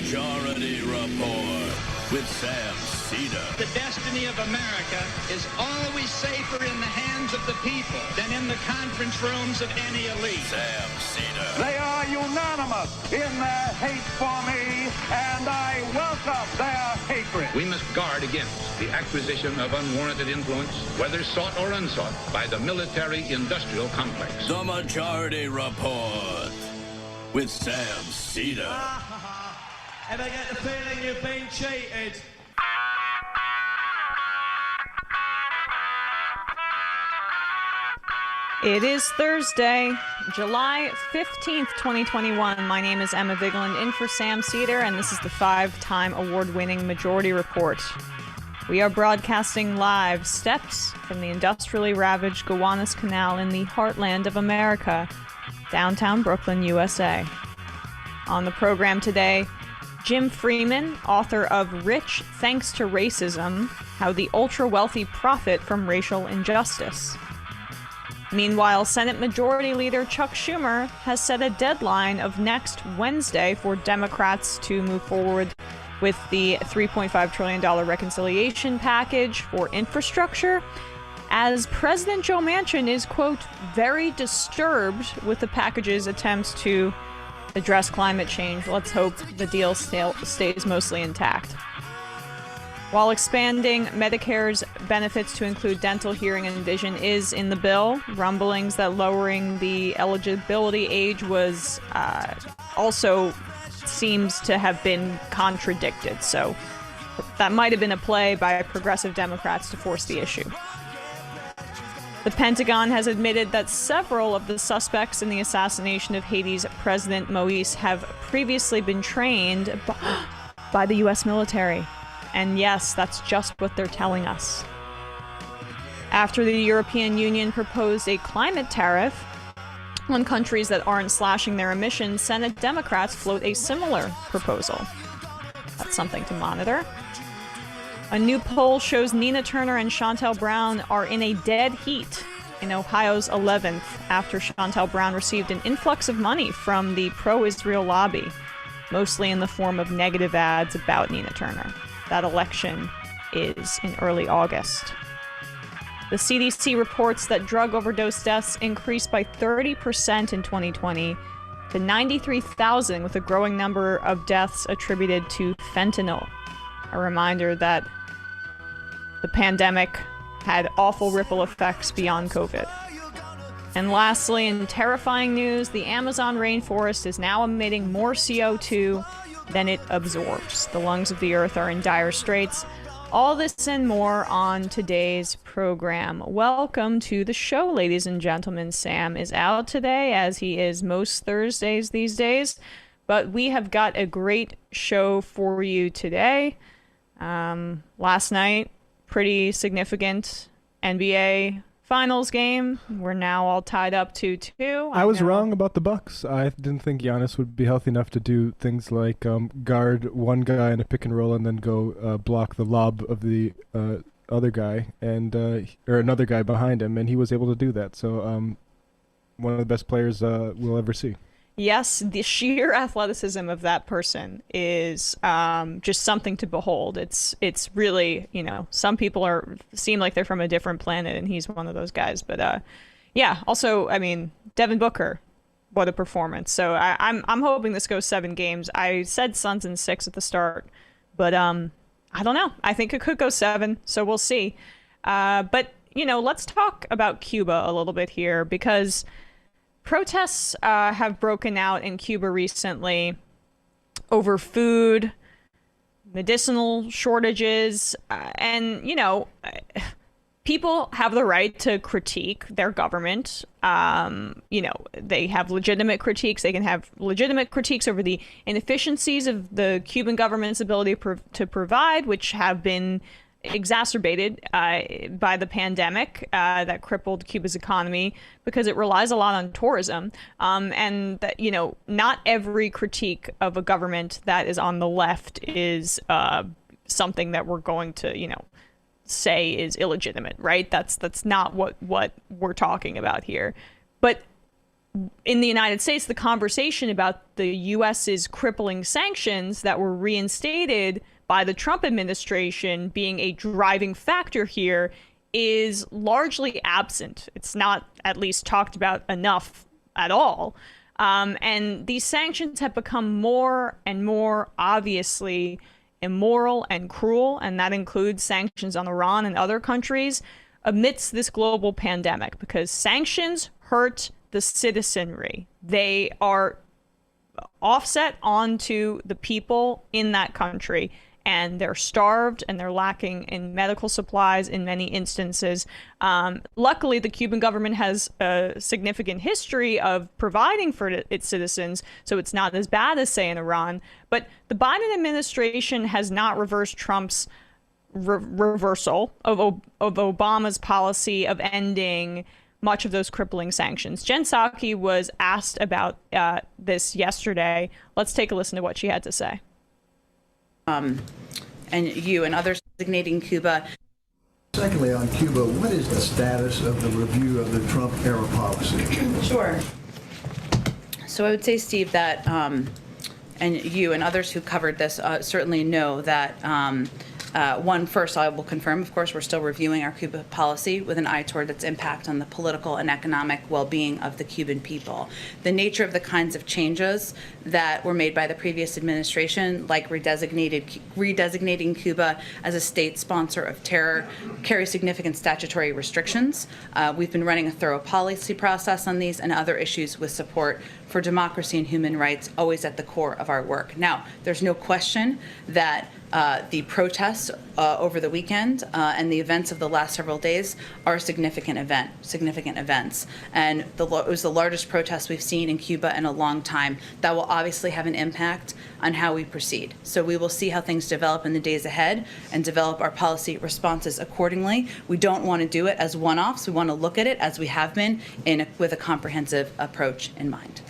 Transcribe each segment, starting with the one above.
Majority Report with Sam Seder. The destiny of America is always safer in the hands of the people than in the conference rooms of any elite. Sam Seder. They are unanimous in their hate for me, and I welcome their hatred. We must guard against the acquisition of unwarranted influence, whether sought or unsought, by the military-industrial complex. The Majority Report with Sam Seder. Ever get the feeling you've been cheated? It is Thursday, July 15th, 2021. My name is Emma Vigeland, in for Sam Seder, and this is the 5-time award-winning Majority Report. We are broadcasting live steps from the industrially ravaged Gowanus Canal in the heartland of America, downtown Brooklyn, USA. On the program today, Jim Freeman, author of Rich Thanks to Racism: How the Ultra-Wealthy Profit from Racial Injustice. Meanwhile, Senate Majority Leader Chuck Schumer has set a deadline of next Wednesday for Democrats to move forward with the $3.5 trillion reconciliation package for infrastructure, as President Joe Manchin is, quote, very disturbed with the package's attempts to address climate change. Let's hope the deal stays mostly intact. While expanding Medicare's benefits to include dental, hearing, and vision is in the bill, rumblings that lowering the eligibility age was also seems to have been contradicted. So that might have been a play by progressive Democrats to force the issue. The Pentagon has admitted that several of the suspects in the assassination of Haiti's President Moïse have previously been trained by the U.S. military. And yes, that's just what they're telling us. After the European Union proposed a climate tariff on countries that aren't slashing their emissions, Senate Democrats float a similar proposal. That's something to monitor. A new poll shows Nina Turner and Shontel Brown are in a dead heat in Ohio's 11th after Shontel Brown received an influx of money from the pro-Israel lobby, mostly in the form of negative ads about Nina Turner. That election is in early August. The CDC reports that drug overdose deaths increased by 30% in 2020 to 93,000, with a growing number of deaths attributed to fentanyl. A reminder that the pandemic had awful ripple effects beyond COVID. And lastly, in terrifying news, the Amazon rainforest is now emitting more CO2 than it absorbs. The lungs of the earth are in dire straits. All this and more on today's program. Welcome to the show, ladies and gentlemen. Sam is out today, as he is most Thursdays these days, but we have got a great show for you today. Last night, pretty significant NBA Finals game. We're now all tied up 2-2. I was wrong about the Bucks. I didn't think Giannis would be healthy enough to do things like guard one guy in a pick and roll and then go block the lob of the other guy and or another guy behind him, and he was able to do that. So one of the best players we'll ever see. Yes, the sheer athleticism of that person is just something to behold. It's really, some people seem like they're from a different planet, and he's one of those guys. But yeah, also, I mean, Devin Booker, what a performance. So I'm hoping this goes 7 games. I said Suns in 6 at the start, but I don't know. I think it could go 7, so we'll see. But let's talk about Cuba a little bit here, because protests have broken out in Cuba recently over food, medicinal shortages, and, people have the right to critique their government. They have legitimate critiques. They can have legitimate critiques over the inefficiencies of the Cuban government's ability to provide, which have been exacerbated by the pandemic that crippled Cuba's economy because it relies a lot on tourism. And that, not every critique of a government that is on the left is something that we're going to, say is illegitimate, right? That's not what we're talking about here. But in the United States, the conversation about the U.S.'s crippling sanctions that were reinstated by the Trump administration being a driving factor here is largely absent. It's not at least talked about enough at all. And these sanctions have become more and more obviously immoral and cruel, and that includes sanctions on Iran and other countries amidst this global pandemic, because sanctions hurt the citizenry. They are offset onto the people in that country, and they're starved and they're lacking in medical supplies in many instances. Luckily, the Cuban government has a significant history of providing for its citizens, so it's not as bad as, say, in Iran. But the Biden administration has not reversed Trump's reversal of Obama's policy of ending much of those crippling sanctions. Jen Psaki was asked about this yesterday. Let's take a listen to what she had to say. And you and others designating Cuba. Secondly, on Cuba, what is the status of the review of the Trump era policy? Sure. So I would say, Steve, that, and you and others who covered this certainly know that first, I will confirm, of course, we're still reviewing our Cuba policy with an eye toward its impact on the political and economic well-being of the Cuban people. The nature of the kinds of changes that were made by the previous administration, like redesignating Cuba as a state sponsor of terror, carry significant statutory restrictions. We've been running a thorough policy process on these and other issues with support for democracy and human rights always at the core of our work. Now, there's no question that the protests over the weekend and the events of the last several days are significant events. And it was the largest protest we've seen in Cuba in a long time. That will obviously have an impact on how we proceed. So we will see how things develop in the days ahead and develop our policy responses accordingly. We don't want to do it as one-offs. We want to look at it as we have been with a comprehensive approach in mind.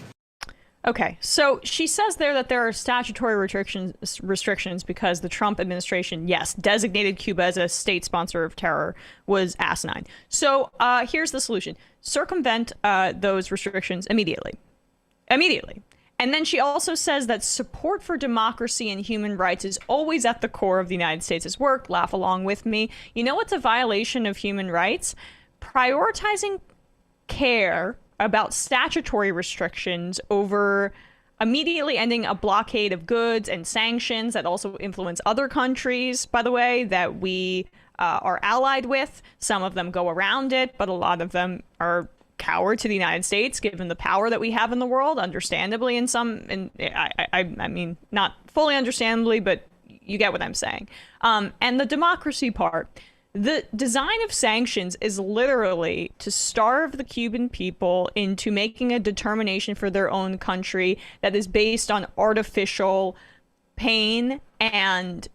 Okay, so she says there that there are statutory restrictions because the Trump administration, yes, designated Cuba as a state sponsor of terror was asinine. So here's the solution. Circumvent those restrictions immediately. And then she also says that support for democracy and human rights is always at the core of the United States' work. Laugh along with me. You know what's a violation of human rights? Prioritizing care about statutory restrictions over immediately ending a blockade of goods and sanctions that also influence other countries, by the way, that we are allied with. Some of them go around it, but a lot of them are coward to the United States, given the power that we have in the world, understandably in some, I mean, not fully understandably, but you get what I'm saying. And the democracy part. The design of sanctions is literally to starve the Cuban people into making a determination for their own country that is based on artificial pain and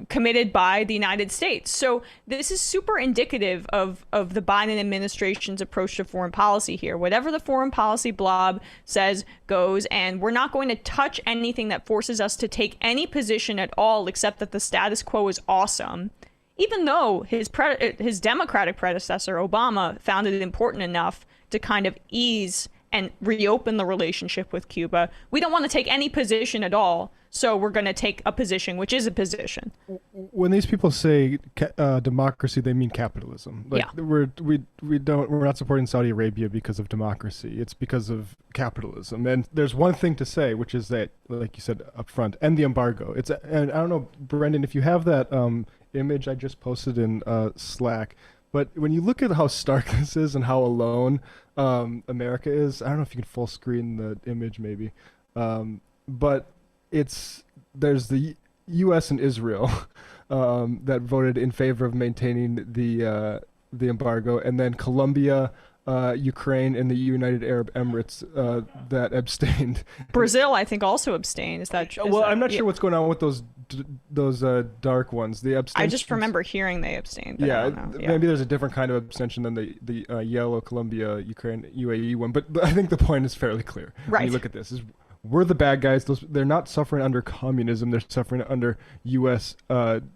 committed by the United States. So this is super indicative of the Biden administration's approach to foreign policy here. Whatever the foreign policy blob says goes, and we're not going to touch anything that forces us to take any position at all except that the status quo is awesome. Even though his Democratic predecessor, Obama, found it important enough to kind of ease and reopen the relationship with Cuba, we don't want to take any position at all. So we're going to take a position, which is a position. When these people say democracy, they mean capitalism. Like, yeah. We're not supporting Saudi Arabia because of democracy. It's because of capitalism. And there's one thing to say, which is that, like you said up front, end the embargo. And I don't know, Brendan, if you have that image I just posted in Slack, but when you look at how stark this is and how alone America is, I don't know if you can full screen the image maybe, but there's the U.S. and Israel that voted in favor of maintaining the embargo, and then Colombia, Ukraine, and the United Arab Emirates that abstained. Brazil, I think, also abstained. Is that? Well, I'm not sure what's going on with those dark ones. The abstentions. I just remember hearing they abstained. But yeah, I don't know. Maybe there's a different kind of abstention than the yellow Colombia, Ukraine, UAE one. But I think the point is fairly clear. Right. When you look at this, we're the bad guys. They're not suffering under communism. They're suffering under U.S.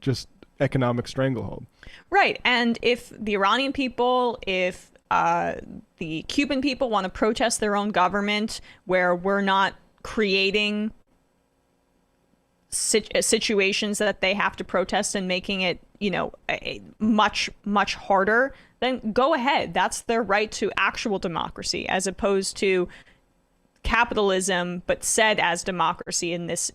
Just economic stranglehold. Right. And if the Iranian people, if the Cuban people want to protest their own government, where we're not creating situations that they have to protest and making it, much, much harder, then go ahead. That's their right to actual democracy, as opposed to capitalism, but said as democracy in this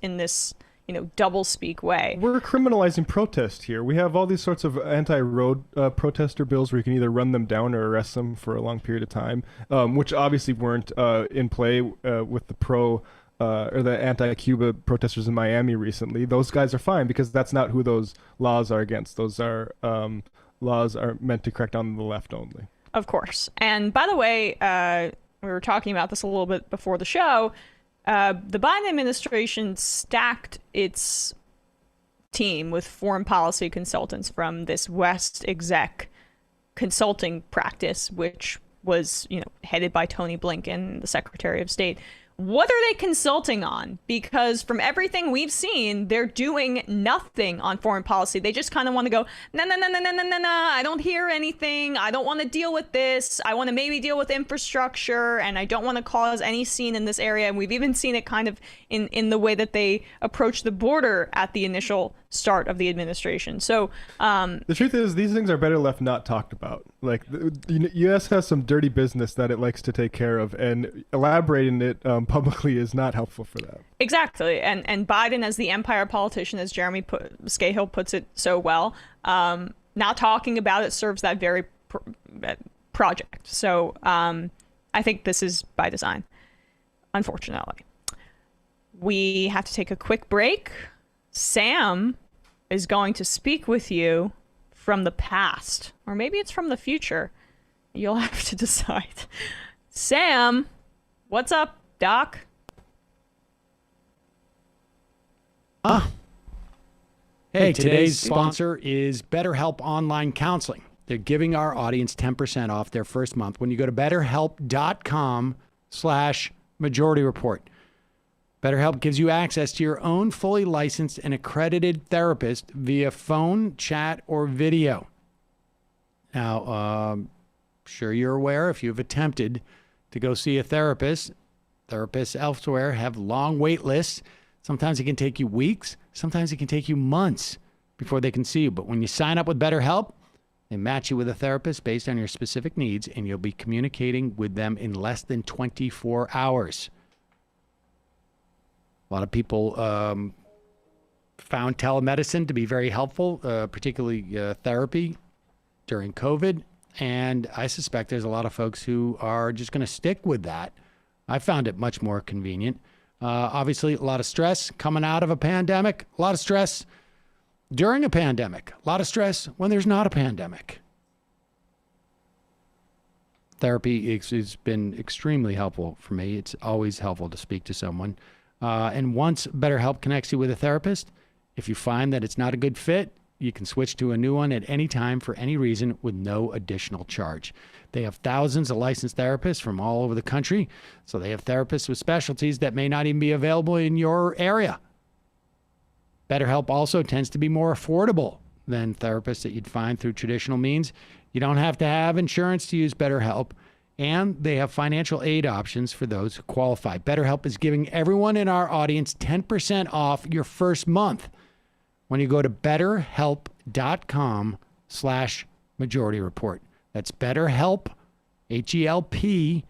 double speak way. We're criminalizing protest here. We have all these sorts of anti-road protester bills where you can either run them down or arrest them for a long period of time, which obviously weren't in play with the or the anti-Cuba protesters in Miami recently. Those guys are fine because that's not who those laws are against. Those are laws are meant to crack down on the left only. Of course. And by the way, we were talking about this a little bit before the show. The Biden administration stacked its team with foreign policy consultants from this West exec consulting practice, which was, headed by Tony Blinken, the Secretary of State. What are they consulting on? Because from everything we've seen, they're doing nothing on foreign policy. They just kind of want to go, no, I don't hear anything. I don't want to deal with this. I want to maybe deal with infrastructure, and I don't want to cause any scene in this area. And we've even seen it kind of in the way that they approach the border at the initial start of the administration. So the truth is, these things are better left not talked about. Like, the U.S. has some dirty business that it likes to take care of, and elaborating it publicly is not helpful for that. Exactly. And Biden, as the empire politician, as Jeremy Scahill puts it so well, not talking about it serves that very project. So I think this is by design, unfortunately. We have to take a quick break. Sam is going to speak with you from the past, or maybe it's from the future. You'll have to decide. Sam, what's up, Doc? Hey, today's sponsor is BetterHelp Online Counseling. They're giving our audience 10% off their first month when you go to betterhelp.com/Majority Report. BetterHelp gives you access to your own fully licensed and accredited therapist via phone, chat, or video. Now, sure you're aware, if you've attempted to go see a therapist, therapists elsewhere have long wait lists. Sometimes it can take you weeks. Sometimes it can take you months before they can see you. But when you sign up with BetterHelp, they match you with a therapist based on your specific needs, and you'll be communicating with them in less than 24 hours. A lot of people found telemedicine to be very helpful, particularly therapy during COVID. And I suspect there's a lot of folks who are just going to stick with that. I found it much more convenient. Obviously, a lot of stress coming out of a pandemic, a lot of stress during a pandemic, a lot of stress when there's not a pandemic. Therapy has been extremely helpful for me. It's always helpful to speak to someone. And once BetterHelp connects you with a therapist, if you find that it's not a good fit, you can switch to a new one at any time for any reason with no additional charge. They have thousands of licensed therapists from all over the country, so they have therapists with specialties that may not even be available in your area. BetterHelp also tends to be more affordable than therapists that you'd find through traditional means. You don't have to have insurance to use BetterHelp, and they have financial aid options for those who qualify. BetterHelp is giving everyone in our audience 10% off your first month when you go to betterhelp.com/Majority Report. That's BetterHelp, H-E-L-P,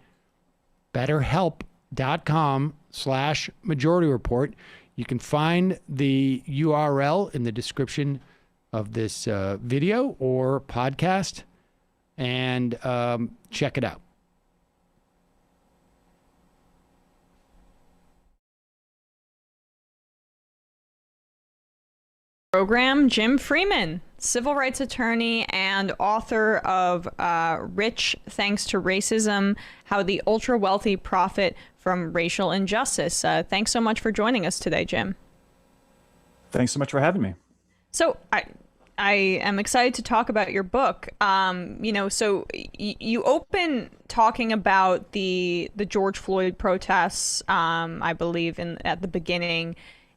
betterhelp.com/Majority Report. You can find the URL in the description of this video or podcast, and check it out. Program, Jim Freeman, civil rights attorney and author of Rich Thanks to Racism, How the Ultra Wealthy Profit from Racial Injustice. Thanks so much for joining us today, Jim. Thanks so much for having me. So I am excited to talk about your book. So you open talking about the George Floyd protests, I believe, at the beginning,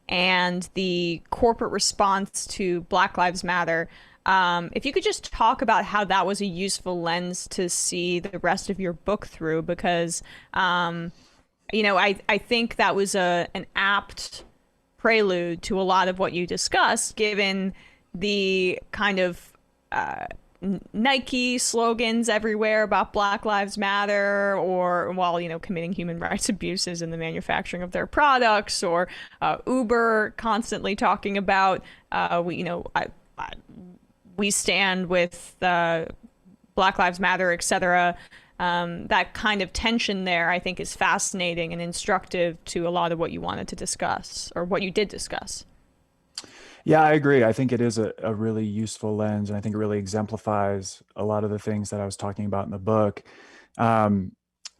and the corporate response to Black Lives Matter. If you could just talk about how that was a useful lens to see the rest of your book through, because, I think that was an apt prelude to a lot of what you discussed, given the kind of Nike slogans everywhere about Black Lives Matter, or while committing human rights abuses in the manufacturing of their products, or Uber constantly talking about we stand with Black Lives Matter, etc. That kind of tension there, I think, is fascinating and instructive to a lot of what you wanted to discuss, or what you did discuss. Yeah, I agree. I think it is a really useful lens, and I think it really exemplifies a lot of the things that I was talking about in the book. And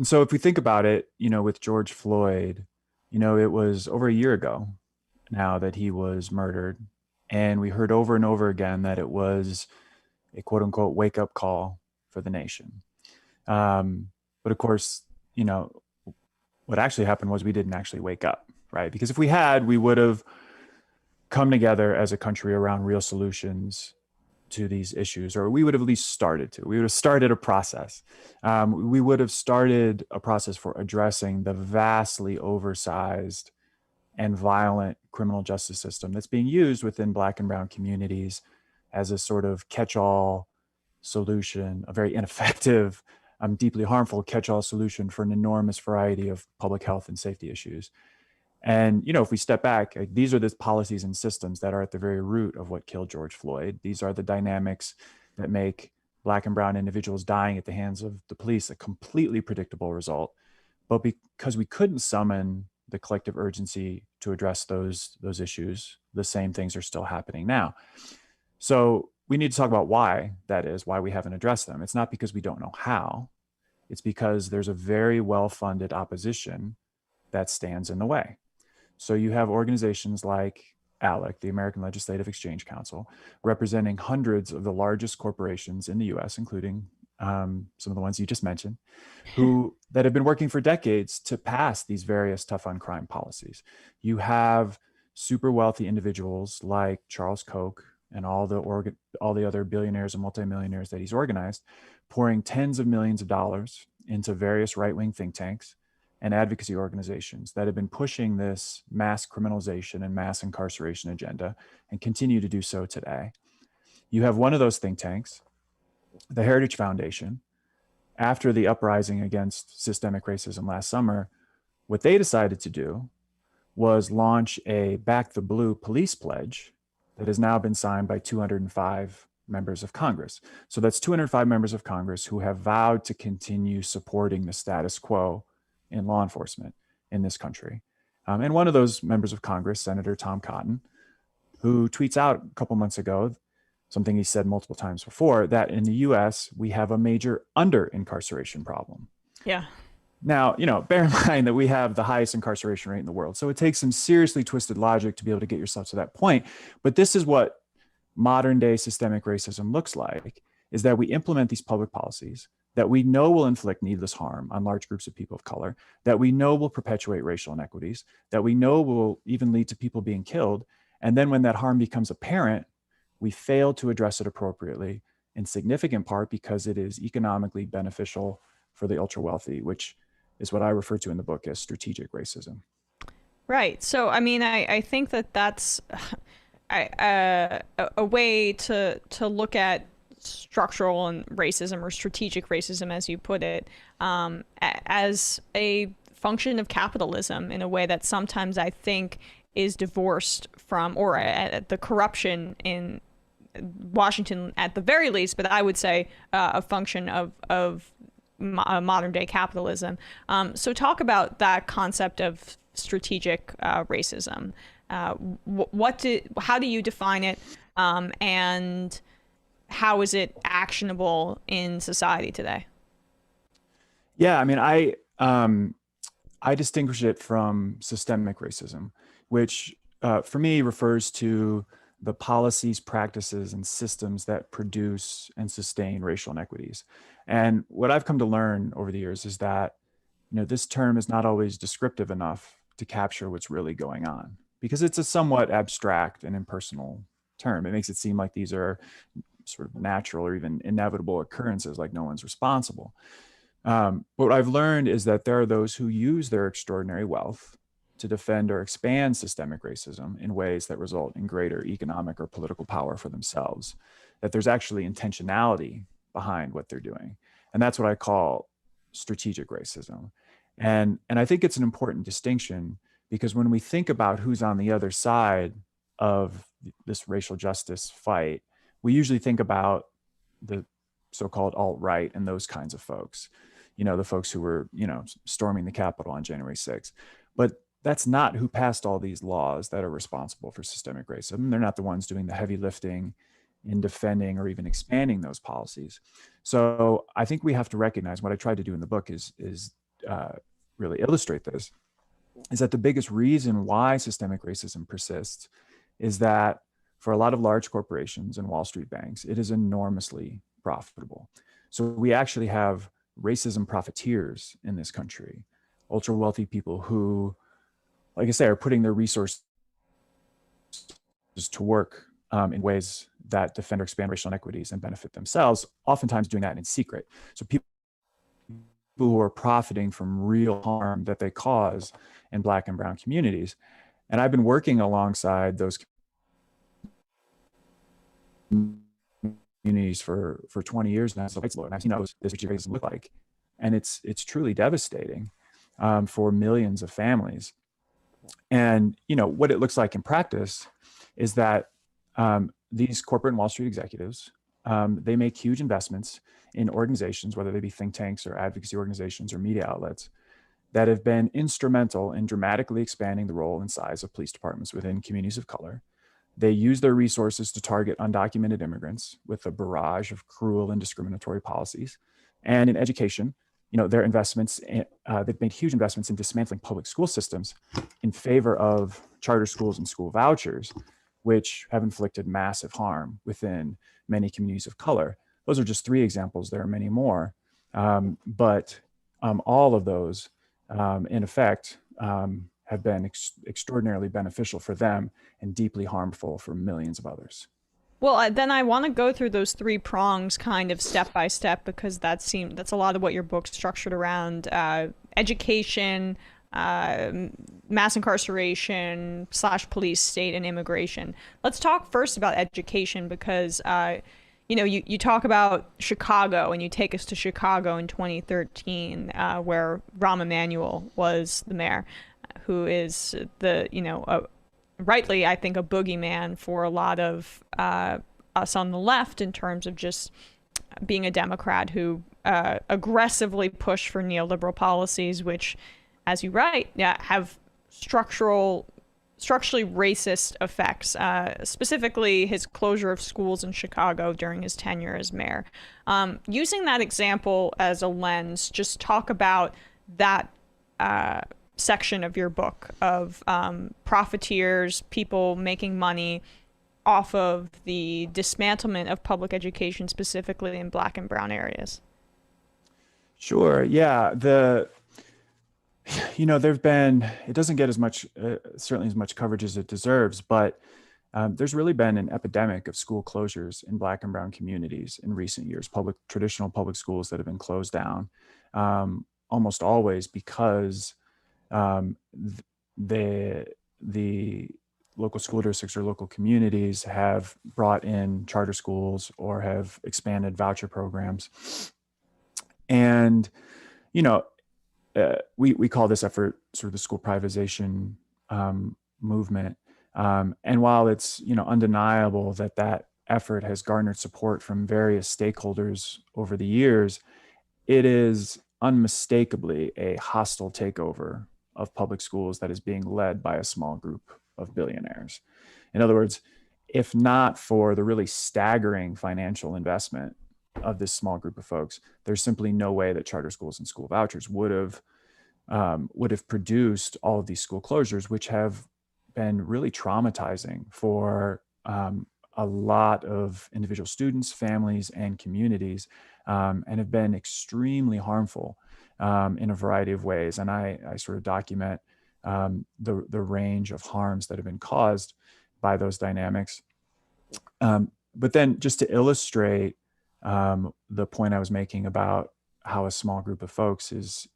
so if we think about it, with George Floyd, it was over a year ago now that he was murdered. And we heard over and over again that it was a quote unquote wake up call for the nation. But of course, what actually happened was we didn't actually wake up, right? Because if we had, we would have come together as a country around real solutions to these issues, or we would have at least started to. We would have started a process. We would have started a process for addressing the vastly oversized and violent criminal justice system that's being used within Black and brown communities as a sort of catch-all solution, a very ineffective, deeply harmful catch-all solution for an enormous variety of public health and safety issues. And, if we step back, these are the policies and systems that are at the very root of what killed George Floyd. These are the dynamics that make Black and brown individuals dying at the hands of the police a completely predictable result. But because we couldn't summon the collective urgency to address those issues, the same things are still happening now. So we need to talk about why that is, why we haven't addressed them. It's not because we don't know how. It's because there's a very well-funded opposition that stands in the way. So you have organizations like ALEC, the American Legislative Exchange Council, representing hundreds of the largest corporations in the US, including some of the ones you just mentioned, that have been working for decades to pass these various tough on crime policies. You have super wealthy individuals like Charles Koch and all the other billionaires and multimillionaires that he's organized, pouring tens of millions of dollars into various right-wing think tanks and advocacy organizations that have been pushing this mass criminalization and mass incarceration agenda and continue to do so today. You have one of those think tanks, the Heritage Foundation, after the uprising against systemic racism last summer. What they decided to do was launch a Back the Blue police pledge that has now been signed by 205 members of Congress. So that's 205 members of Congress who have vowed to continue supporting the status quo in law enforcement in this country. And one of those members of Congress, Senator Tom Cotton, who tweets out a couple months ago, something he said multiple times before, that in the US, we have a major under-incarceration problem. Yeah. Now, bear in mind that we have the highest incarceration rate in the world. So it takes some seriously twisted logic to be able to get yourself to that point. But this is what modern day systemic racism looks like, is that we implement these public policies that we know will inflict needless harm on large groups of people of color, that we know will perpetuate racial inequities, that we know will even lead to people being killed. And then when that harm becomes apparent, we fail to address it appropriately, in significant part because it is economically beneficial for the ultra wealthy, which is what I refer to in the book as strategic racism. Right. So, I think that's a way to look at structural and racism, or strategic racism, as you put it, as a function of capitalism in a way that sometimes I think is divorced from, or the corruption in Washington at the very least, but I would say a function of modern day capitalism. So talk about that concept of strategic racism. How do you define it, and how is it actionable in society today? Yeah, I distinguish it from systemic racism, which for me refers to the policies, practices, and systems that produce and sustain racial inequities. And what I've come to learn over the years is that, this term is not always descriptive enough to capture what's really going on, because it's a somewhat abstract and impersonal term. It makes it seem like these are sort of natural or even inevitable occurrences, like no one's responsible. But what I've learned is that there are those who use their extraordinary wealth to defend or expand systemic racism in ways that result in greater economic or political power for themselves, that there's actually intentionality behind what they're doing. And that's what I call strategic racism. And I think it's an important distinction, because when we think about who's on the other side of this racial justice fight, we usually think about the so-called alt-right and those kinds of folks, the folks who were, storming the Capitol on January 6th. But that's not who passed all these laws that are responsible for systemic racism. They're not the ones doing the heavy lifting in defending or even expanding those policies. So I think we have to recognize, what I tried to do in the book is really illustrate this, is that the biggest reason why systemic racism persists is that for a lot of large corporations and Wall Street banks, it is enormously profitable. So we actually have racism profiteers in this country, ultra wealthy people who, like I say, are putting their resources to work in ways that defend or expand racial inequities and benefit themselves, oftentimes doing that in secret. So people who are profiting from real harm that they cause in Black and brown communities. And I've been working alongside those communities for 20 years now as a rights lawyer. And I've seen what this racism look like. And it's truly devastating for millions of families. And what it looks like in practice is that these corporate and Wall Street executives, they make huge investments in organizations, whether they be think tanks or advocacy organizations or media outlets, that have been instrumental in dramatically expanding the role and size of police departments within communities of color. They use their resources to target undocumented immigrants with a barrage of cruel and discriminatory policies. And in education, their investments, they've made huge investments in dismantling public school systems in favor of charter schools and school vouchers, which have inflicted massive harm within many communities of color. Those are just 3 examples. There are many more. But all of those, in effect, have been extraordinarily beneficial for them and deeply harmful for millions of others. Well, then I want to go through those 3 prongs kind of step by step, because that's a lot of what your book's structured around: education, mass incarceration / police state, and immigration. Let's talk first about education, because you talk about Chicago, and you take us to Chicago in 2013, where Rahm Emanuel was the mayor, who is rightly, I think, a boogeyman for a lot of us on the left in terms of just being a Democrat who aggressively pushed for neoliberal policies, which, as you write, have structurally racist effects, specifically his closure of schools in Chicago during his tenure as mayor. Using that example as a lens, just talk about that section of your book of profiteers, people making money off of the dismantlement of public education, specifically in Black and brown areas. Sure. Yeah. There've been, it doesn't get as much, certainly as much coverage as it deserves, but there's really been an epidemic of school closures in Black and brown communities in recent years, traditional public schools that have been closed down, almost always because the local school districts or local communities have brought in charter schools or have expanded voucher programs. And, we call this effort sort of the school privatization movement. And while it's, undeniable that effort has garnered support from various stakeholders over the years, it is unmistakably a hostile takeover of public schools that is being led by a small group of billionaires. In other words, if not for the really staggering financial investment of this small group of folks, there's simply no way that charter schools and school vouchers would have produced all of these school closures, which have been really traumatizing for a lot of individual students, families, and communities, and have been extremely harmful in a variety of ways. And I sort of document the range of harms that have been caused by those dynamics. But then just to illustrate the point I was making about how a small group of folks is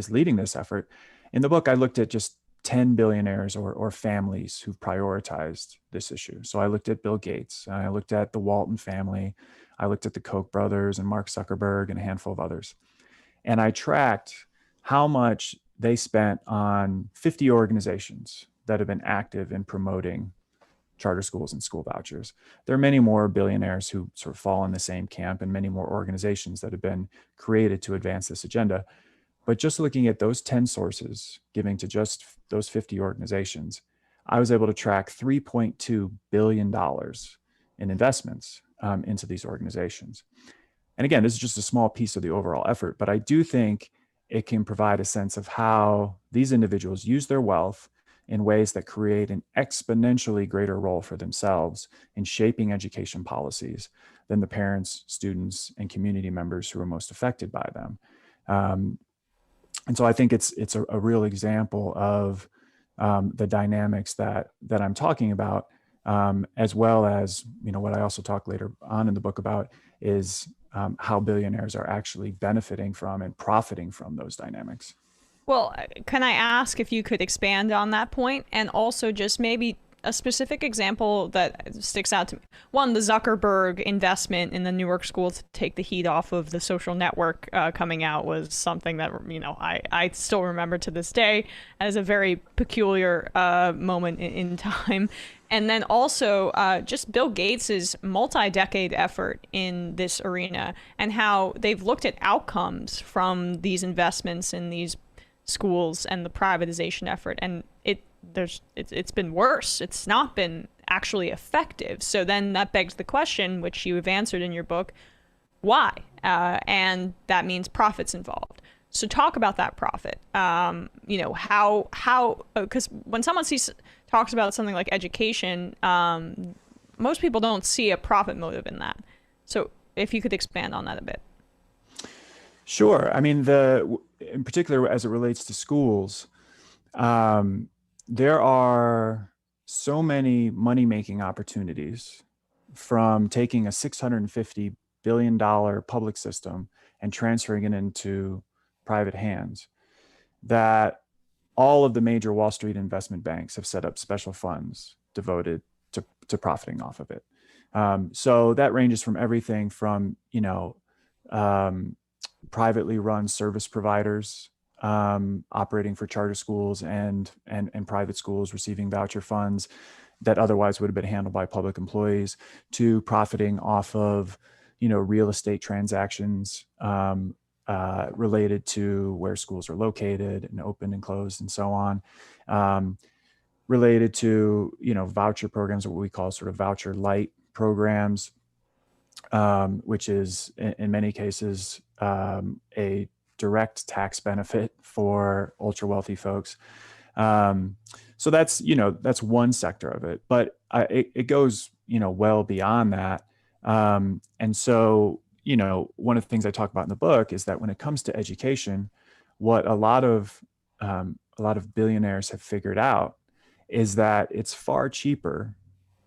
leading this effort, in the book, I looked at just 10 billionaires or families who've prioritized this issue. So I looked at Bill Gates, I looked at the Walton family, I looked at the Koch brothers and Mark Zuckerberg and a handful of others. And I tracked how much they spent on 50 organizations that have been active in promoting charter schools and school vouchers. There are many more billionaires who sort of fall in the same camp, and many more organizations that have been created to advance this agenda. But just looking at those 10 sources giving to just those 50 organizations, I was able to track $3.2 billion in investments into these organizations. And again, this is just a small piece of the overall effort, but I do think it can provide a sense of how these individuals use their wealth in ways that create an exponentially greater role for themselves in shaping education policies than the parents, students, and community members who are most affected by them. And so I think it's a real example of the dynamics that I'm talking about, as well as, what I also talk later on in the book about is how billionaires are actually benefiting from and profiting from those dynamics. Well, can I ask if you could expand on that point, and also just maybe a specific example that sticks out to me? One, the Zuckerberg investment in the Newark school to take the heat off of the social network coming out was something that, I still remember to this day as a very peculiar moment in time. And then also just Bill Gates's multi-decade effort in this arena, and how they've looked at outcomes from these investments in these schools and the privatization effort, and it's been worse. It's not been actually effective. So then that begs the question, which you have answered in your book, why? And that means profits involved. So talk about that profit. How because when someone talks about something like education, most people don't see a profit motive in that. So if you could expand on that a bit. Sure. I mean, in particular, as it relates to schools, there are so many money-making opportunities from taking a $650 billion public system and transferring it into private hands that all of the major Wall Street investment banks have set up special funds devoted to profiting off of it. So that ranges from everything from, privately run service providers operating for charter schools and private schools receiving voucher funds that otherwise would have been handled by public employees, to profiting off of, real estate transactions related to where schools are located and open and closed and so on, related to, voucher programs, what we call sort of voucher light programs, which is in many cases a direct tax benefit for ultra wealthy folks. So that's one sector of it, but it goes, well beyond that. And so, one of the things I talk about in the book is that when it comes to education, what a lot of billionaires have figured out is that it's far cheaper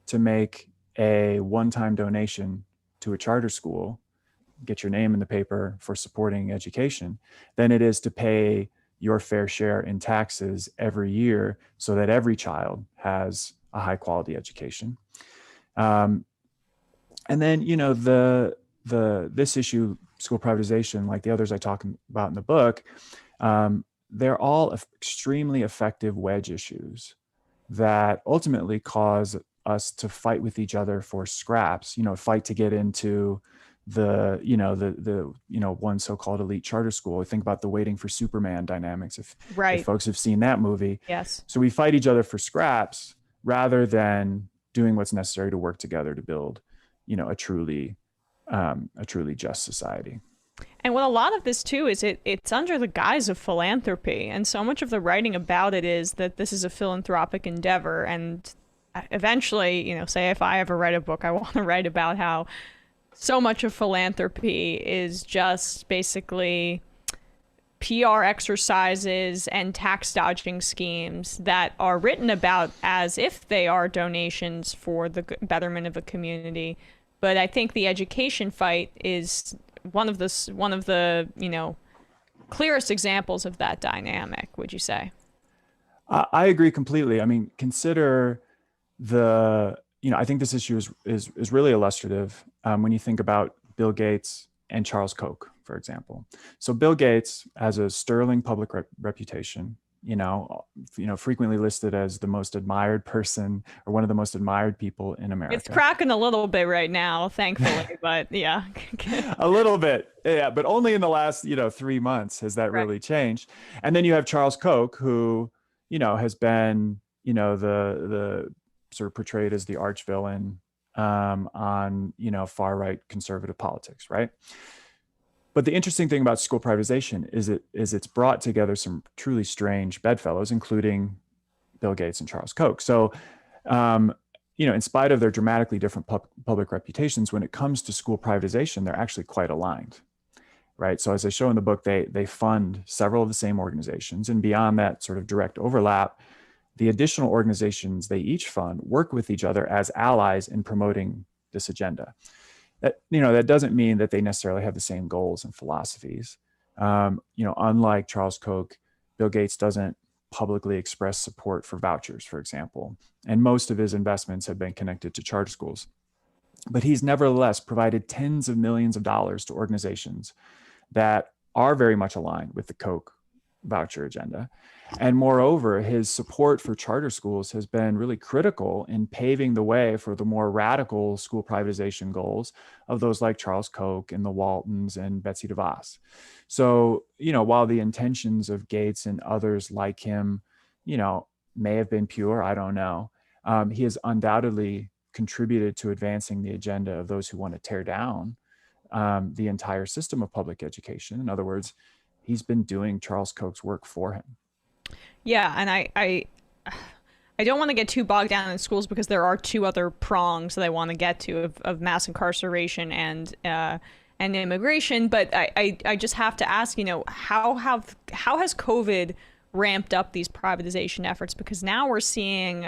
to make a one-time donation to a charter school, get your name in the paper for supporting education, than it is to pay your fair share in taxes every year so that every child has a high quality education. And then, this issue, school privatization, like the others I talk about in the book, they're all extremely effective wedge issues that ultimately cause us to fight with each other for scraps, fight to get into the one so-called elite charter school. I think about the Waiting for Superman dynamics, if folks have seen that movie. Yes. So we fight each other for scraps rather than doing what's necessary to work together to build, a truly just society. And what a lot of this too is it's under the guise of philanthropy, and so much of the writing about it is that this is a philanthropic endeavor. And eventually, say if I ever write a book, I want to write about how so much of philanthropy is just basically PR exercises and tax dodging schemes that are written about as if they are donations for the betterment of a community, But I think the education fight is one of the clearest examples of that dynamic. Would you say? I agree completely. I mean, consider I think this issue is really illustrative when you think about Bill Gates and Charles Koch, for example. So Bill Gates has a sterling public reputation, frequently listed as the most admired person or one of the most admired people in America. It's cracking a little bit right now, thankfully, but yeah. A little bit, yeah, but only in the last, 3 months has that really changed. And then you have Charles Koch, who, has been, the sort of portrayed as the arch villain on, far right conservative politics, right? But the interesting thing about school privatization is it's brought together some truly strange bedfellows, including Bill Gates and Charles Koch. So, in spite of their dramatically different public reputations, when it comes to school privatization, they're actually quite aligned, right? So as I show in the book, they fund several of the same organizations, and beyond that sort of direct overlap, the additional organizations they each fund work with each other as allies in promoting this agenda. That doesn't mean that they necessarily have the same goals and philosophies. Unlike Charles Koch, Bill Gates doesn't publicly express support for vouchers, for example, and most of his investments have been connected to charter schools. But he's nevertheless provided tens of millions of dollars to organizations that are very much aligned with the Koch voucher agenda. And moreover, his support for charter schools has been really critical in paving the way for the more radical school privatization goals of those like Charles Koch and the Waltons and Betsy DeVos. So, while the intentions of Gates and others like him, may have been pure, I don't know, he has undoubtedly contributed to advancing the agenda of those who want to tear down the entire system of public education. In other words, he's been doing Charles Koch's work for him. Yeah, and I don't want to get too bogged down in schools because there are two other prongs that I want to get to of mass incarceration and immigration. But I just have to ask, how has COVID ramped up these privatization efforts? Because now we're seeing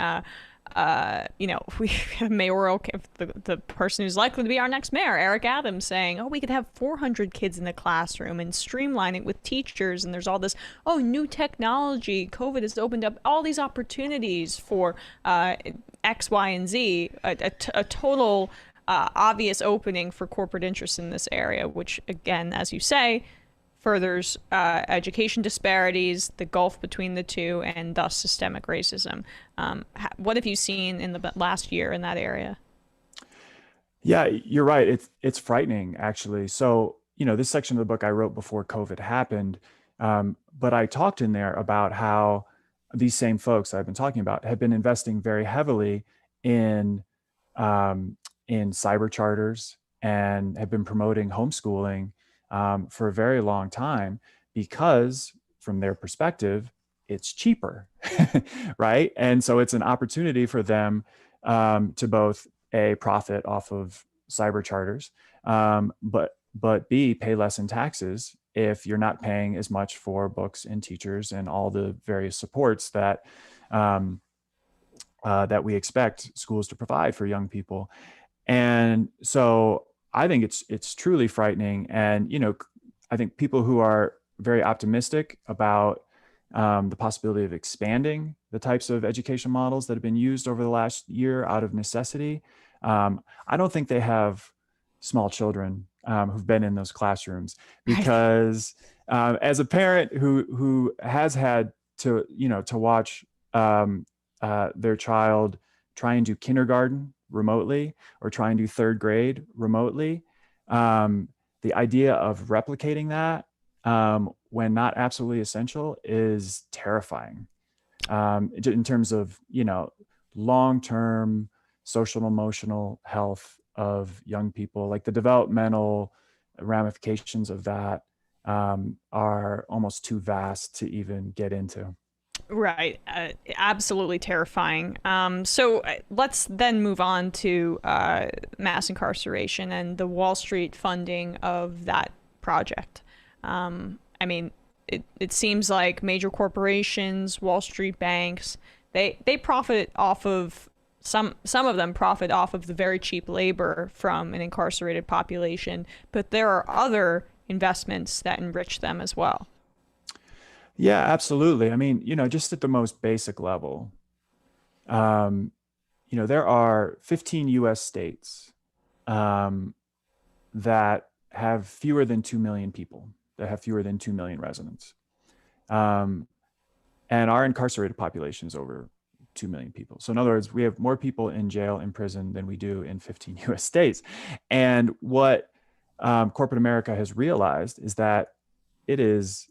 we have mayoral, the person who's likely to be our next mayor, Eric Adams, saying, we could have 400 kids in the classroom and streamline it with teachers. And there's all this, new technology. COVID has opened up all these opportunities for X, Y, and Z, a total obvious opening for corporate interests in this area, which, again, as you say, furthers education disparities, the gulf between the two, and thus systemic racism. What have you seen in the last year in that area? Yeah, you're right. It's frightening, actually. So, this section of the book I wrote before COVID happened, but I talked in there about how these same folks I've been talking about have been investing very heavily in cyber charters and have been promoting homeschooling for a very long time because, from their perspective, it's cheaper, right? And so it's an opportunity for them to both A, profit off of cyber charters, but B, pay less in taxes if you're not paying as much for books and teachers and all the various supports that that we expect schools to provide for young people. And so I think it's truly frightening. And, I think people who are very optimistic about the possibility of expanding the types of education models that have been used over the last year out of necessity, I don't think they have small children who've been in those classrooms, because as a parent who has had to watch their child try and do kindergarten remotely or try and do third grade remotely, the idea of replicating that when not absolutely essential is terrifying in terms of long-term social and emotional health of young people. Like, the developmental ramifications of that are almost too vast to even get into. Right. Absolutely terrifying. So let's then move on to mass incarceration and the Wall Street funding of that project. I mean, it seems like major corporations, Wall Street banks, they profit off of some of them profit off of the very cheap labor from an incarcerated population, but there are other investments that enrich them as well. Yeah, absolutely. I mean, just at the most basic level, there are 15 US states that have fewer than 2 million people, that have fewer than 2 million residents. And our incarcerated population is over 2 million people. So in other words, we have more people in jail, in prison than we do in 15 US states. And what corporate America has realized is that it is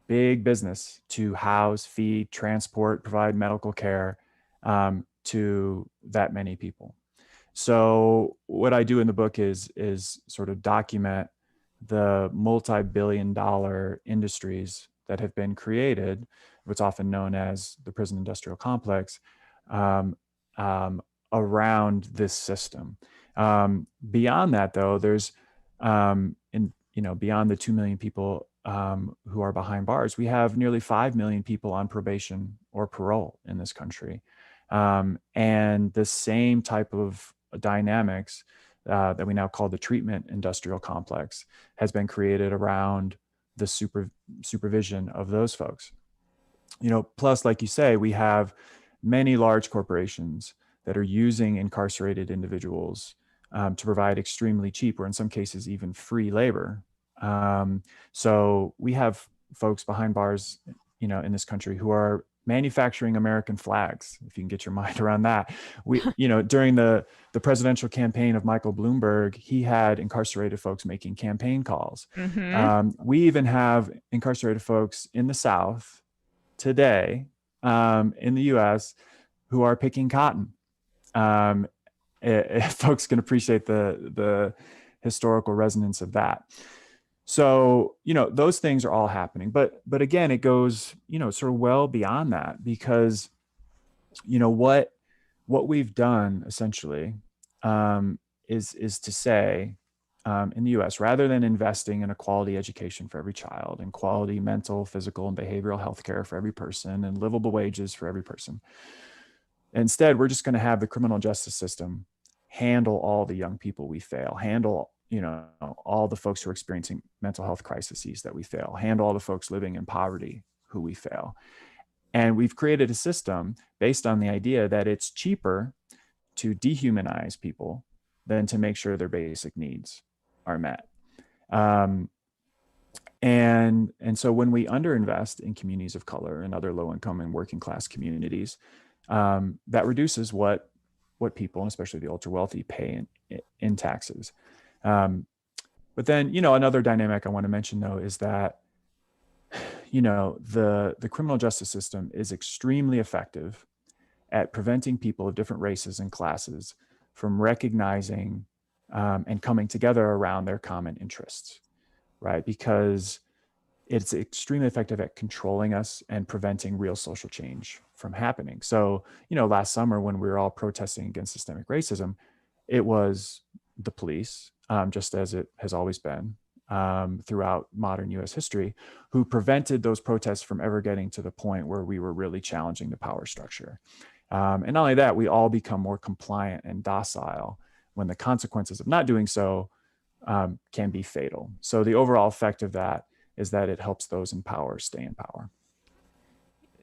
big business to house, feed, transport, provide medical care to that many people. So what I do in the book is sort of document the multi-billion-dollar industries that have been created, what's often known as the prison industrial complex, around this system. Beyond that, though, there's beyond the 2 million people who are behind bars, we have nearly 5 million people on probation or parole in this country. And the same type of dynamics that we now call the treatment industrial complex has been created around the supervision of those folks. Plus, like you say, we have many large corporations that are using incarcerated individuals to provide extremely cheap, or in some cases even free labor. So we have folks behind bars, in this country who are manufacturing American flags, if you can get your mind around that. We, during the presidential campaign of Michael Bloomberg, he had incarcerated folks making campaign calls. We even have incarcerated folks in the South today, in the US, who are picking cotton. Folks can appreciate the historical resonance of that. So, those things are all happening, but again, it goes, sort of well beyond that, because, what we've done essentially, is to say, in the US, rather than investing in a quality education for every child and quality mental, physical, and behavioral health care for every person and livable wages for every person, instead, we're just going to have the criminal justice system handle all the young people we fail, handle all the folks who are experiencing mental health crises that we fail, handle all the folks living in poverty who we fail. And we've created a system based on the idea that it's cheaper to dehumanize people than to make sure their basic needs are met. And so when we underinvest in communities of color and other low-income and working class communities, that reduces what people, and especially the ultra wealthy, pay in taxes. But then, another dynamic I want to mention, though, is that, the criminal justice system is extremely effective at preventing people of different races and classes from recognizing and coming together around their common interests, right? Because it's extremely effective at controlling us and preventing real social change from happening. So, last summer when we were all protesting against systemic racism, it was the police, just as it has always been throughout modern US history, who prevented those protests from ever getting to the point where we were really challenging the power structure. And not only that, we all become more compliant and docile when the consequences of not doing so can be fatal. So the overall effect of that is that it helps those in power stay in power.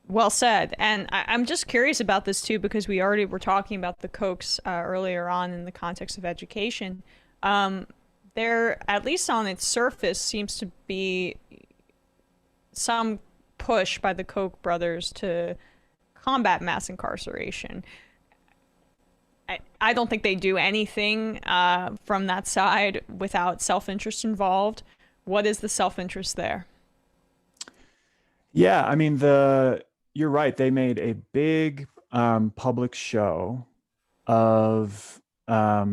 Well said. And I'm just curious about this too, because we already were talking about the Kochs earlier on in the context of education. There, at least on its surface, seems to be some push by the Koch brothers to combat mass incarceration. I don't think they do anything from that side without self-interest involved. What is the self-interest there? Yeah, I mean, you're right. They made a big public show of their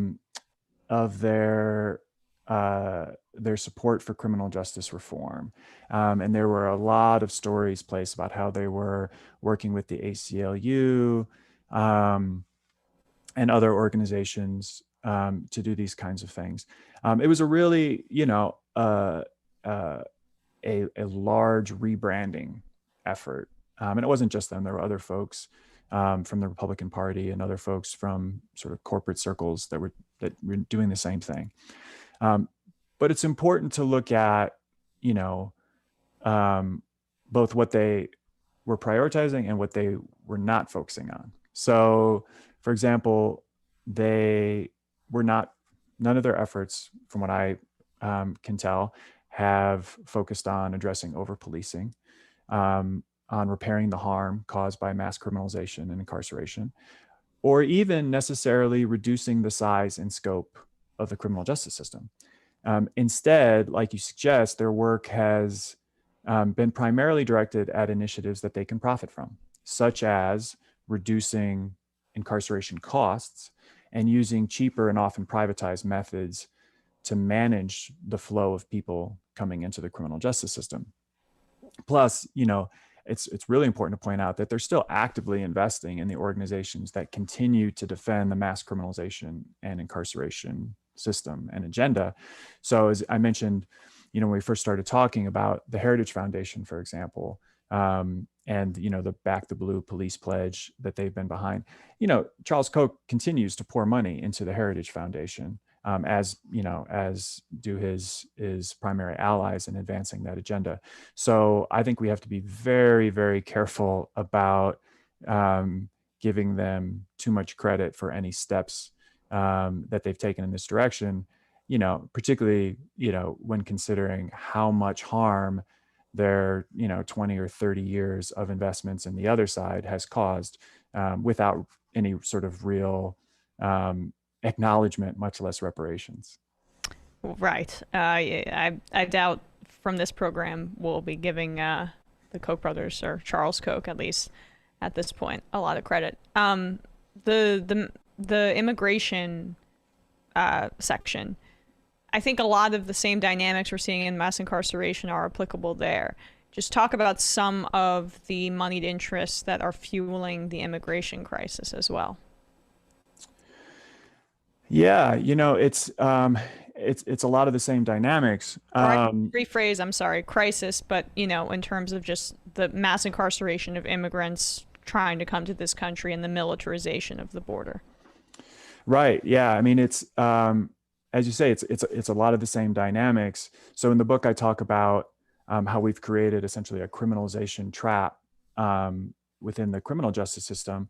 support for criminal justice reform. And there were a lot of stories placed about how they were working with the ACLU and other organizations to do these kinds of things. It was a really, a large rebranding effort. And it wasn't just them, there were other folks from the Republican Party and other folks from sort of corporate circles that were doing the same thing. But it's important to look at, both what they were prioritizing and what they were not focusing on. So, for example, none of their efforts, from what I can tell, have focused on addressing over-policing, on repairing the harm caused by mass criminalization and incarceration, or even necessarily reducing the size and scope of the criminal justice system. Instead, like you suggest, their work has been primarily directed at initiatives that they can profit from, such as reducing incarceration costs and using cheaper and often privatized methods to manage the flow of people coming into the criminal justice system. Plus, it's really important to point out that they're still actively investing in the organizations that continue to defend the mass criminalization and incarceration system and agenda. So as I mentioned, when we first started talking about the Heritage Foundation, for example, and the Back the Blue police pledge that they've been behind, Charles Koch continues to pour money into the Heritage Foundation, as do his primary allies in advancing that agenda. So I think we have to be very, very careful about giving them too much credit for any steps that they've taken in this direction, particularly, when considering how much harm their, 20 or 30 years of investments in the other side has caused, without any sort of real acknowledgement, much less reparations. Right. I doubt from this program we'll be giving the Koch brothers, or Charles Koch at least at this point, a lot of credit. The immigration section, I think a lot of the same dynamics we're seeing in mass incarceration are applicable there. Just talk about some of the moneyed interests that are fueling the immigration crisis as well. Yeah, it's a lot of the same dynamics. Rephrase, I'm sorry, crisis, but in terms of just the mass incarceration of immigrants trying to come to this country and the militarization of the border. Right. Yeah. I mean, it's as you say, it's a lot of the same dynamics. So in the book, I talk about how we've created essentially a criminalization trap within the criminal justice system,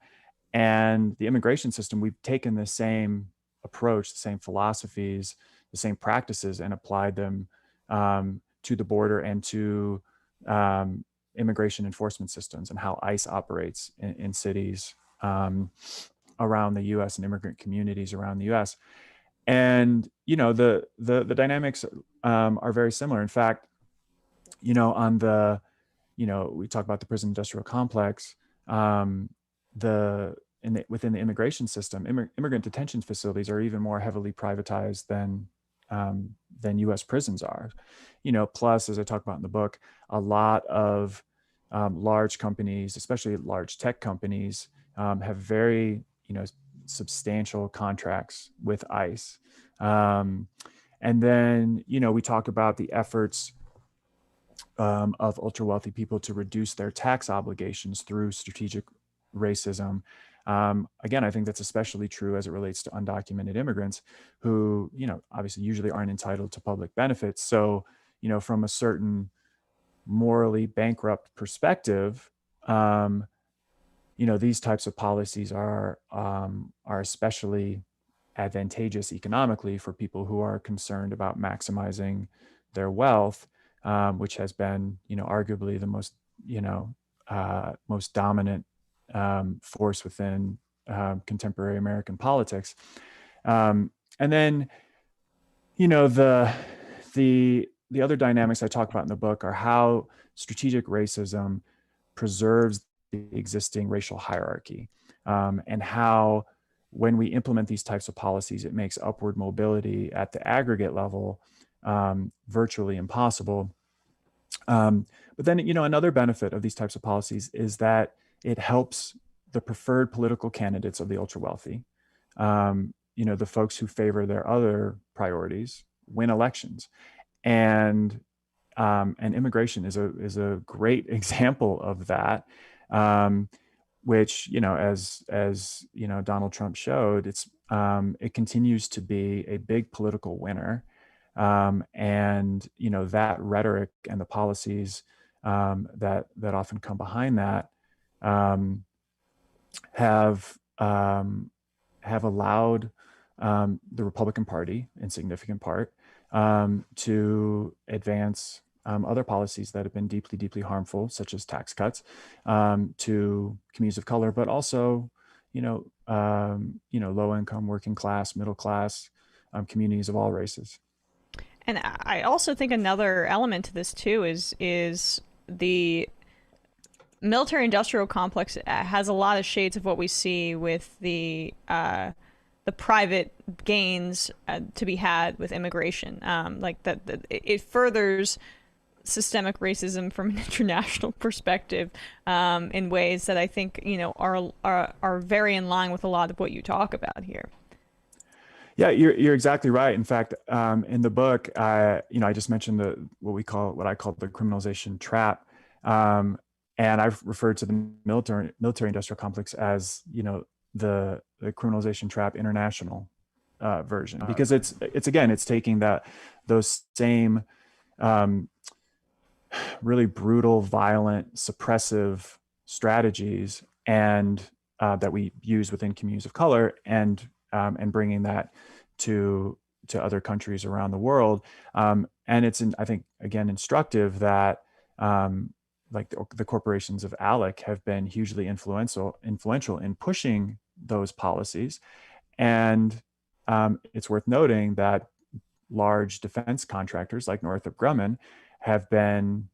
and the immigration system. We've taken the same approach, the same philosophies, the same practices, and applied them to the border and to immigration enforcement systems and how ICE operates in cities around the U.S. and immigrant communities around the U.S. And the dynamics are very similar. In fact, on the we talk about the prison industrial complex, within the immigration system, immigrant detention facilities are even more heavily privatized than U.S. prisons are. Plus, as I talk about in the book, a lot of large companies, especially large tech companies, have very substantial contracts with ICE. And then, we talk about the efforts of ultra wealthy people to reduce their tax obligations through strategic racism. Again, I think that's especially true as it relates to undocumented immigrants who, obviously usually aren't entitled to public benefits. So, from a certain morally bankrupt perspective, these types of policies are especially advantageous economically for people who are concerned about maximizing their wealth, which has been, arguably the most dominant force within contemporary American politics. And then, the other dynamics I talk about in the book are how strategic racism preserves the existing racial hierarchy, and how when we implement these types of policies, it makes upward mobility at the aggregate level virtually impossible. But then, another benefit of these types of policies is that it helps the preferred political candidates of the ultra wealthy, the folks who favor their other priorities, win elections. And immigration is a great example of that. which, as Donald Trump showed, it continues to be a big political winner. And that rhetoric and the policies that often come behind that have allowed the Republican Party, in significant part, to advance other policies that have been deeply, deeply harmful, such as tax cuts to communities of color, but also, low-income, working class, middle class communities of all races. And I also think another element to this too is the military-industrial complex has a lot of shades of what we see with the private gains to be had with immigration. Like that, it furthers systemic racism from an international perspective in ways that I think are very in line with a lot of what you talk about here. Yeah, you're exactly right. In fact, in the book, I just mentioned what I call the criminalization trap, and I've referred to the military-industrial complex as the criminalization trap international version, because it's taking those same really brutal, violent, suppressive strategies and that we use within communities of color and bringing that to other countries around the world. And it's, I think, again, instructive that like the corporations of ALEC have been hugely influential in pushing those policies. And it's worth noting that large defense contractors like Northrop Grumman have been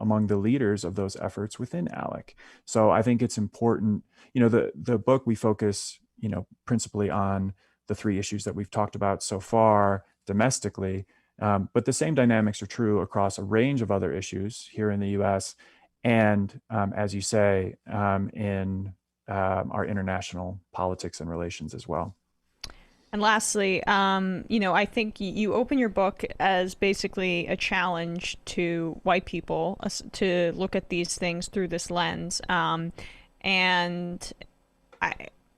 among the leaders of those efforts within ALEC. So I think it's important, the book, we focus, principally on the three issues that we've talked about so far domestically, but the same dynamics are true across a range of other issues here in the US and, as you say, in our international politics and relations as well. And lastly, I think you open your book as basically a challenge to white people to look at these things through this lens. And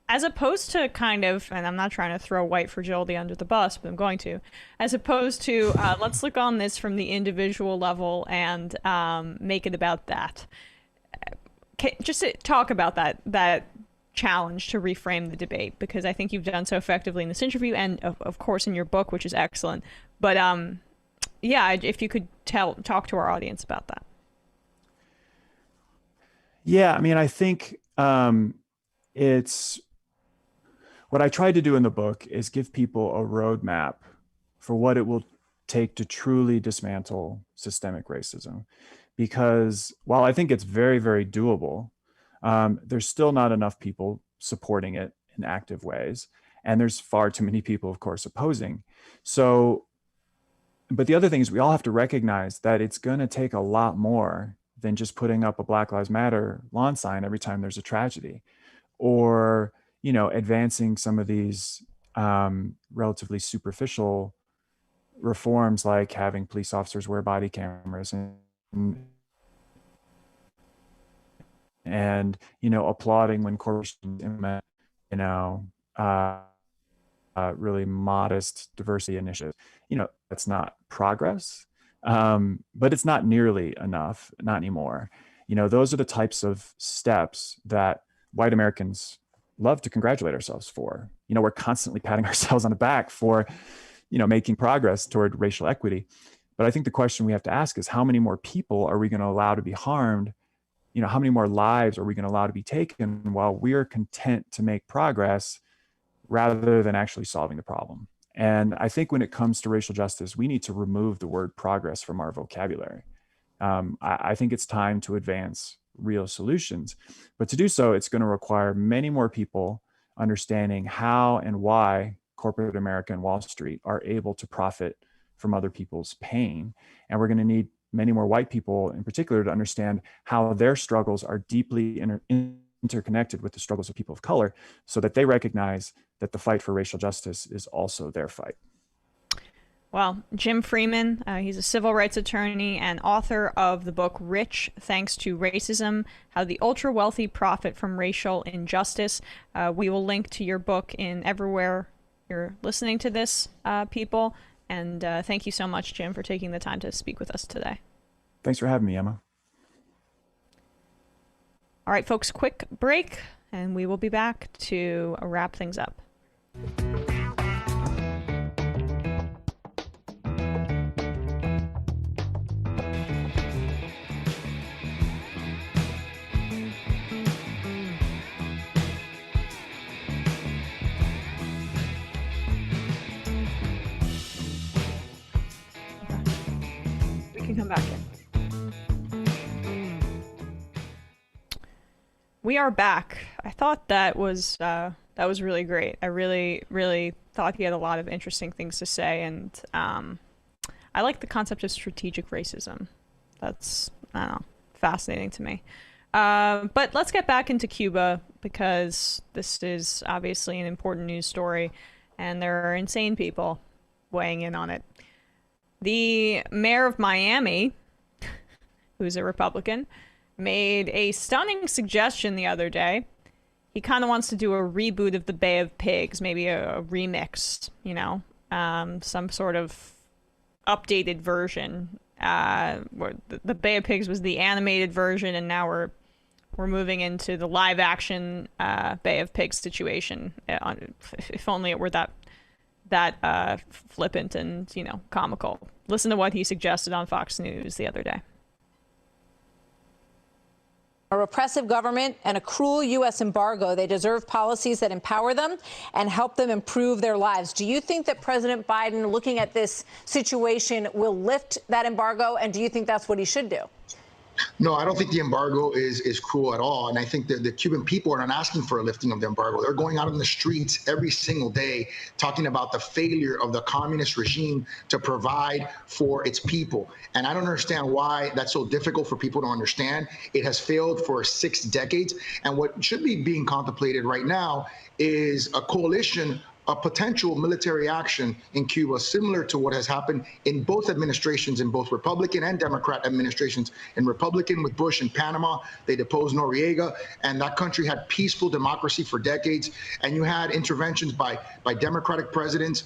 as opposed to and I'm not trying to throw white fragility under the bus, but I'm going to, as opposed to let's look on this from the individual level and make it about that. Just talk about that challenge to reframe the debate, because I think you've done so effectively in this interview and of course in your book, which is excellent. But if you could talk to our audience about that. Yeah, I mean, I think it's what I tried to do in the book is give people a roadmap for what it will take to truly dismantle systemic racism. Because while I think it's very, very doable, there's still not enough people supporting it in active ways. And there's far too many people, of course, opposing. So, but the other thing is we all have to recognize that it's going to take a lot more than just putting up a Black Lives Matter lawn sign every time there's a tragedy, or, advancing some of these relatively superficial reforms like having police officers wear body cameras and applauding when corporations implement really modest diversity initiatives. That's not progress, but it's not nearly enough, not anymore. Those are the types of steps that white Americans love to congratulate ourselves for. We're constantly patting ourselves on the back for making progress toward racial equity. But I think the question we have to ask is, how many more people are we going to allow to be harmed? How many more lives are we going to allow to be taken while we're content to make progress rather than actually solving the problem? And I think when it comes to racial justice, we need to remove the word progress from our vocabulary. I think it's time to advance real solutions. But to do so, it's going to require many more people understanding how and why corporate America and Wall Street are able to profit from other people's pain. And we're going to need many more white people in particular to understand how their struggles are deeply interconnected with the struggles of people of color, so that they recognize that the fight for racial justice is also their fight. Well, Jim Freeman, he's a civil rights attorney and author of the book Rich Thanks to Racism, How the Ultra-Wealthy Profit from Racial Injustice. We will link to your book in everywhere you're listening to this, people. And thank you so much, Jim, for taking the time to speak with us today. Thanks for having me, Emma. All right, folks, quick break, and we will be back to wrap things up. Come back in. We are back. I thought that was really great. I really thought he had a lot of interesting things to say, and I like the concept of strategic racism. That's, I don't know, fascinating to me. But let's get back into Cuba, because this is obviously an important news story, and there are insane people weighing in on it. The mayor of Miami, who's a Republican, made a stunning suggestion the other day. He kind of wants to do a reboot of the Bay of Pigs, maybe a remix, you know, some sort of updated version. Where the Bay of Pigs was the animated version, and now we're moving into the live action Bay of Pigs situation. If only it were that flippant and, you know, comical. Listen to what he suggested on Fox News the other day. A repressive government and a cruel U.S. embargo, they deserve policies that empower them and help them improve their lives. Do you think that President Biden, looking at this situation, will lift that embargo, and do you think that's what he should do? No, I don't think the embargo is cruel at all. And I think that the Cuban people are not asking for a lifting of the embargo. They're going out in the streets every single day talking about the failure of the communist regime to provide for its people. And I don't understand why that's so difficult for people to understand. It has failed for 6 decades. And what should be being contemplated right now is a coalition, a potential military action in Cuba, similar to what has happened in both administrations, in both Republican and Democrat administrations. In Republican with Bush in Panama, they deposed Noriega, and that country had peaceful democracy for decades. And you had interventions by Democratic presidents,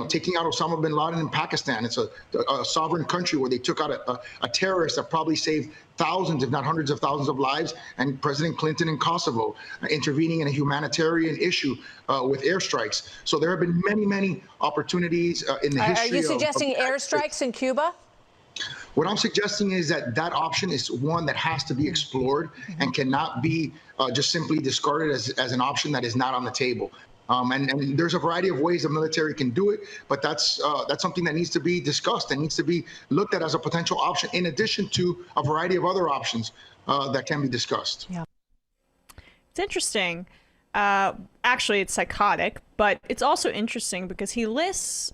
taking out Osama bin Laden in Pakistan. It's a sovereign country where they took out a terrorist that probably saved thousands, if not hundreds of thousands of lives, and President Clinton in Kosovo intervening in a humanitarian issue with airstrikes. So there have been many opportunities in the history. Are you suggesting airstrikes in Cuba? What I'm suggesting is that option is one that has to be explored and cannot be just simply discarded as an option that is not on the table. And there's a variety of ways the military can do it, but that's something that needs to be discussed and needs to be looked at as a potential option, in addition to a variety of other options that can be discussed. Yeah, it's interesting. Actually, it's psychotic, but it's also interesting because he lists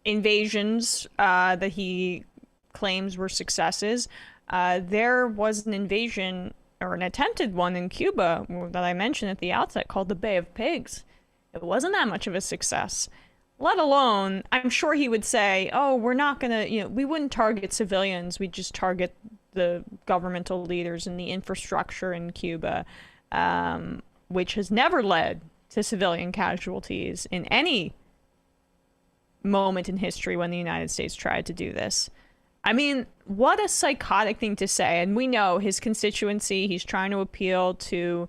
invasions that he claims were successes. There was an invasion, or an attempted one, in Cuba that I mentioned at the outset, called the Bay of Pigs. It wasn't that much of a success. Let alone, I'm sure he would say, oh, we're not gonna, we wouldn't target civilians, we'd just target the governmental leaders and the infrastructure in Cuba, which has never led to civilian casualties in any moment in history when the United States tried to do this. I mean, what a psychotic thing to say. And we know his constituency, he's trying to appeal to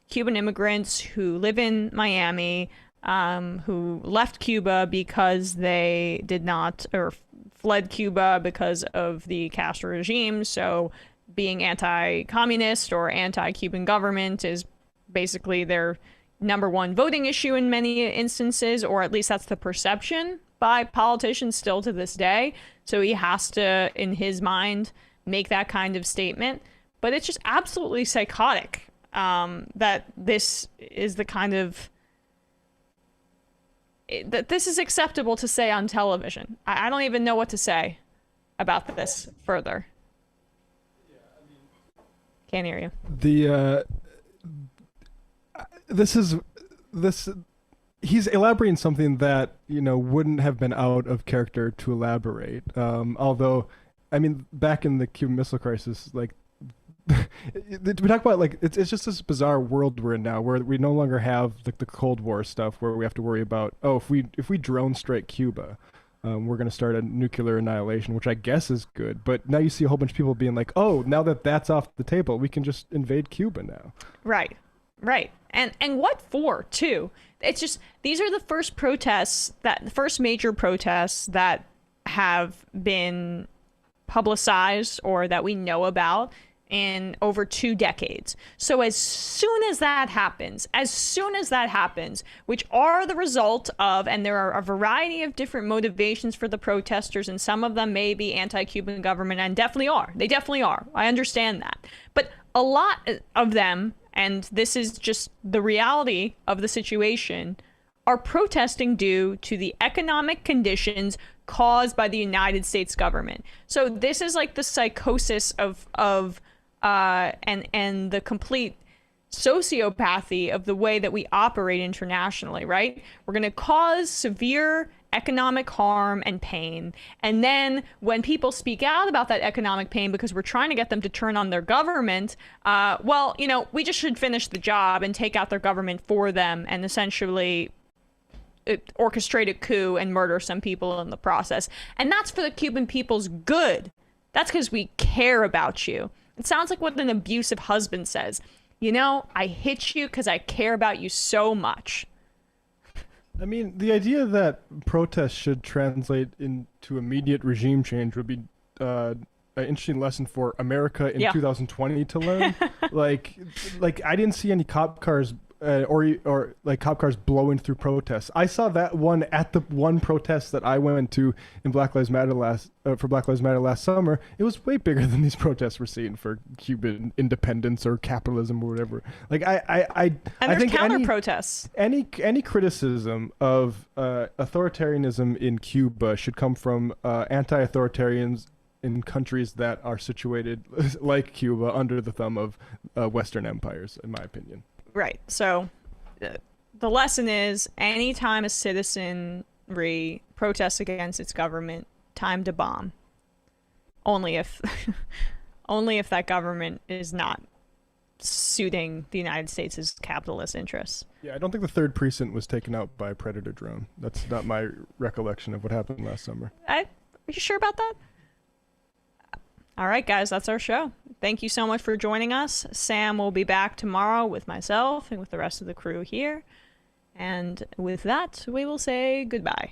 Cuban immigrants who live in Miami, who left Cuba because they did not, or fled Cuba because of the Castro regime. So being anti-communist or anti-Cuban government is basically their number one voting issue in many instances, or at least that's the perception by politicians still to this day. So he has to, in his mind, make that kind of statement. But it's just absolutely psychotic that this is the kind of, that this is acceptable to say on television. I don't even know what to say about this further. Can't hear you. This he's elaborating something that, wouldn't have been out of character to elaborate. Although, I mean, back in the Cuban Missile Crisis, like, we talk about, like, it's just this bizarre world we're in now, where we no longer have the Cold War stuff where we have to worry about, if we drone strike Cuba, we're going to start a nuclear annihilation, which I guess is good. But now you see a whole bunch of people being like, oh, now that that's off the table, we can just invade Cuba now. Right. And what for, too? It's just, these are the first major protests that have been publicized or that we know about in over 2 decades. So as soon as that happens, which are the result of, and there are a variety of different motivations for the protesters, and some of them may be anti-Cuban government, and they definitely are. I understand that. But a lot of them, and this is just the reality of the situation, are protesting due to the economic conditions caused by the United States government. So this is like the psychosis and the complete sociopathy of the way that we operate internationally, right? We're going to cause severe economic harm and pain. And then when people speak out about that economic pain because we're trying to get them to turn on their government, we just should finish the job and take out their government for them and essentially orchestrate a coup and murder some people in the process. And that's for the Cuban people's good. That's because we care about you. It sounds like what an abusive husband says. I hit you because I care about you so much. I mean, the idea that protests should translate into immediate regime change would be an interesting lesson for America in 2020 to learn. like I didn't see any cop cars or like cop cars blowing through protests. I saw that one at the one protest that I went to in Black Lives Matter last summer. It was way bigger than these protests we're seeing for Cuban independence or capitalism or whatever. Like I think counter protests. Any criticism of authoritarianism in Cuba should come from anti-authoritarians in countries that are situated like Cuba under the thumb of Western empires, in my opinion. Right. So the lesson is, anytime a citizenry protests against its government, time to bomb. Only if that government is not suiting the United States' capitalist interests. Yeah, I don't think the 3rd precinct was taken out by a predator drone. That's not my recollection of what happened last summer. Are you sure about that? All right, guys, that's our show. Thank you so much for joining us. Sam will be back tomorrow with myself and with the rest of the crew here. And with that, we will say goodbye.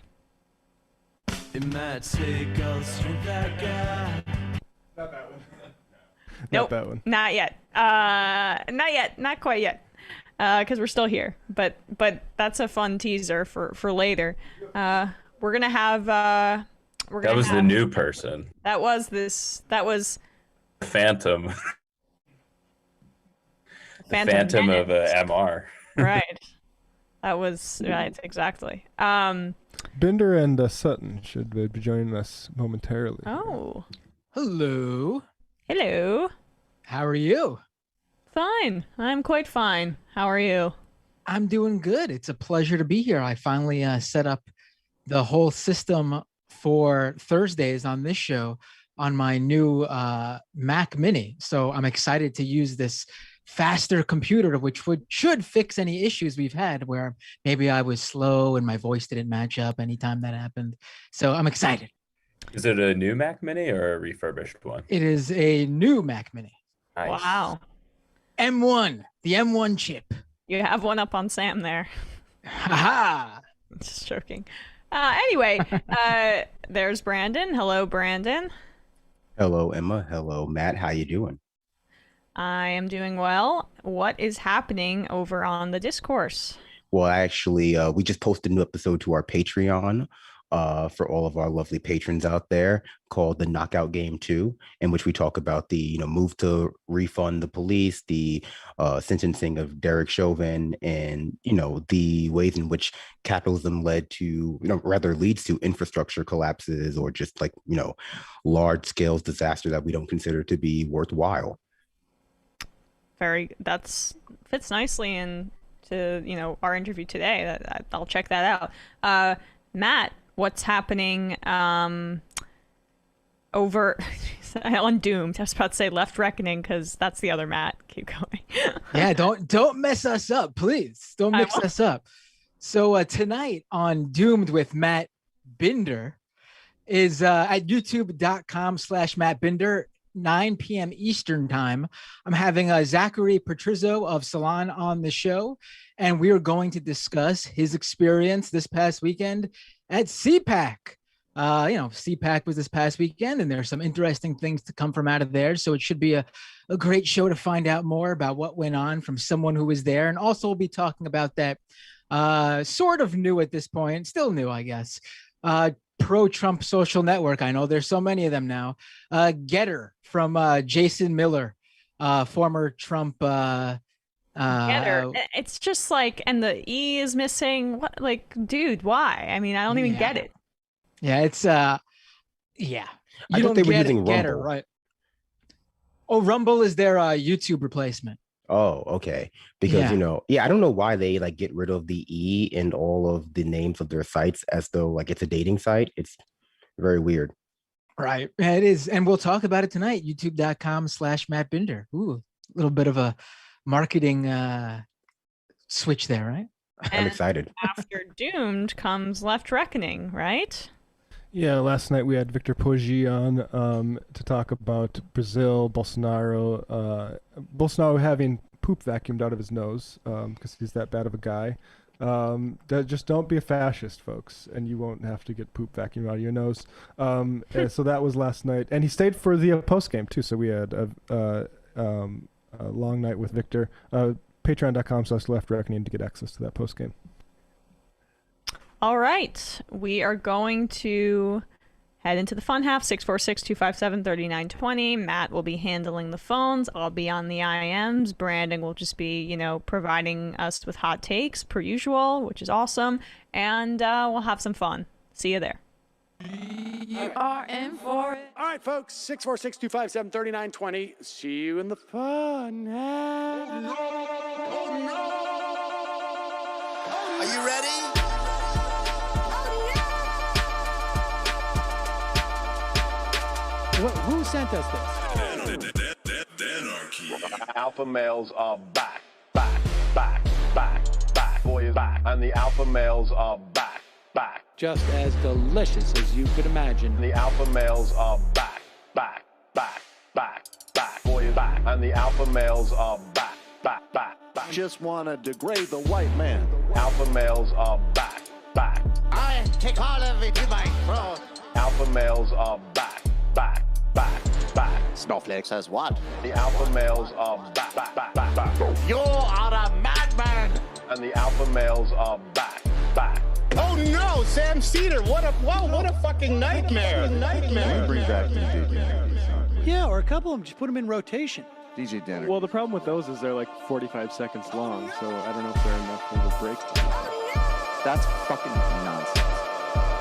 It might take all the strength I got. Not that one. Nope, not that one. Not yet. Not yet. Not quite yet. Because we're still here. But that's a fun teaser for later. We're gonna have. That was the new person. That was Phantom. Phantom of MR. Right. That was right, exactly. Binder and Sutton should be joining us momentarily. Oh. Hello. Hello. How are you? Fine. I'm quite fine. How are you? I'm doing good. It's a pleasure to be here. I finally set up the whole system for Thursdays on this show on my new Mac Mini. So I'm excited to use this faster computer, which should fix any issues we've had where maybe I was slow and my voice didn't match up anytime that happened. So I'm excited. Is it a new Mac Mini or a refurbished one? It is a new Mac Mini. Nice. Wow. M1, the M1 chip. You have one up on Sam there. Ha! Just joking. Anyway, there's Brandon. Hello, Brandon. Hello, Emma. Hello, Matt. How you doing? I am doing well. What is happening over on the discourse? Well, actually, we just posted a new episode to our Patreon for all of our lovely patrons out there called the Knockout Game 2, in which we talk about the move to refund the police, the sentencing of Derek Chauvin, and the ways in which capitalism leads to infrastructure collapses or just large scale disaster that we don't consider to be worthwhile. That fits nicely into to our interview today. I'll check that out. Matt, what's happening over on Doomed? I was about to say Left Reckoning because that's the other Matt. Keep going. Yeah, don't mess us up, please. Don't mix us up. So tonight on Doomed with Matt Binder is at youtube.com/Matt Binder, 9 p.m. Eastern time. I'm having Zachary Patrizzo of Salon on the show, and we are going to discuss his experience this past weekend at CPAC. CPAC was this past weekend, and there's some interesting things to come from out of there. So it should be a great show to find out more about what went on from someone who was there. And also we'll be talking about that sort of new at this point, still new, I guess, pro-Trump social network. I know there's so many of them now. Getter from Jason Miller, former Trump. Getter. It's just like, and the E is missing. What, like, dude, why? I mean, I don't even get it. Yeah, it's yeah. You I thought they were using Getter, Rumble. right? Oh, Rumble is their YouTube replacement. Oh, okay. Because I don't know why they like get rid of the E in all of the names of their sites as though like it's a dating site. It's very weird. Right. It is. And we'll talk about it tonight. youtube.com/Matt Binder. Ooh, a little bit of a marketing switch there, right? I'm excited. After Doomed comes Left Reckoning, right? Yeah, last night we had Victor Poggi on to talk about Brazil, Bolsonaro having poop vacuumed out of his nose because he's that bad of a guy. Just don't be a fascist, folks, and you won't have to get poop vacuumed out of your nose. So that was last night, and he stayed for the post game too. So we had a long night with Victor. Patreon.com/Left Reckoning to get access to that post game. All right, we are going to head into the fun half. 646-257-3920. Matt will be handling the phones. I'll be on the IMs. Brandon will just be, providing us with hot takes per usual, which is awesome. And we'll have some fun. See you there. You are in for it. All right, folks. 646-257-3920. See you in the fun half. Are you ready? Who sent us this? Alpha males are back. Boy is back. And the alpha males are back. Just as delicious as you could imagine. The alpha males are back. Boy is back. And the alpha males are back. Just want to degrade the white man. Alpha males are back. I take all of it in my throat. Alpha males are back. Snowflake says what? The alpha males are back. You are a madman. And the alpha males are back. Oh no, Sam Seder! What a fucking nightmare! Bring back DJ. Yeah, or a couple of them. Just put them in rotation. DJ Danner. Well, the problem with those is they're like 45 seconds long, so I don't know if they're enough of a break. That's fucking nonsense.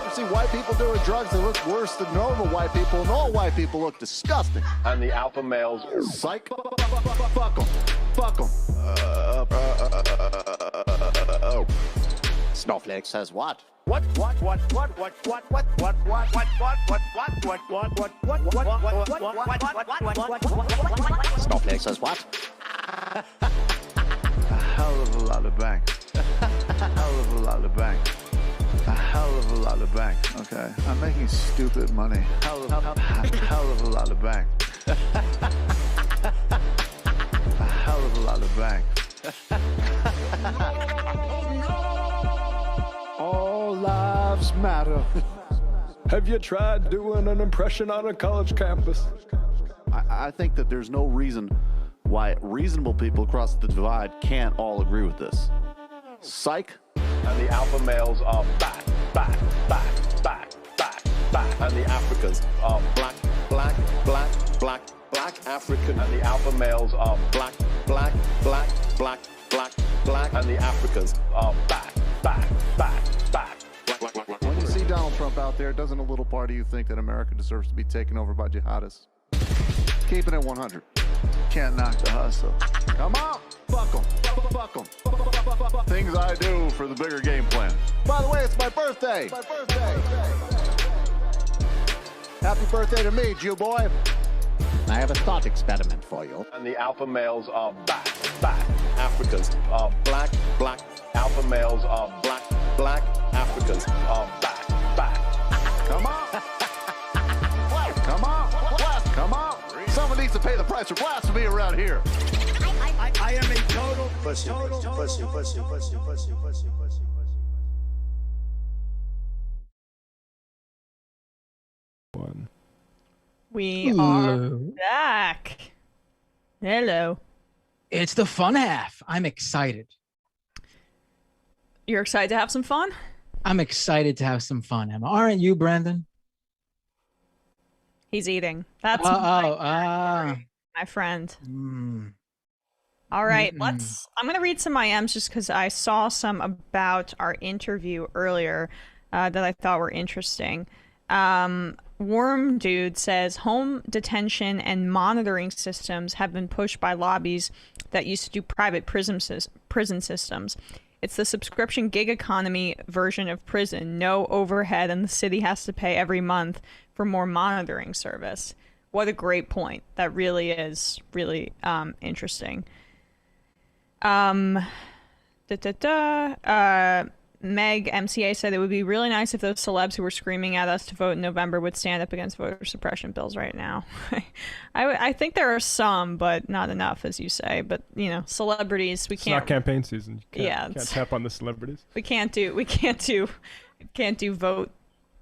You see white people doing drugs, they look worse than normal white people, and all white people look disgusting. And the alpha males, psych, fuck them. Snowflake says what? Snowflake says what? A hell of a lot of bank. A hell of a lot of bank. A hell of a lot of bank. Okay, I'm making stupid money. Hell of a lot of bank. A hell of a lot of bank. All lives matter. Have you tried doing an impression on a college campus? I think that there's no reason why reasonable people across the divide can't all agree with this. Psych. And the alpha males are back. And the Africans are black African. And the alpha males are black. And the Africans are back. When you see Donald Trump out there, doesn't a little part of you think that America deserves to be taken over by jihadists? Keep it at 100. Can't knock the hustle. Come on. Fuck them. Fuck them. Things I do for the bigger game plan. By the way, it's my birthday. Happy birthday to me, Jew boy. I have a thought experiment for you. And the alpha males are back. Africans are black. Alpha males are black. Africans are back. Come on. Come on. Someone needs to pay the price for blasphemy around here. I am a total pussy. We are back. Hello. It's the fun half. I'm excited. You're excited to have some fun? I'm excited to have some fun, Emma. Aren't you, Brandon? He's eating. That's my friend. All right, I'm going to read some IMs just because I saw some about our interview earlier that I thought were interesting. Worm Dude says home detention and monitoring systems have been pushed by lobbies that used to do private prison systems. It's the subscription gig economy version of prison. No overhead, and the city has to pay every month for more monitoring service. What a great point. That really is really interesting. Meg MCA said it would be really nice if those celebs who were screaming at us to vote in November would stand up against voter suppression bills right now. I think there are some, but not enough, as you say. But you know, celebrities, it's not campaign season. You can't tap on the celebrities. We can't do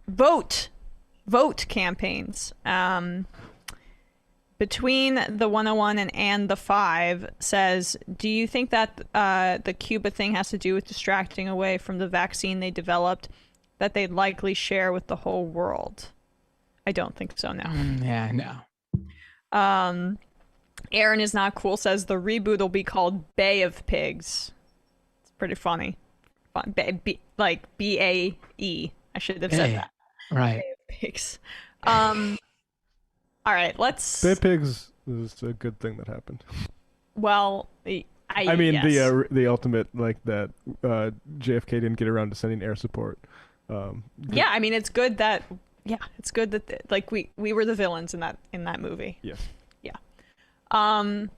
vote campaigns. Between the 101 and the 5 says, do you think that the Cuba thing has to do with distracting away from the vaccine they developed that they'd likely share with the whole world? I don't think so, no. Yeah, no. Aaron is not cool says the reboot will be called Bay of Pigs. It's pretty funny. Like B-A-E. I should have said that. Right. Bay of Pigs. All right, let's. Bay Pigs is a good thing that happened. Well, I mean yes. the ultimate, like that JFK didn't get around to sending air support. Yeah, I mean it's good that like we were the villains in that movie. Yes. Yeah. All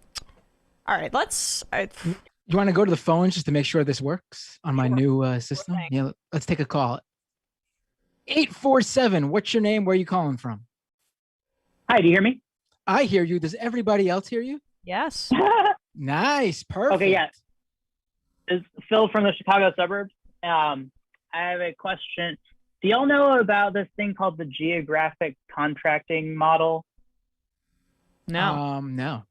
right, let's. You want to go to the phones just to make sure this works on my new system? Yeah, let's take a call. 847. What's your name? Where are you calling from? Hi, do you hear me? I hear you. Does everybody else hear you? Yes. Nice. Perfect. Okay, yeah. This is Phil from the Chicago suburbs. I have a question. Do y'all know about this thing called the geographic contracting model? No. No.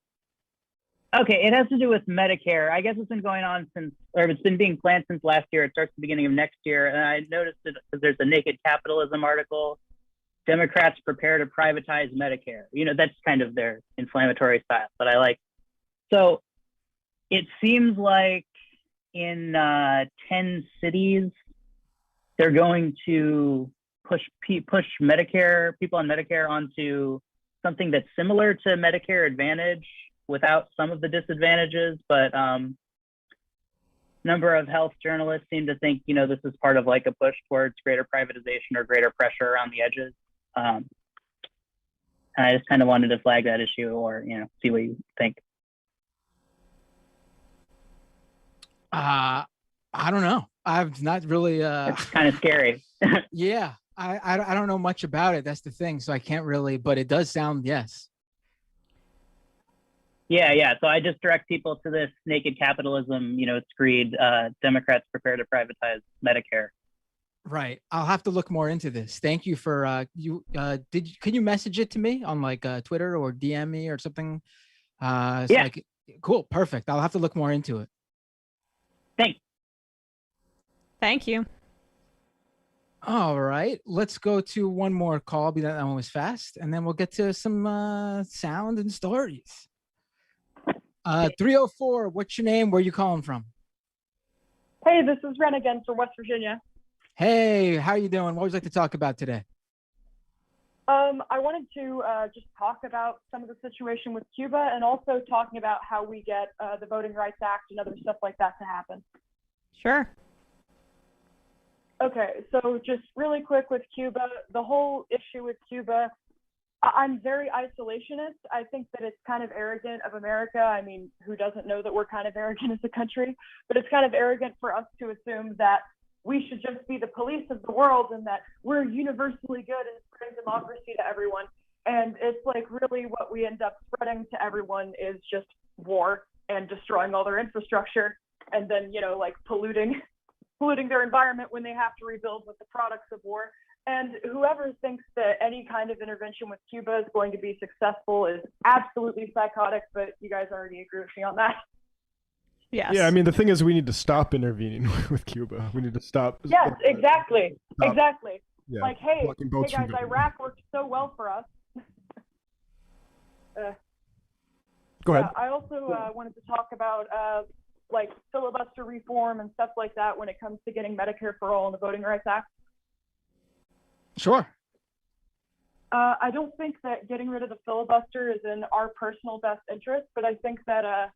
Okay, it has to do with Medicare. I guess it's been going on it's been being planned since last year. It starts at the beginning of next year. And I noticed that there's a Naked Capitalism article. Democrats prepare to privatize Medicare. You know, that's kind of their inflammatory style, but I like. So it seems like in 10 cities, they're going to push Medicare, people on Medicare onto something that's similar to Medicare Advantage without some of the disadvantages. But number of health journalists seem to think, this is part of like a push towards greater privatization or greater pressure around the edges. And I just kind of wanted to flag that issue or, see what you think. I don't know. I've not really. It's kind of scary. Yeah. I don't know much about it. That's the thing. So I can't really, but it does sound, yes. Yeah. So I just direct people to this Naked Capitalism, it's greed. Democrats prepare to privatize Medicare. Right. I'll have to look more into this. Thank you for can you message it to me on like Twitter or DM me or something? Yeah. Cool. Perfect. I'll have to look more into it. Thanks. Thank you. All right. Let's go to one more call. That one was fast. And then we'll get to some sound and stories. 304. What's your name? Where are you calling from? Hey, this is Ren again from West Virginia. Hey, how you doing? What would you like to talk about today? I wanted to just talk about some of the situation with Cuba and also talking about how we get the Voting Rights Act and other stuff like that to happen. Sure. Okay, so just really quick with Cuba, the whole issue with Cuba, I'm very isolationist. I think that it's kind of arrogant of America. I mean, who doesn't know that we're kind of arrogant as a country? But it's kind of arrogant for us to assume that we should just be the police of the world and that we're universally good and spreading democracy to everyone. And it's like really what we end up spreading to everyone is just war and destroying all their infrastructure and then, you know, like polluting their environment when they have to rebuild with the products of war. And whoever thinks that any kind of intervention with Cuba is going to be successful is absolutely psychotic, but you guys already agree with me on that. Yes. Yeah, I mean, the thing is, we need to stop intervening with Cuba. We need to stop. Yes, exactly. Stop. Exactly. Yeah, like, hey boats guys, from going. Iraq worked so well for us. Go ahead. I also wanted to talk about like filibuster reform and stuff like that when it comes to getting Medicare for all and the Voting Rights Act. Sure. I don't think that getting rid of the filibuster is in our personal best interest, but I think that a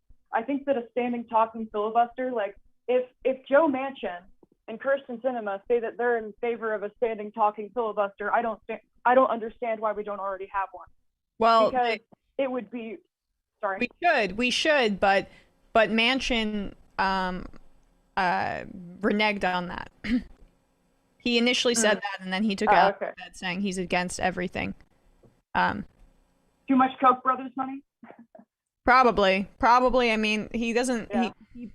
standing talking filibuster, like if Joe Manchin and Kirsten Sinema say that they're in favor of a standing talking filibuster, I don't understand why we don't already have one. Well, because it would be. Sorry. We should, but Manchin reneged on that. He initially said that, and then he took out that saying he's against everything. Too much Koch Brothers money? Probably. I mean, he doesn't. Yeah.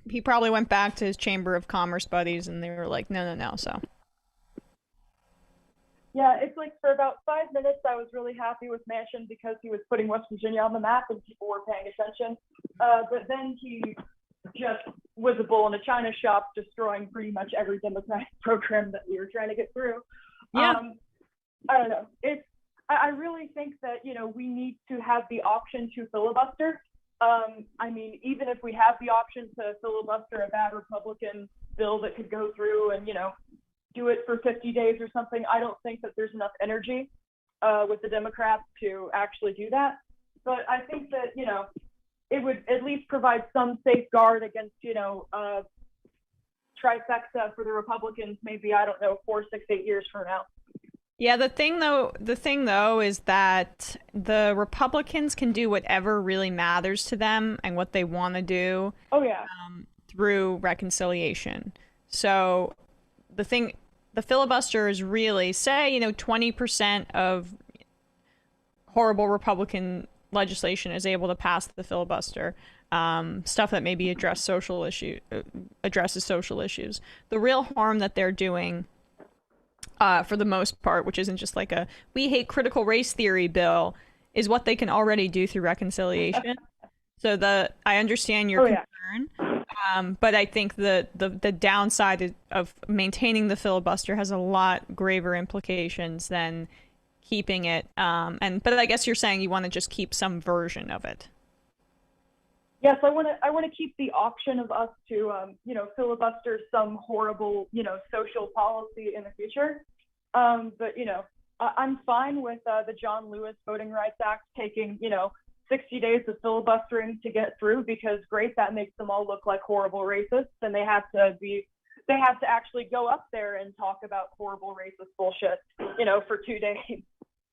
He probably went back to his Chamber of Commerce buddies, and they were like, no. So. Yeah, it's like for about 5 minutes, I was really happy with Manchin because he was putting West Virginia on the map and people were paying attention. But then he just was a bull in a china shop, destroying pretty much every Democratic program that we were trying to get through. Yeah. I don't know. I really think that, you know, we need to have the option to filibuster. I mean, even if we have the option to filibuster a bad Republican bill that could go through and, you know, do it for 50 days or something, I don't think that there's enough energy with the Democrats to actually do that. But I think that, you know, it would at least provide some safeguard against, you know, trifecta for the Republicans, maybe, I don't know, 4, 6, 8 years from now. Yeah, the thing though is that the Republicans can do whatever really matters to them and what they want to do. Oh yeah. Through reconciliation. So the filibuster is really, say, you know, 20% of horrible Republican legislation is able to pass the filibuster. Stuff that maybe addresses social issues. The real harm that they're doing, for the most part, which isn't just like a "we hate critical race theory" bill, is what they can already do through reconciliation. So I understand your concern, but I think the downside of maintaining the filibuster has a lot graver implications than keeping it. But I guess you're saying you want to just keep some version of it. Yes, I want to keep the option of us to, you know, filibuster some horrible, you know, social policy in the future. But, you know, I'm fine with the John Lewis Voting Rights Act taking, you know, 60 days of filibustering to get through, because great, that makes them all look like horrible racists, and they have to actually go up there and talk about horrible racist bullshit, you know, for 2 days.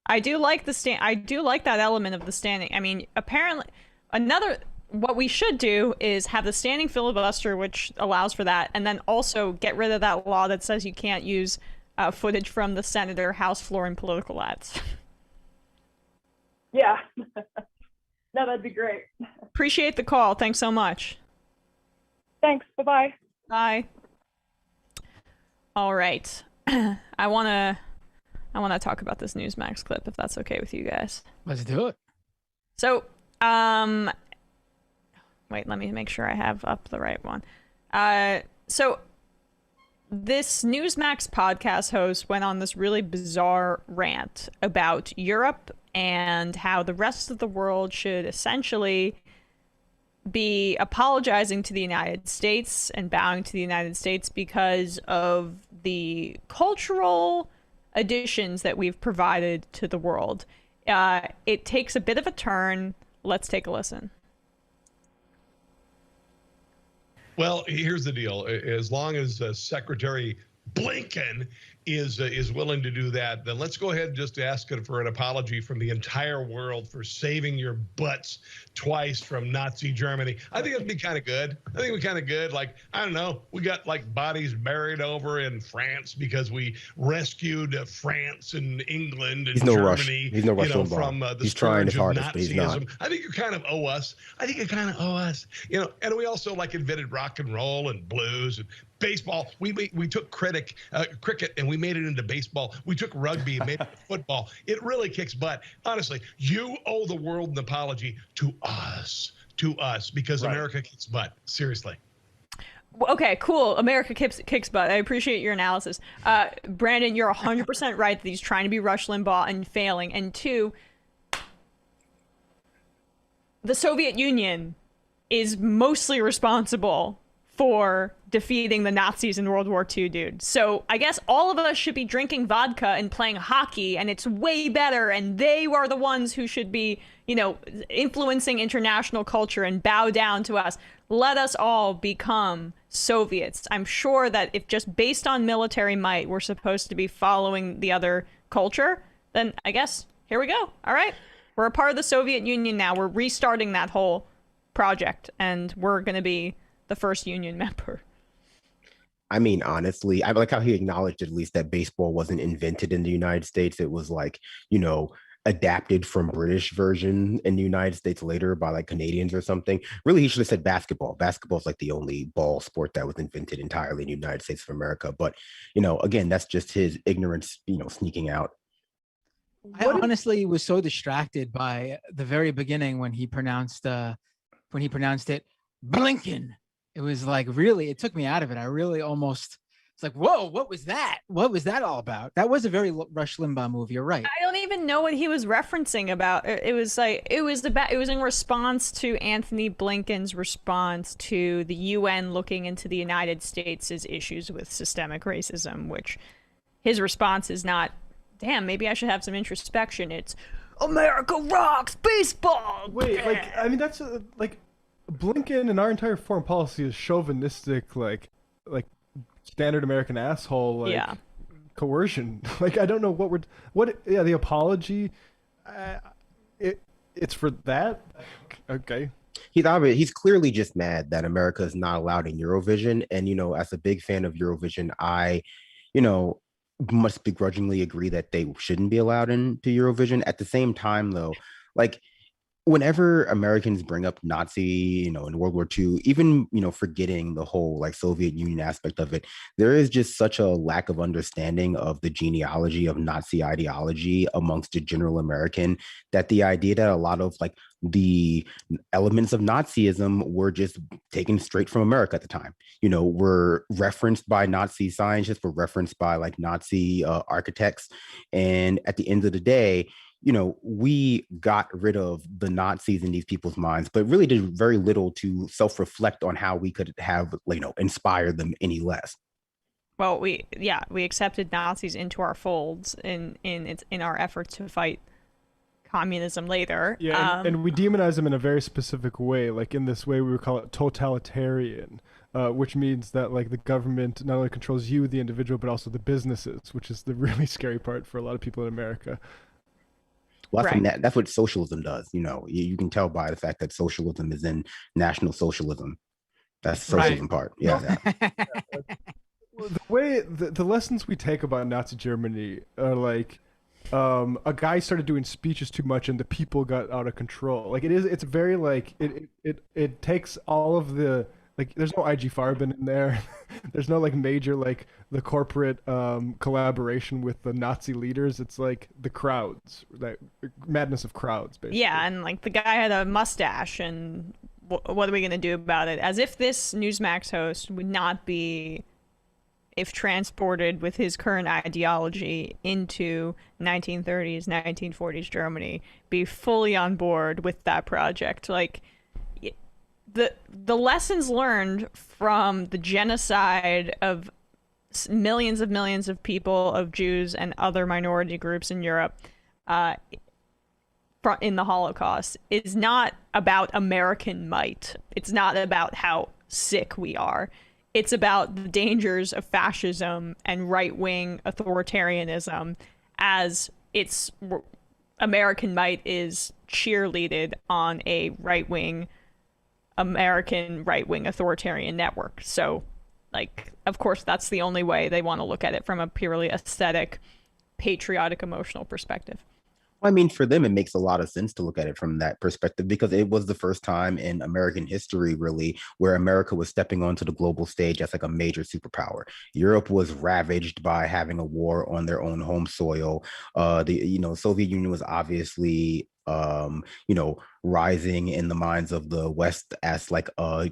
I do like that element of the standing. I mean, apparently what we should do is have the standing filibuster, which allows for that, and then also get rid of that law that says you can't use footage from the Senate or House floor in political ads. Yeah. No, that'd be great. Appreciate the call. Thanks so much. Thanks. Bye-bye. Bye. All right. I want to talk about this Newsmax clip, if that's okay with you guys. Let's do it. So, wait, let me make sure I have up the right one. So this Newsmax podcast host went on this really bizarre rant about Europe and how the rest of the world should essentially be apologizing to the United States and bowing to the United States because of the cultural additions that we've provided to the world. It takes a bit of a turn. Let's take a listen. Well, here's the deal. As long as Secretary Blinken is willing to do that, then let's go ahead and just ask for an apology from the entire world for saving your butts twice from Nazi Germany. I think it'd be kind of good. I think it'd be kind of good. Like, I don't know, we got like bodies buried over in France because we rescued France and England and Germany. He's no Rush Limbaugh. From the he's trying his scourge of hardest, but he's not. Nazism. I think you kind of owe us. I think you kind of owe us. You know, and we also like invented rock and roll and blues and baseball. We took cricket and we made it into baseball. We took rugby and made it into football. It really kicks butt. Honestly, you owe the world an apology to us, because America kicks butt. Seriously. Okay, cool. America kicks butt. I appreciate your analysis. Brandon, you're 100% right that he's trying to be Rush Limbaugh and failing. And two, the Soviet Union is mostly responsible for defeating the Nazis in World War II, dude. So I guess all of us should be drinking vodka and playing hockey, and it's way better, and they are the ones who should be, you know, influencing international culture and bow down to us. Let us all become Soviets. I'm sure that if just based on military might, we're supposed to be following the other culture, then I guess here we go. All right. We're a part of the Soviet Union now. We're restarting that whole project, and we're going to be the first union member. I mean, honestly, I like how he acknowledged at least that baseball wasn't invented in the United States. It was like, you know, adapted from British version in the United States later by like Canadians or something. Really, he should have said basketball. Basketball is like the only ball sport that was invented entirely in the United States of America. But, you know, again, that's just his ignorance, you know, sneaking out. I honestly was so distracted by the very beginning when he pronounced it Blinken. It was like, really, it took me out of it. I really almost, it's like, whoa, what was that? What was that all about? That was a very Rush Limbaugh move. You're right. I don't even know what he was referencing about. It was like, it was in response to Anthony Blinken's response to the UN looking into the United States' issues with systemic racism, which his response is not, damn, maybe I should have some introspection. It's America rocks baseball. Wait, like, I mean, that's like, Blinken and our entire foreign policy is chauvinistic, like standard American asshole, like coercion. Like, I don't know the apology. It's for that. Okay. He's clearly just mad that America is not allowed in Eurovision. And, you know, as a big fan of Eurovision, I, you know, must begrudgingly agree that they shouldn't be allowed into Eurovision. At the same time, though, like, whenever Americans bring up Nazi, you know, in World War II, even, you know, forgetting the whole like Soviet Union aspect of it, there is just such a lack of understanding of the genealogy of Nazi ideology amongst the general American that the idea that a lot of like the elements of Nazism were just taken straight from America at the time, you know, were referenced by Nazi scientists, were referenced by like Nazi architects. And at the end of the day, you know, we got rid of the Nazis in these people's minds, but really did very little to self-reflect on how we could have, you know, inspired them any less. Well, we accepted Nazis into our folds in our efforts to fight communism later. Yeah, and we demonize them in a very specific way. Like in this way, we would call it totalitarian, which means that like the government not only controls you, the individual, but also the businesses, which is the really scary part for a lot of people in America. Well, that's what socialism does. You know, you can tell by the fact that socialism is in National Socialism. That's the socialism part. Yeah. The way the lessons we take about Nazi Germany are like, a guy started doing speeches too much and the people got out of control. Like it's very like it takes all of the, like, there's no IG Farben in there. There's no like major like the corporate collaboration with the Nazi leaders. It's like the crowds, that madness of crowds, basically. Yeah, and like the guy had a mustache, and what are we gonna do about it? As if this Newsmax host would not be, if transported with his current ideology into 1930s, 1940s Germany, be fully on board with that project. Like, the lessons learned from the genocide of millions of people, of Jews and other minority groups in Europe in the Holocaust is not about American might. It's not about how sick we are. It's about the dangers of fascism and right-wing authoritarianism as its American might is cheerleaded on a American right-wing authoritarian network. So, like, of course, that's the only way they want to look at it from a purely aesthetic, patriotic, emotional perspective. I mean, for them, it makes a lot of sense to look at it from that perspective because it was the first time in American history, really, where America was stepping onto the global stage as like a major superpower. Europe was ravaged by having a war on their own home soil. The Soviet Union was obviously rising in the minds of the West as like a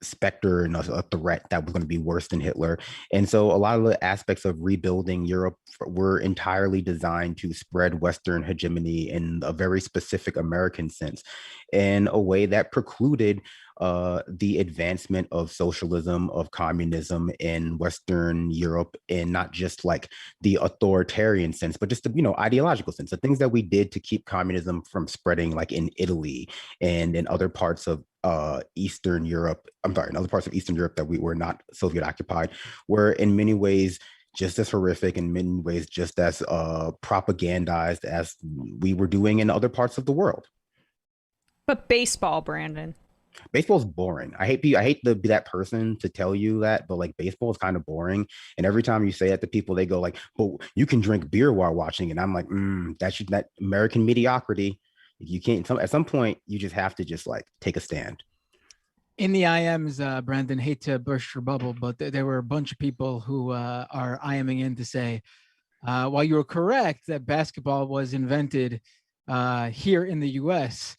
specter and a threat that was going to be worse than Hitler. And so a lot of the aspects of rebuilding Europe were entirely designed to spread Western hegemony in a very specific American sense, in a way that precluded the advancement of socialism, of communism in Western Europe, and not just like the authoritarian sense, but just the ideological sense. The things that we did to keep communism from spreading, like in Italy and in other parts of Eastern Europe that we were not Soviet occupied, were in many ways just as horrific, in many ways just as propagandized as we were doing in other parts of the world. But baseball, Brandon. Baseball's boring. I hate to be that person to tell you that, but like baseball is kind of boring. And every time you say that to people, they go like, "But you can drink beer while watching." And I'm like, that American mediocrity. You can't. At some point, you just have to just like take a stand. In the IMs, Brandon, hate to burst your bubble, but there were a bunch of people who are IMing in to say, while you were correct that basketball was invented here in the U.S.,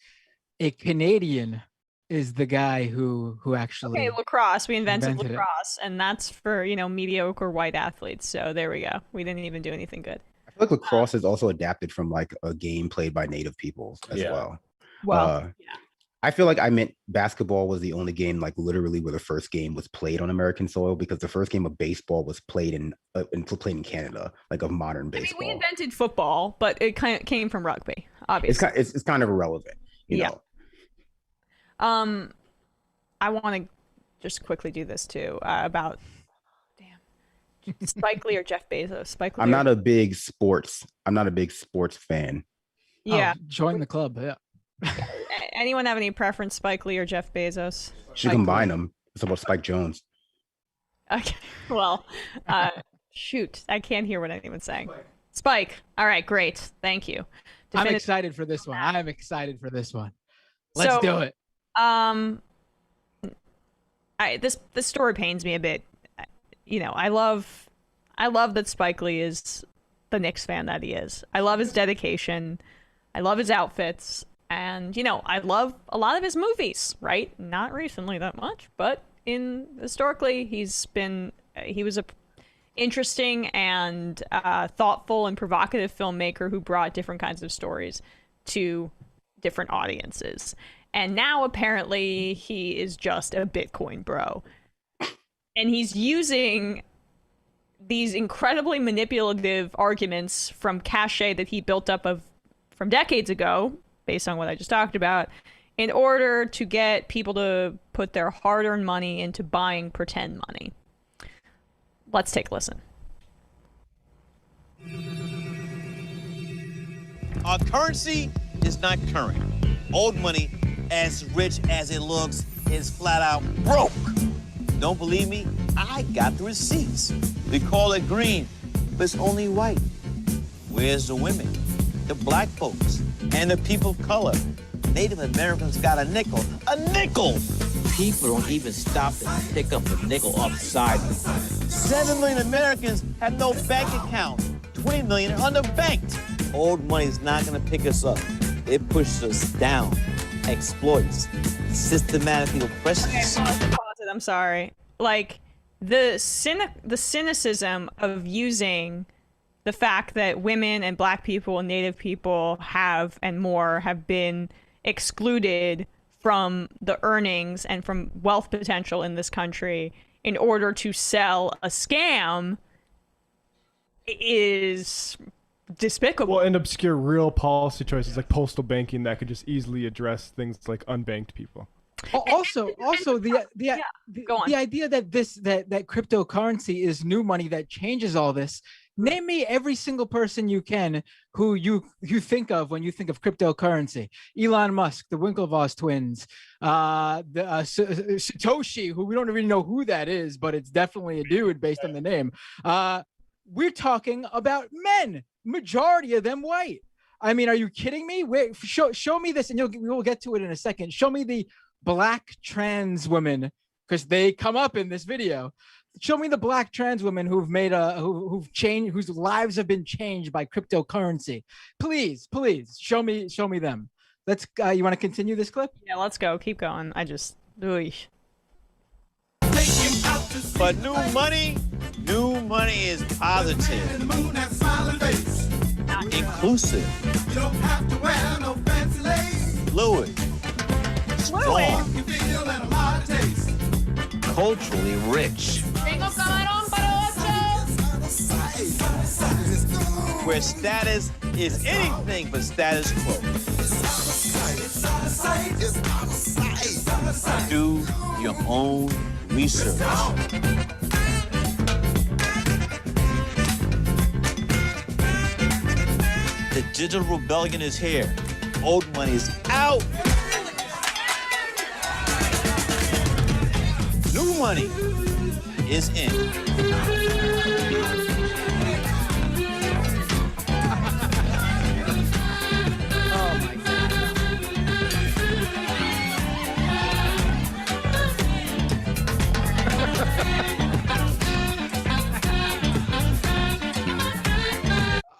a Canadian is the guy who actually lacrosse. We invented invented lacrosse, and that's for mediocre white athletes. So there we go. We didn't even do anything good. I feel like lacrosse is also adapted from like a game played by Native peoples as well. Well, yeah. I feel like I meant basketball was the only game, like literally, where the first game was played on American soil, because the first game of baseball was played in Canada, like of modern baseball. I mean, we invented football, but it kind of came from rugby. Obviously, it's kind of irrelevant, you know. I want to just quickly do this too about Spike Lee or Jeff Bezos. Spike Lee. I'm not a big sports fan. Yeah, join the club. Yeah. Anyone have any preference, Spike Lee or Jeff Bezos? Should combine them. It's about Spike Jones. Okay. Well, shoot, I can't hear what anyone's saying. Spike. All right, great. Thank you. I'm excited for this one. Let's do it. This story pains me a bit. I love that Spike Lee is the Knicks fan that he is. I love his dedication. I love his outfits. And, I love a lot of his movies, right? Not recently that much, but historically, he was a interesting and thoughtful and provocative filmmaker who brought different kinds of stories to different audiences. And now apparently he is just a Bitcoin bro. And he's using these incredibly manipulative arguments from cachet that he built up from decades ago, based on what I just talked about, in order to get people to put their hard-earned money into buying pretend money. Let's take a listen. Our currency is not current. Old money, as rich as it looks, is flat out broke. Don't believe me? I got the receipts. We call it green, but it's only white. Where's the women, the black folks, and the people of color? Native Americans got a nickel. A nickel! People don't even stop and pick up a nickel off the sidewalk. 7 million Americans have no bank account. 20 million are underbanked. Old money's not gonna pick us up. It pushes us down, exploits, systematically oppresses us. Pause it. I'm sorry. Like, the cynicism of using the fact that women and black people and native people have been excluded from the earnings and from wealth potential in this country in order to sell a scam is despicable. Well, and obscure real policy choices like postal banking that could just easily address things like unbanked people. Also, the idea that that cryptocurrency is new money that changes all this. Name me every single person you can who you think of when you think of cryptocurrency. Elon Musk, the Winklevoss twins, Satoshi, who we don't really know who that is, but it's definitely a dude based on the name. We're talking about men, majority of them white. I mean, are you kidding me? Wait, show me this, and we'll get to it in a second. Show me the black trans women, because they come up in this video. Show me the black trans women who've made who've changed, whose lives have been changed by cryptocurrency. Please show me them. Let's. You want to continue this clip? Yeah, let's go. Keep going. I just. Ooh. But new money is positive, inclusive, fluid, strong, culturally rich, where status is anything but status quo. Do your own research. The digital rebellion is here. Old money is out. New money is in.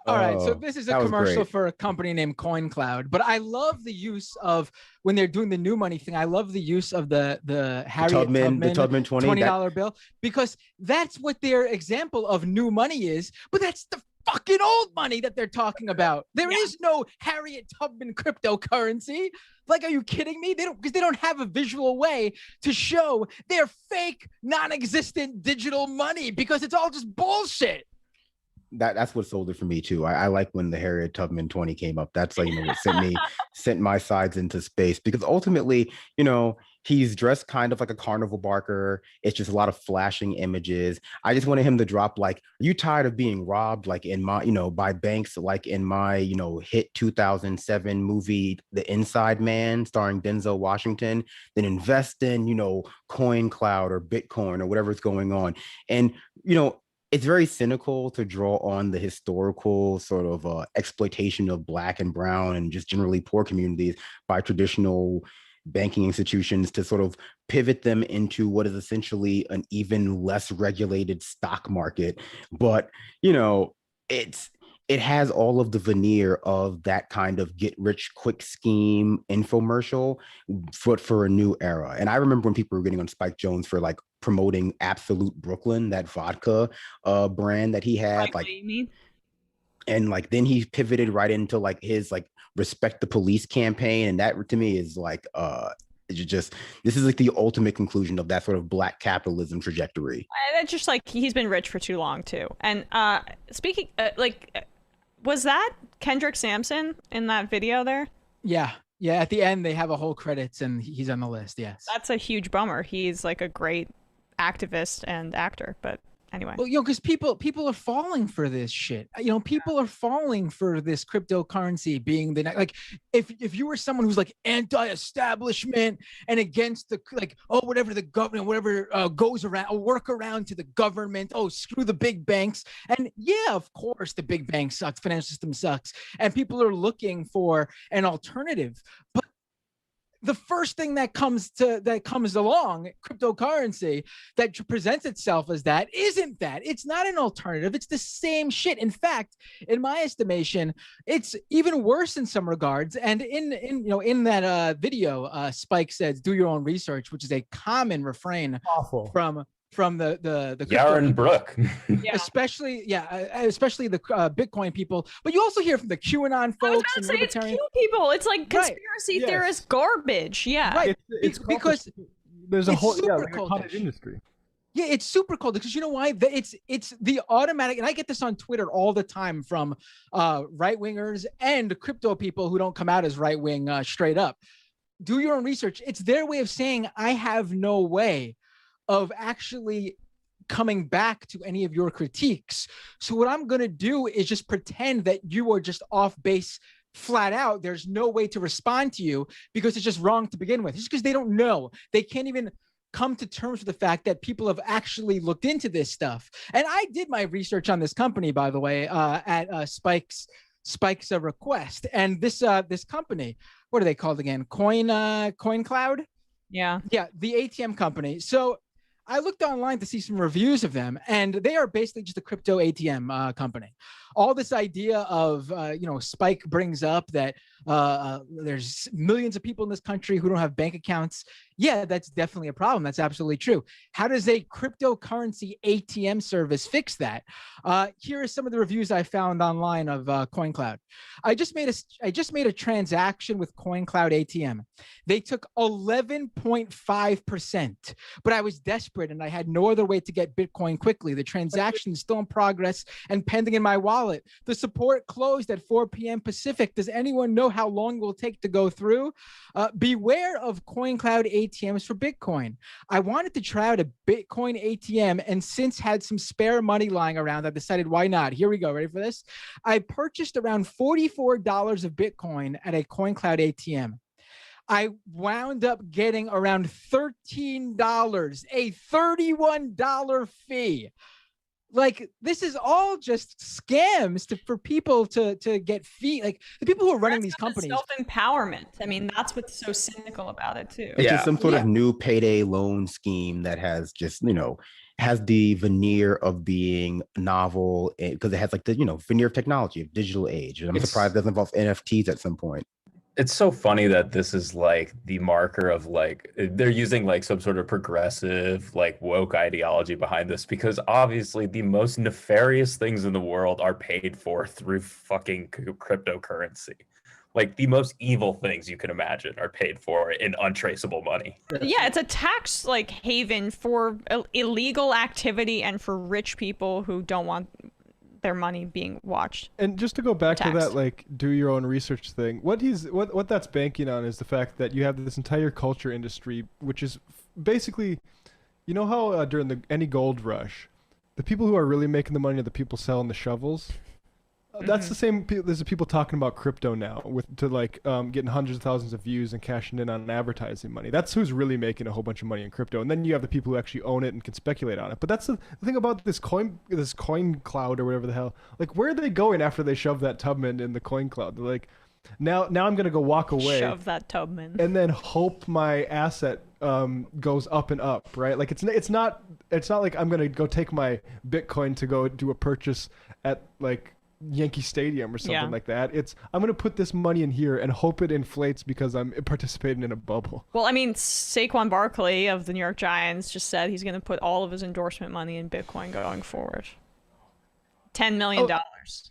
All right, so this is a commercial great. for a company named CoinCloud, but I love the use of, when they're doing the new money thing, I love the use of the Harriet Tubman $20 bill, because that's what their example of new money is, but that's the fucking old money that they're talking about. There is no Harriet Tubman cryptocurrency. Like, are you kidding me? Because they don't have a visual way to show their fake, non-existent digital money, because it's all just bullshit. That's what sold it for me too. I like when the Harriet Tubman 20 came up. That's like, what sent my sides into space, because ultimately, he's dressed kind of like a carnival barker. It's just a lot of flashing images. I just wanted him to drop like, are you tired of being robbed like in my, by banks, like in my, hit 2007 movie, The Inside Man, starring Denzel Washington, then invest in, CoinCloud or Bitcoin or whatever's going on. And, it's very cynical to draw on the historical sort of exploitation of Black and brown and just generally poor communities by traditional banking institutions to sort of pivot them into what is essentially an even less regulated stock market. But, it has all of the veneer of that kind of get rich quick scheme infomercial for a new era. And I remember when people were getting on Spike Jonze for like promoting Absolute Brooklyn, that vodka brand that he had. Like, what do you mean? And like then he pivoted right into like his like Respect the Police campaign, and that to me is like this is like the ultimate conclusion of that sort of Black capitalism trajectory. It's just like he's been rich for too long too. And speaking was that Kendrick Sampson in that video there? Yeah. At the end, they have a whole credits and he's on the list. Yes. That's a huge bummer. He's like a great activist and actor, but anyway. Well, because people are falling for this shit. People are falling for this cryptocurrency being the like. If you were someone who's like anti-establishment and against the whatever the government, whatever goes around, a workaround to the government. Oh, screw the big banks. And yeah, of course, the big bank sucks. Financial system sucks, and people are looking for an alternative. But the first thing that comes along, cryptocurrency, that presents itself as that, isn't that. It's not an alternative. It's the same shit. In fact, in my estimation, it's even worse in some regards. And in that video, Spike says, "Do your own research," which is a common refrain from the Yaron Brook. especially the Bitcoin people, but you also hear from the QAnon folks and libertarian people. It's like conspiracy theorist garbage. Yeah, right. It's because there's a whole super like a cottage industry. Yeah, it's super cold because you know why? It's the automatic, and I get this on Twitter all the time from right wingers and crypto people who don't come out as right wing straight up. Do your own research. It's their way of saying I have no way of actually coming back to any of your critiques. So what I'm going to do is just pretend that you are just off base flat out. There's no way to respond to you because it's just wrong to begin with. Just because they don't know. They can't even come to terms with the fact that people have actually looked into this stuff. And I did my research on this company, by the way, at Spike's request. And this company, what are they called again? CoinCloud? Yeah. Yeah, the ATM company. So I looked online to see some reviews of them, and they are basically just a crypto ATM company. All this idea of, Spike brings up that there's millions of people in this country who don't have bank accounts. Yeah, that's definitely a problem. That's absolutely true. How does a cryptocurrency ATM service fix that? Here are some of the reviews I found online of CoinCloud. I just made a transaction with CoinCloud ATM. They took 11.5%, but I was desperate and I had no other way to get Bitcoin quickly. The transaction is still in progress and pending in my wallet. The support closed at 4 p.m. Pacific. Does anyone know how long it will take to go through? Beware of CoinCloud ATMs for Bitcoin. I wanted to try out a Bitcoin ATM and since had some spare money lying around, I decided why not? Here we go. Ready for this? I purchased around $44 of Bitcoin at a CoinCloud ATM. I wound up getting around $13, a $31 fee. Like, this is all just scams for people to get fee. Like, the people who are running these companies. Self-empowerment. I mean, that's what's so cynical about it too. It's just some sort of new payday loan scheme that has just, has the veneer of being novel because it has like the, veneer of technology of digital age. And I'm surprised it doesn't involve NFTs at some point. It's so funny that this is like the marker of like they're using like some sort of progressive like woke ideology behind this because obviously the most nefarious things in the world are paid for through fucking cryptocurrency. Like the most evil things you can imagine are paid for in untraceable money. Yeah, it's a tax like haven for illegal activity and for rich people who don't want their money being watched. And just to go back to that, like, do your own research thing, what that's banking on is the fact that you have this entire culture industry, which is basically, you know how during any gold rush, the people who are really making the money are the people selling the shovels. That's the same. There's people talking about crypto now getting hundreds of thousands of views and cashing in on advertising money. That's who's really making a whole bunch of money in crypto. And then you have the people who actually own it and can speculate on it. But that's the thing about this coin cloud or whatever the hell. Like, where are they going after they shove that Tubman in the coin cloud? They're like, now I'm gonna go walk away, shove that Tubman, and then hope my asset goes up and up, right? Like it's not like I'm gonna go take my Bitcoin to go do a purchase at like Yankee Stadium or something like that. I'm going to put this money in here and hope it inflates because I'm participating in a bubble. Well, I mean, Saquon Barkley of the New York Giants just said he's going to put all of his endorsement money in Bitcoin going forward. $10 million.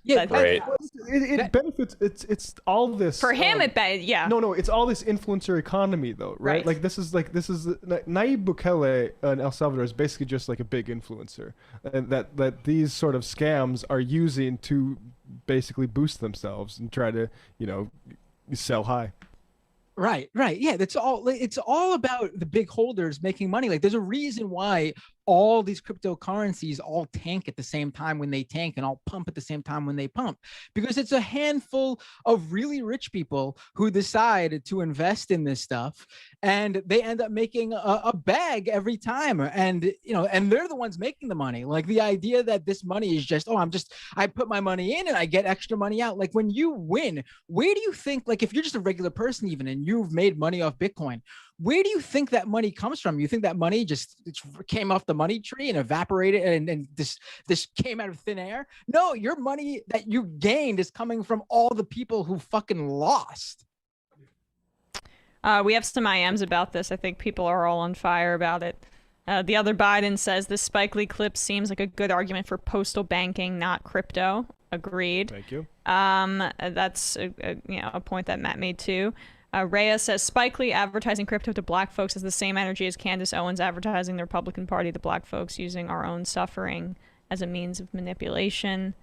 Yeah, it benefits. It's all this for him. No, it's all this influencer economy though, right? Like this is Nayib Bukele in El Salvador is basically just like a big influencer, and that these sort of scams are using to basically boost themselves and try to sell high. Right. Yeah, it's all about the big holders making money. Like, there's a reason why all these cryptocurrencies all tank at the same time when they tank and all pump at the same time when they pump, because it's a handful of really rich people who decide to invest in this stuff, and they end up making a bag every time. And and they're the ones making the money. Like, the idea that this money is just, I put my money in and I get extra money out. Like, when you win, where do you think, like, if you're just a regular person even and you've made money off Bitcoin, where do you think that money comes from? You think that money just came off the money tree and evaporated and this came out of thin air? No, your money that you gained is coming from all the people who fucking lost. We have some IMs about this. I think people are all on fire about it. The other Biden says this Spike Lee clip seems like a good argument for postal banking, not crypto. Agreed. Thank you. That's a point that Matt made too. Rhea says Spike Lee advertising crypto to black folks has the same energy as Candace Owens advertising the Republican Party to black folks, using our own suffering as a means of manipulation.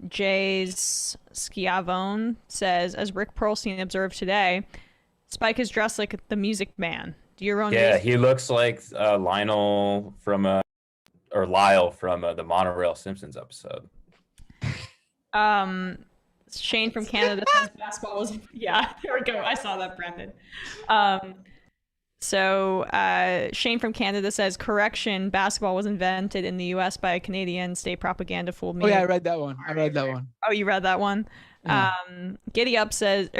Jay's Schiavone says, as Rick Perlstein observed today, Spike is dressed like the Music Man. Do your own. Yeah, he looks like Lionel from or Lyle from the Monorail Simpsons episode. Shane from Canada says basketball was. Yeah, there we go. I saw that, Brendan. So Shane from Canada says, correction, basketball was invented in the U.S. by a Canadian. State propaganda fooled me. Oh yeah, I read that one. Oh, you read that one? Yeah. Giddy Up says,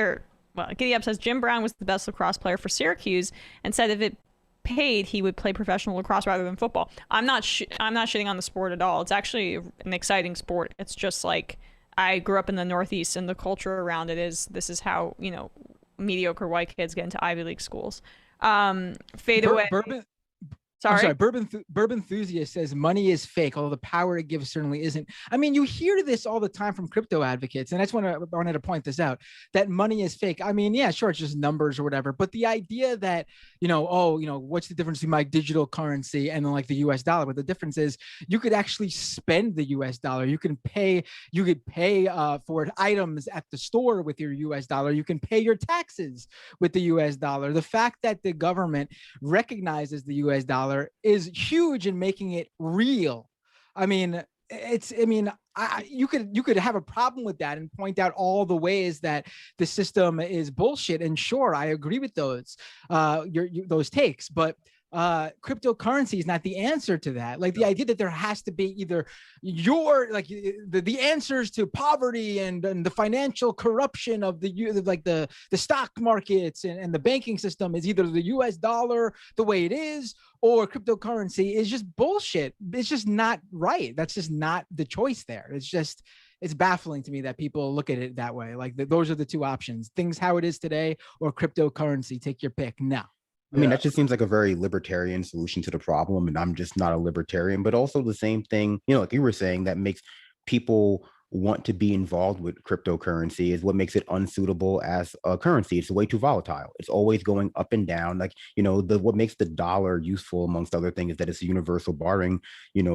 Jim Brown was the best lacrosse player for Syracuse and said if it paid, he would play professional lacrosse rather than football. I'm not shitting on the sport at all. It's actually an exciting sport. It's just like, I grew up in the Northeast, and the culture around it is, this is how, mediocre white kids get into Ivy League schools. Fade away. Bourbon Enthusiast says money is fake, although the power to give certainly isn't. I mean, you hear this all the time from crypto advocates, and I just wanted to point this out, that money is fake. I mean, yeah, sure, it's just numbers or whatever, but the idea that, what's the difference between my digital currency and then like the US dollar? But the difference is you could actually spend the US dollar. You could pay for items at the store with your US dollar. You can pay your taxes with the US dollar. The fact that the government recognizes the US dollar is huge in making it real. I mean, you could have a problem with that and point out all the ways that the system is bullshit. And sure, I agree with those takes, but cryptocurrency is not the answer to that. Like the idea that there has to be either the answers to poverty and the financial corruption of the stock markets and the banking system is either the US dollar the way it is or cryptocurrency is just bullshit. It's just not right. That's just not the choice there. It's baffling to me that people look at it that way. Like those are the two options: things how it is today or cryptocurrency. Take your pick. No. I mean, that just seems like a very libertarian solution to the problem. And I'm just not a libertarian, but also the same thing, like you were saying, that makes people want to be involved with cryptocurrency is what makes it unsuitable as a currency. It's way too volatile. It's always going up and down. Like, what makes the dollar useful, amongst other things, is that it's a universal bartering,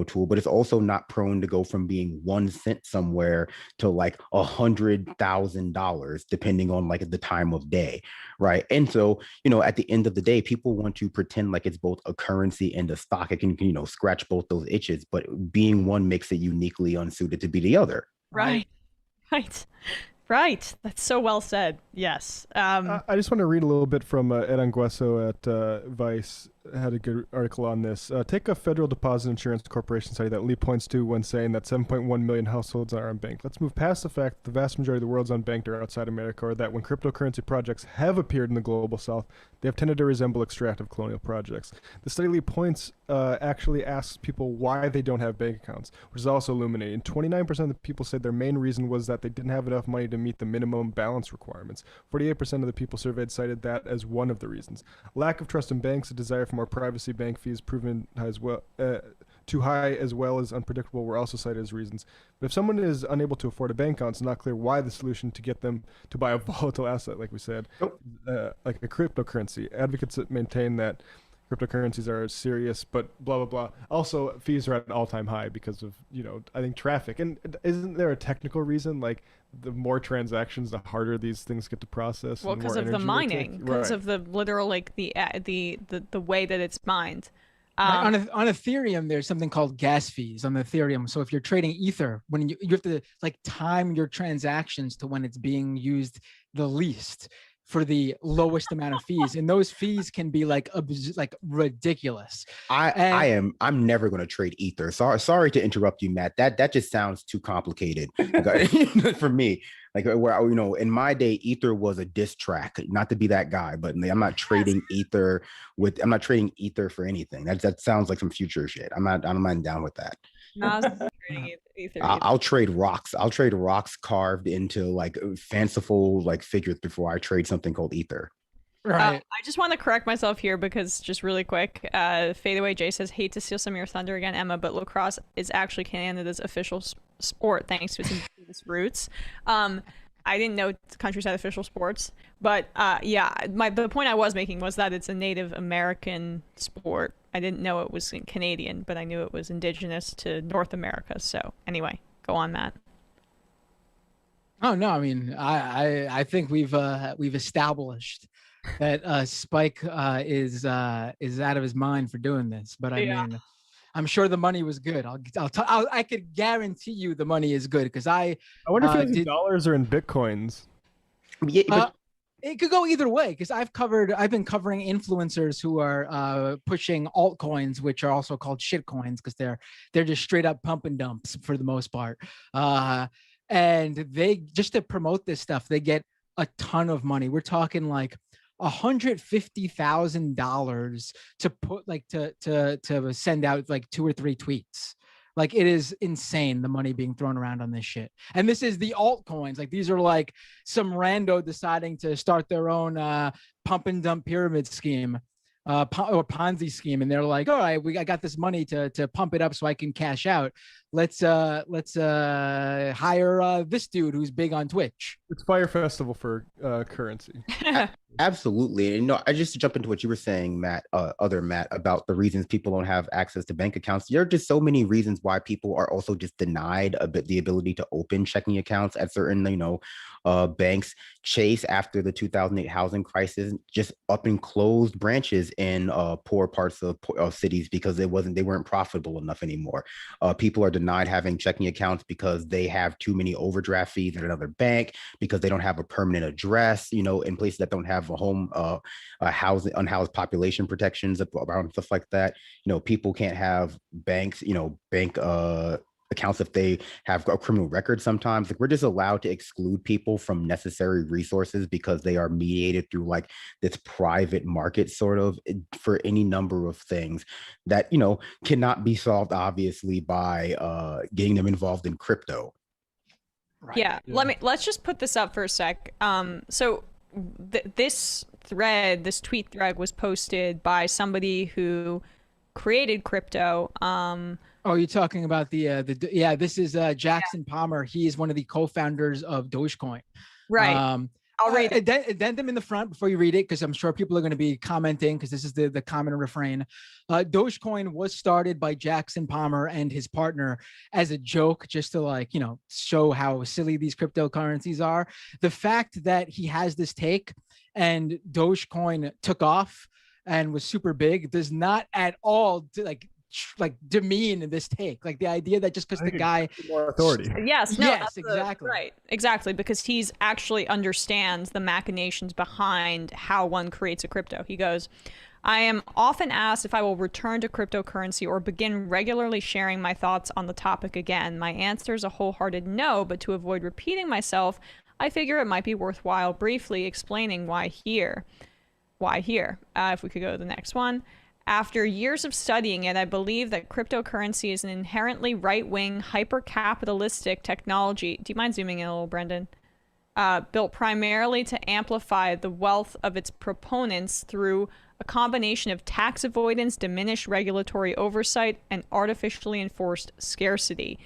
tool, but it's also not prone to go from being 1 cent somewhere to like $100,000, depending on like the time of day. Right. And so, at the end of the day, people want to pretend like it's both a currency and a stock. It can, scratch both those itches, but being one makes it uniquely unsuited to be the other. Right. That's so well said. Yes. I just want to read a little bit from Ed Anguesso at Vice. Had a good article on this. Take a Federal Deposit Insurance Corporation study that Lee points to when saying that 7.1 million households are unbanked. Let's move past the fact that the vast majority of the world's unbanked are outside America, or that when cryptocurrency projects have appeared in the global south, they have tended to resemble extractive colonial projects. The study Lee points actually asks people why they don't have bank accounts, which is also illuminating. 29% of the people said their main reason was that they didn't have enough money to meet the minimum balance requirements. 48% of the people surveyed cited that as one of the reasons. Lack of trust in banks, a desire for more privacy, bank fees proven as well too high, as well as unpredictable, were also cited as reasons. But if someone is unable to afford a bank account, it's not clear why the solution to get them to buy a volatile asset, like we said, like a cryptocurrency. Advocates maintain that cryptocurrencies are serious, but blah, blah, blah. Also, fees are at an all-time high because of, I think traffic. And isn't there a technical reason? Like, the more transactions, the harder these things get to process. Well, because of the mining, because of the literal, like the way that it's mined. On Ethereum, there's something called gas fees on Ethereum. So if you're trading Ether, when you have to like time your transactions to when it's being used the least for the lowest amount of fees, and those fees can be like ridiculous. I'm never going to trade Ether. Sorry to interrupt you, Matt. That just sounds too complicated for me. Like, where in my day, Ether was a diss track. Not to be that guy, but I'm not trading Ether for anything. That sounds like some future shit. I'm not down with that. I'll trade rocks. I'll trade rocks carved into like fanciful like figures before I trade something called Ether. Right. I just want to correct myself here because just really quick, Fade Away Jay says, hate to steal some of your thunder again, Emma, but lacrosse is actually Canada's official sport thanks to its indigenous roots. I didn't know countries had official sports, but yeah, the point I was making was that it's a Native American sport. I didn't know it was Canadian, but I knew it was indigenous to North America. So anyway, go on, Matt. Oh no, I mean, I think we've established that Spike is out of his mind for doing this. But I mean, I'm sure the money was good. I could guarantee you the money is good because I wonder if it's in dollars or in bitcoins. Yeah, it could go either way because I've been covering influencers who are pushing altcoins, which are also called shit coins because they're just straight up pump and dumps for the most part. And they just to promote this stuff, they get a ton of money. We're talking like $150,000 to put like to send out like 2 or 3 tweets. Like it is insane the money being thrown around on this shit. And this is the altcoins. Like these are like some rando deciding to start their own pump and dump pyramid scheme. Or Ponzi scheme, and they're like, all right, I got this money to pump it up so I can cash out. Let's hire this dude who's big on Twitch. It's Fire Festival for currency. Absolutely. And I just to jump into what you were saying, Matt, Matt, about the reasons people don't have access to bank accounts. There are just so many reasons why people are also just denied the ability to open checking accounts at certain, banks. Chase, after the 2008 housing crisis, just up and closed branches in poor parts of cities because they weren't profitable enough anymore. People are denied having checking accounts because they have too many overdraft fees at another bank, because they don't have a permanent address, in places that don't have a home, unhoused population protections around stuff like that. People can't have bank accounts if they have a criminal record sometimes. Like we're just allowed to exclude people from necessary resources because they are mediated through like this private market sort of for any number of things that, cannot be solved obviously by getting them involved in crypto. Right. Yeah. Let's just put this up for a sec. So this tweet thread was posted by somebody who created crypto. Oh, you're talking about this is Jackson Palmer. He is one of the co-founders of Dogecoin. Right. I'll read it. Addendum in the front before you read it, because I'm sure people are going to be commenting because this is the common refrain. Dogecoin was started by Jackson Palmer and his partner as a joke, just to show how silly these cryptocurrencies are. The fact that he has this take and Dogecoin took off and was super big does not at all demean this take. Like the idea that just because the guy more authority. Yes, exactly. Right, exactly, because he's actually understands the machinations behind how one creates a crypto. He goes, I am often asked if I will return to cryptocurrency or begin regularly sharing my thoughts on the topic again. My answer is a wholehearted no, but to avoid repeating myself, I figure it might be worthwhile briefly explaining why here. If we could go to the next one. After years of studying it, I believe that cryptocurrency is an inherently right-wing, hyper-capitalistic technology. Do you mind zooming in a little, Brendan? Built primarily to amplify the wealth of its proponents through a combination of tax avoidance, diminished regulatory oversight, and artificially enforced scarcity.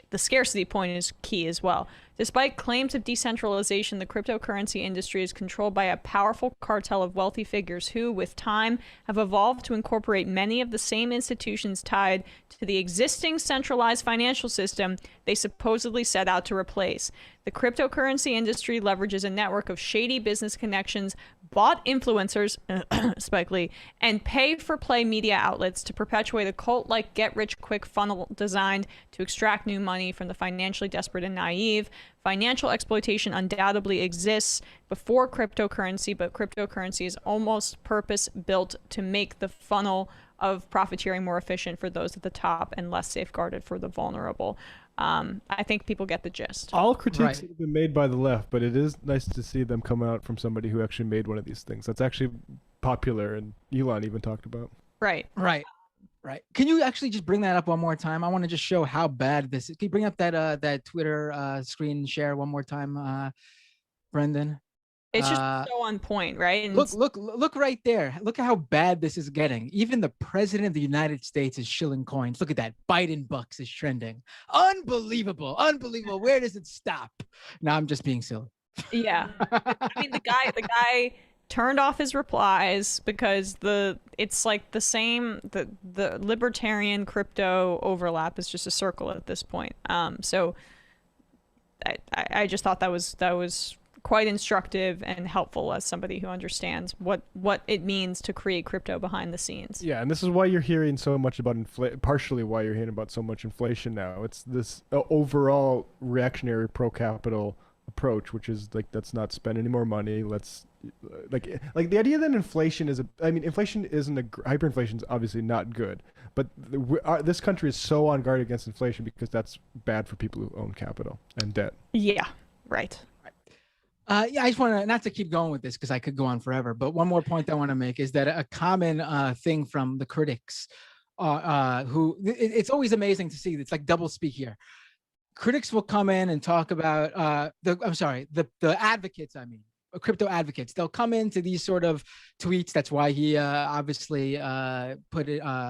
The scarcity point is key as well. Despite claims of decentralization, the cryptocurrency industry is controlled by a powerful cartel of wealthy figures who, with time, have evolved to incorporate many of the same institutions tied to the existing centralized financial system they supposedly set out to replace. The cryptocurrency industry leverages a network of shady business connections, bought influencers, Spike Lee, and pay-for-play media outlets to perpetuate a cult-like get-rich-quick funnel designed to extract new money from the financially desperate and naive. Financial exploitation undoubtedly exists before cryptocurrency, but cryptocurrency is almost purpose-built to make the funnel of profiteering more efficient for those at the top and less safeguarded for the vulnerable. I think people get the gist. All critiques have been made by the left, but it is nice to see them come out from somebody who actually made one of these things. That's actually popular, and Elon even talked about. Right. Can you actually just bring that up one more time? I want to just show how bad this is. Can you bring up that Twitter screen share one more time, Brendan? It's just so on point, right? And look right there. Look at how bad this is getting. Even the president of the United States is shilling coins. Look at that. Biden bucks is trending. Unbelievable. Where does it stop? No, I'm just being silly. Yeah. I mean, the guy turned off his replies because it's like the libertarian crypto overlap is just a circle at this point. So I just thought that was quite instructive and helpful as somebody who understands what it means to create crypto behind the scenes. Yeah, and this is why you're hearing so much about partially why you're hearing about so much inflation now. It's this overall reactionary pro-capital approach, which is like, let's not spend any more money. Let's like the idea that inflation is inflation isn't hyperinflation is obviously not good, but this country is so on guard against inflation because that's bad for people who own capital and debt. Yeah, right. Yeah, I just want to, not to keep going with this because I could go on forever, but one more point I want to make is that a common thing from the critics who it's always amazing to see. It's like double speak here. Critics will come in and talk about the advocates, crypto advocates. They'll come into these sort of tweets. That's why he obviously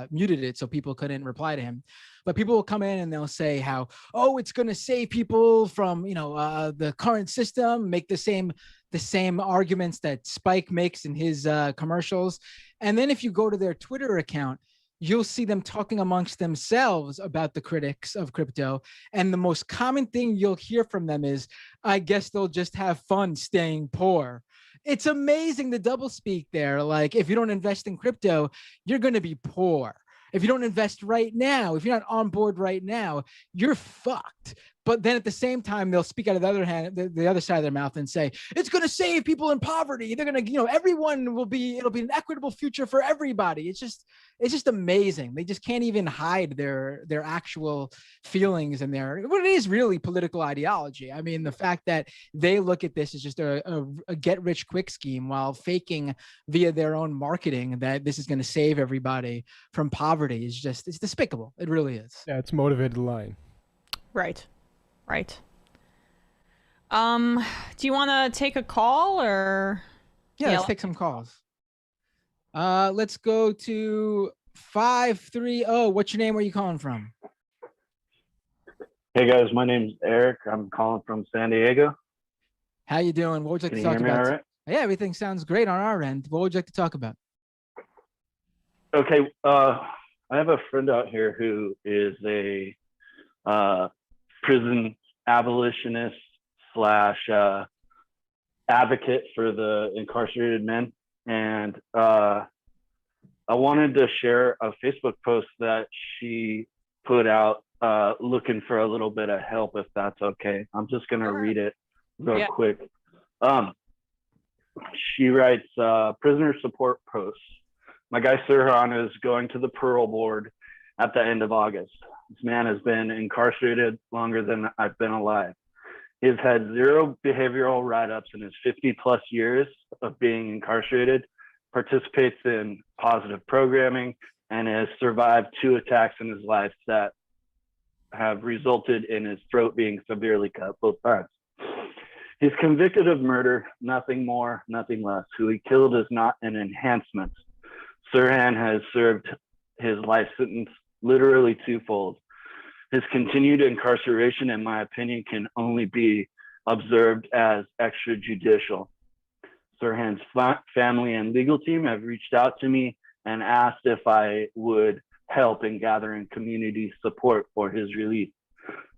muted it so people couldn't reply to him. But people will come in and they'll say how, oh, it's going to save people from, the current system, make the same arguments that Spike makes in his commercials. And then if you go to their Twitter account, you'll see them talking amongst themselves about the critics of crypto. And the most common thing you'll hear from them is, I guess they'll just have fun staying poor. It's amazing the doublespeak there. Like, if you don't invest in crypto, you're going to be poor. If you don't invest right now, if you're not on board right now, you're fucked. But then at the same time, they'll speak out of the other hand, the other side of their mouth and say, it's going to save people in poverty. They're going to, everyone will be, it'll be an equitable future for everybody. It's just amazing. They just can't even hide their actual feelings and what it is really political ideology. I mean, the fact that they look at this as just a get rich quick scheme while faking via their own marketing that this is going to save everybody from poverty is just, it's despicable. It really is. Yeah, it's motivated lying. Right. Do you want to take a call or? Yeah, let's take some calls. Let's go to 530. What's your name? Where are you calling from? Hey guys, my name's Eric. I'm calling from San Diego. How you doing? What would you like to talk Can you hear me about? all right? Yeah, everything sounds great on our end. What would you like to talk about? Okay, I have a friend out here who is a prison abolitionist / advocate for the incarcerated men. And I wanted to share a Facebook post that she put out looking for a little bit of help, if that's okay. I'm just going to read it real quick. She writes, prisoner support posts. My guy Sirhan is going to the parole board at the end of August. This man has been incarcerated longer than I've been alive. He's had 0 behavioral write-ups in his 50+ years of being incarcerated, participates in positive programming, and has survived 2 attacks in his life that have resulted in his throat being severely cut both times. He's convicted of murder, nothing more, nothing less. Who he killed is not an enhancement. Sirhan has served his life sentence literally twofold. His continued incarceration, in my opinion, can only be observed as extrajudicial. Sirhan's family and legal team have reached out to me and asked if I would help in gathering community support for his release.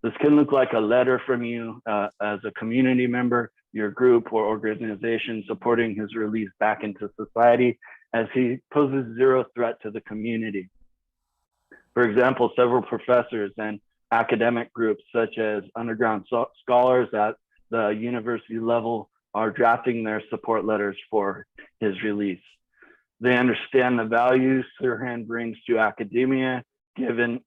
This can look like a letter from you as a community member, your group or organization supporting his release back into society, as he poses 0 threat to the community. For example, several professors and academic groups, such as underground scholars at the university level, are drafting their support letters for his release. They understand the values Sirhan brings to academia, giving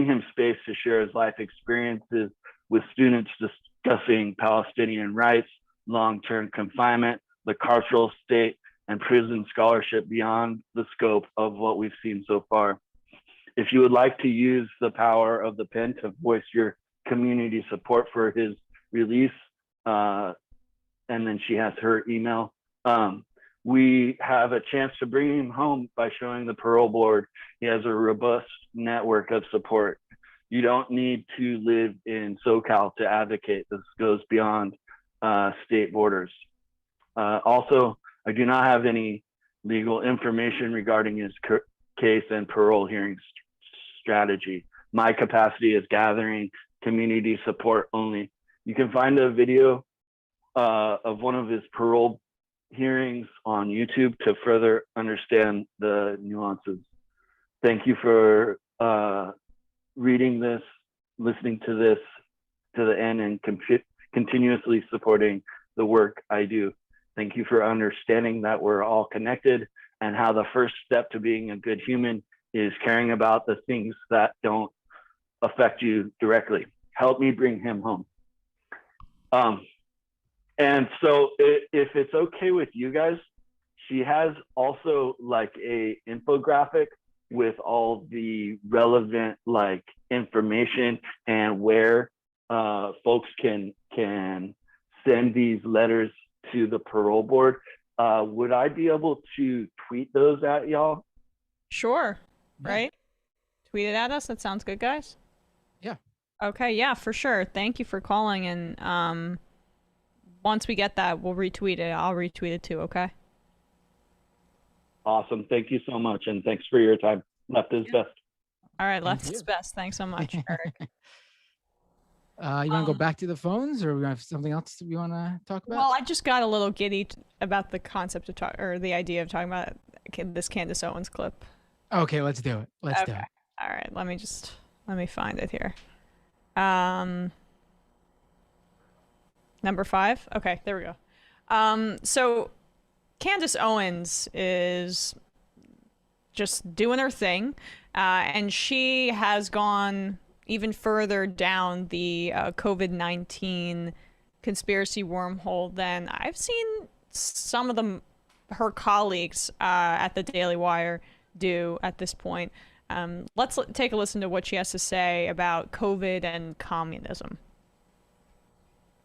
him space to share his life experiences with students discussing Palestinian rights, long-term confinement, the carceral state, and prison scholarship beyond the scope of what we've seen so far. If you would like to use the power of the pen to voice your community support for his release, and then she has her email, we have a chance to bring him home by showing the parole board he has a robust network of support. You don't need to live in SoCal to advocate. This goes beyond state borders. Also, I do not have any legal information regarding his case and parole hearing strategy. My capacity is gathering community support only. You can find a video of one of his parole hearings on YouTube to further understand the nuances. Thank you for reading this, listening to this to the end, and continuously supporting the work I do. Thank you for understanding that we're all connected and how the first step to being a good human is caring about the things that don't affect you directly. Help me bring him home. And so if it's okay with you guys, she has also like a infographic with all the relevant like information and where folks can send these letters to the parole board. Would I be able to tweet those at y'all? Sure. Right? Tweet it at us. That sounds good, guys. Yeah. Okay, yeah, for sure. Thank you for calling, and once we get that, we'll retweet it. I'll retweet it too, okay? Awesome. Thank you so much, and thanks for your time. Left is best. All right, left is best. Thanks so much, Eric. You want to go back to the phones, or we have something else we want to talk about? Well, I just got a little giddy about the concept of the idea of talking about this Candace Owens clip. Okay, let's do it. Let's do it. All right, let me find it here. Number 5. Okay, there we go. So Candace Owens is just doing her thing, and she has gone even further down the COVID-19 conspiracy wormhole than I've seen some of her colleagues at the Daily Wire do at this point. Let's take a listen to what she has to say about COVID and communism.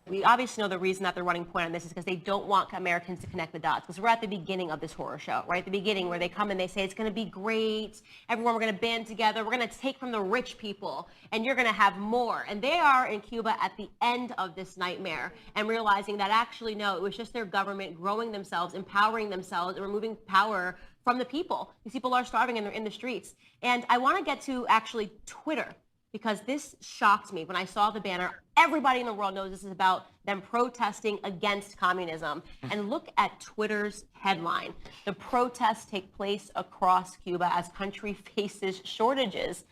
We obviously know the reason that they're running point on this is because they don't want Americans to connect the dots, because we're at the beginning of this horror show, right? At the beginning where they come and they say, it's going to be great. Everyone, we're going to band together. We're going to take from the rich people and you're going to have more. And they are in Cuba at the end of this nightmare and realizing that actually, no, it was just their government growing themselves, empowering themselves, and removing power from the people. These people are starving and they're in the streets. And I want to get to actually Twitter, because this shocked me when I saw the banner. Everybody in the world knows this is about them protesting against communism. And look at Twitter's headline. The protests take place across Cuba as country faces shortages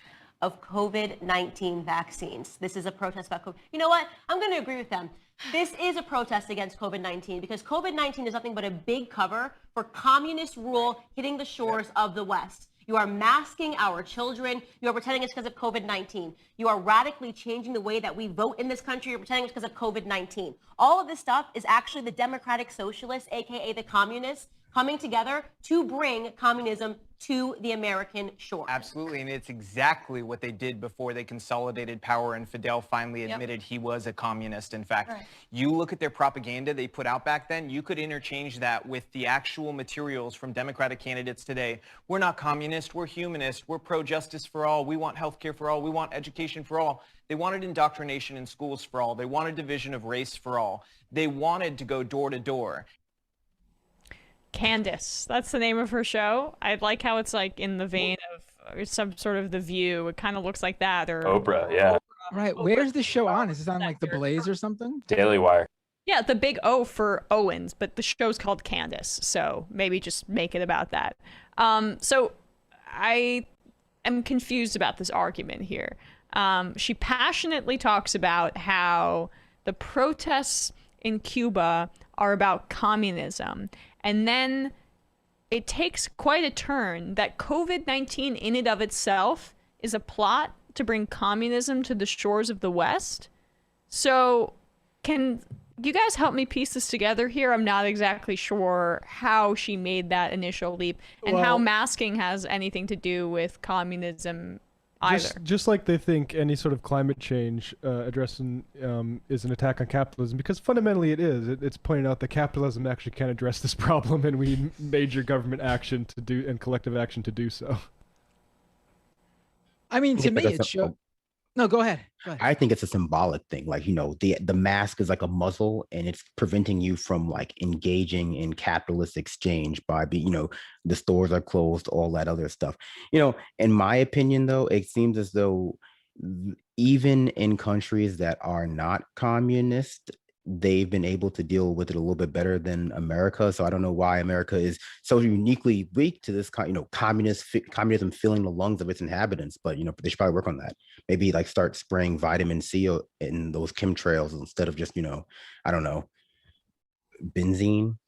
of COVID-19 vaccines. This is a protest about COVID. You know what? I'm going to agree with them. This is a protest against COVID-19 because COVID-19 is nothing but a big cover for communist rule hitting the shores of the West. You are masking our children. You are pretending it's because of COVID-19. You are radically changing the way that we vote in this country. You're pretending it's because of COVID-19. All of this stuff is actually the democratic socialists, aka the communists, coming together to bring communism to the American shore. Absolutely, and it's exactly what they did before they consolidated power and Fidel finally admitted he was a communist. In fact, you look at their propaganda they put out back then, you could interchange that with the actual materials from Democratic candidates today. We're not communist, we're humanist, we're pro-justice for all, we want healthcare for all, we want education for all. They wanted indoctrination in schools for all. They wanted division of race for all. They wanted to go door to door. Candace, that's the name of her show. I like how it's like in the vein of some sort of The View. It kind of looks like that, or Oprah, yeah. Right, where's the show on? Is this on like The Blaze or something? Daily Wire. Yeah, the big O for Owens, but the show's called Candace, so maybe just make it about that. So I am confused about this argument here. She passionately talks about how the protests in Cuba are about communism. And then it takes quite a turn that COVID-19 in and of itself is a plot to bring communism to the shores of the West. So can you guys help me piece this together here? I'm not exactly sure how she made that initial leap and how masking has anything to do with communism either. Just like they think any sort of climate change addressing is an attack on capitalism, because fundamentally it is. It's pointing out that capitalism actually can address this problem, and we need major government action to do and collective action to do so. I mean, to me, it shows. No, go ahead. Go ahead. I think it's a symbolic thing. Like, the mask is like a muzzle, and it's preventing you from like engaging in capitalist exchange by the stores are closed, all that other stuff. In my opinion, though, it seems as though even in countries that are not communist, they've been able to deal with it a little bit better than America. So I don't know why America is so uniquely weak to this communism filling the lungs of its inhabitants. But they should probably work on that. Maybe like start spraying vitamin C in those chemtrails instead of just I don't know, benzene.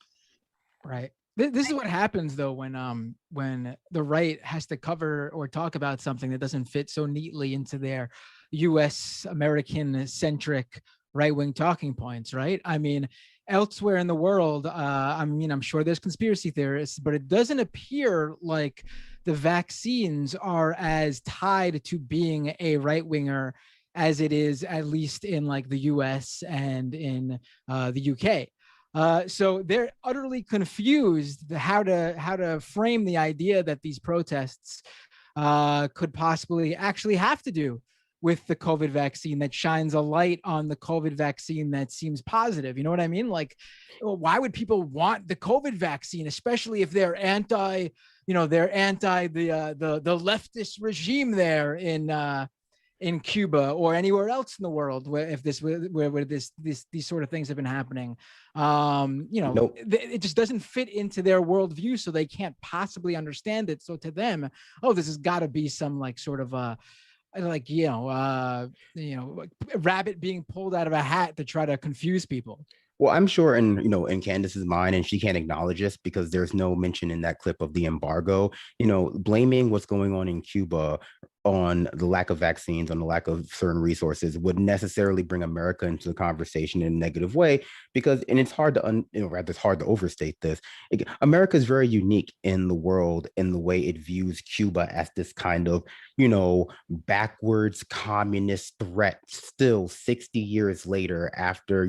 Right. This is what happens though when the right has to cover or talk about something that doesn't fit so neatly into their U.S. American centric right-wing talking points, right? I mean, elsewhere in the world, I'm sure there's conspiracy theorists, but it doesn't appear like the vaccines are as tied to being a right-winger as it is, at least in like the US and in the UK. So they're utterly confused how to frame the idea that these protests could possibly actually have to do with the COVID vaccine that shines a light on the COVID vaccine that seems positive. You know what I mean? Like, why would people want the COVID vaccine, especially if they're anti the leftist regime there in Cuba or anywhere else in the world where these sort of things have been happening? Nope. It just doesn't fit into their worldview, so they can't possibly understand it. So to them, this has got to be some like sort of rabbit being pulled out of a hat to try to confuse people. Well, I'm sure in Candace's mind, and she can't acknowledge this because there's no mention in that clip of the embargo, blaming what's going on in Cuba on the lack of vaccines, on the lack of certain resources would necessarily bring America into the conversation in a negative way and it's hard to, it's hard to overstate this. America is very unique in the world in the way it views Cuba as this kind of, backwards communist threat still 60 years later after,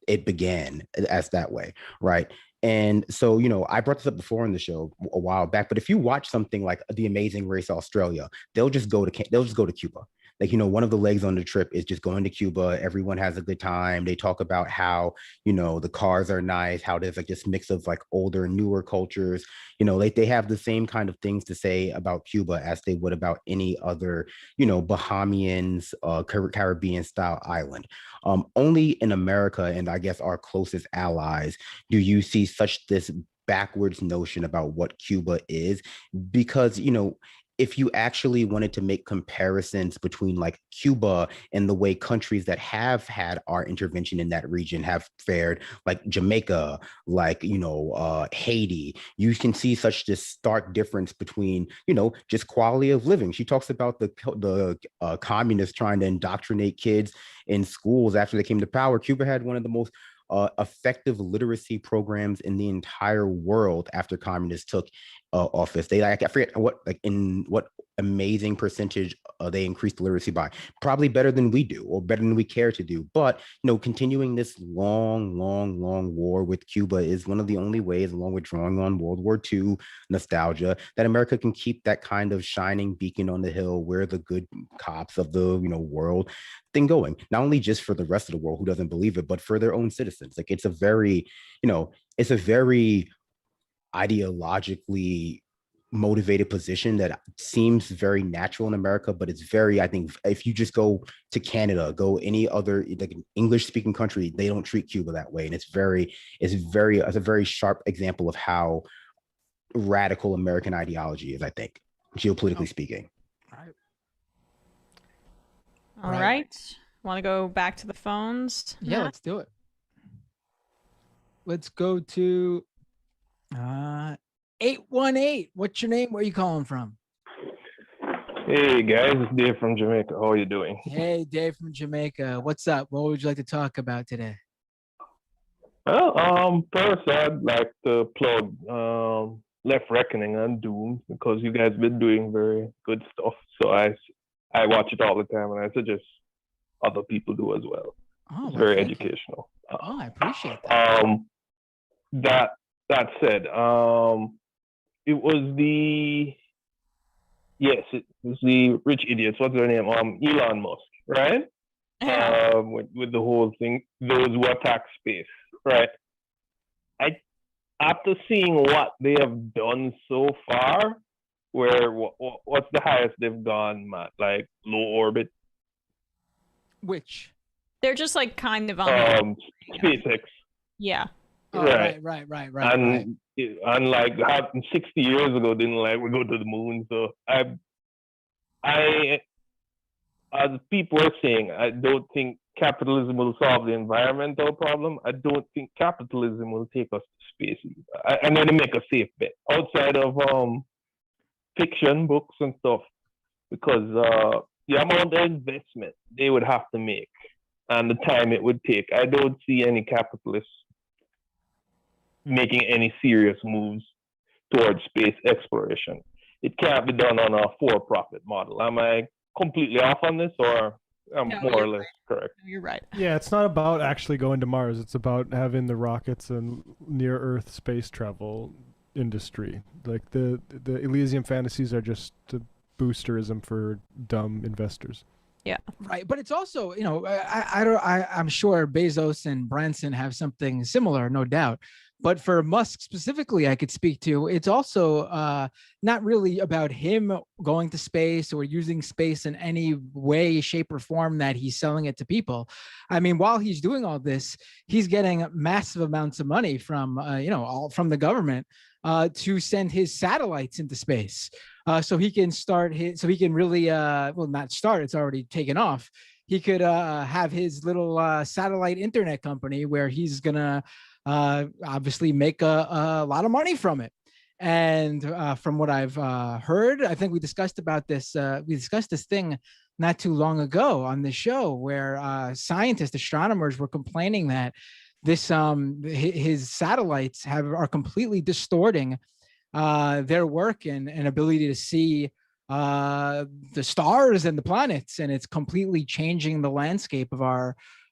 it began as that way, right? And so, I brought this up before in the show a while back, but if you watch something like The Amazing Race Australia, they'll just go to Cuba. Like, one of the legs on the trip is just going to Cuba. Everyone has a good time. They talk about how, the cars are nice, how there's like this mix of like older and newer cultures. They have the same kind of things to say about Cuba as they would about any other, Bahamians, Caribbean style island. Only in America, and I guess our closest allies, do you see such this backwards notion about what Cuba is, because, if you actually wanted to make comparisons between like Cuba and the way countries that have had our intervention in that region have fared, like Jamaica, like, Haiti, you can see such this stark difference between, just quality of living. She talks about the communists trying to indoctrinate kids in schools after they came to power. Cuba had one of the most effective literacy programs in the entire world after communists took office. I forget what amazing percentage they increased literacy by. Probably better than we do, or better than we care to do. But continuing this long war with Cuba is one of the only ways, along with drawing on World War II nostalgia, that America can keep that kind of shining beacon on the hill, where the good cops of the world thing going. Not only just for the rest of the world who doesn't believe it, but for their own citizens. Like, it's a very ideologically motivated position that seems very natural in America, but it's very, I think, if you just go to Canada, go any other like English speaking country, they don't treat Cuba that way. And it's a very sharp example of how radical American ideology is, I think, geopolitically speaking. All right. Want to go back to the phones? Yeah, let's do it. Let's go to 818. What's your name? Where are you calling from? Hey guys, it's Dave from Jamaica. How are you doing? Hey, Dave from Jamaica. What's up? What would you like to talk about today? Well, first I'd like to plug Left Reckoning and Doom, because you guys been doing very good stuff. So I watch it all the time, and I suggest other people do as well. It's very educational. I appreciate that. That said, it was the Yes, it's the rich idiots. What's their name? Elon Musk, right? With the whole thing, those who attack space, right? After seeing what they have done so far, where what's the highest they've gone, Matt? Like low orbit? Which? They're just like kind of on SpaceX. Yeah. Oh, right. And like 60 years ago, didn't like we go to the moon. So I as people are saying, I don't think capitalism will solve the environmental problem. I don't think capitalism will take us to space either. I'm going to make a safe bet outside of fiction books and stuff, because the amount of investment they would have to make and the time it would take, I don't see any capitalists making any serious moves towards space exploration. It can't be done on a for-profit model. Am I completely off on this, or I'm more or less correct? You're right. Yeah, it's not about actually going to Mars. It's about having the rockets and near-Earth space travel industry. Like the Elysium fantasies are just a boosterism for dumb investors. Yeah. Right, but it's also, you know, I'm sure Bezos and Branson have something similar, no doubt. But for Musk specifically, I could speak to, it's also not really about him going to space or using space in any way, shape, or form that he's selling it to people. I mean, while he's doing all this, he's getting massive amounts of money from, all from the government to send his satellites into space. So he can really, not start, it's already taken off. He could have his little satellite internet company where he's gonna obviously make a lot of money from it. And from what I've heard, I think we discussed this thing not too long ago on the show, where scientists, astronomers were complaining that his satellites are completely distorting their work and ability to see the stars and the planets, and it's completely changing the landscape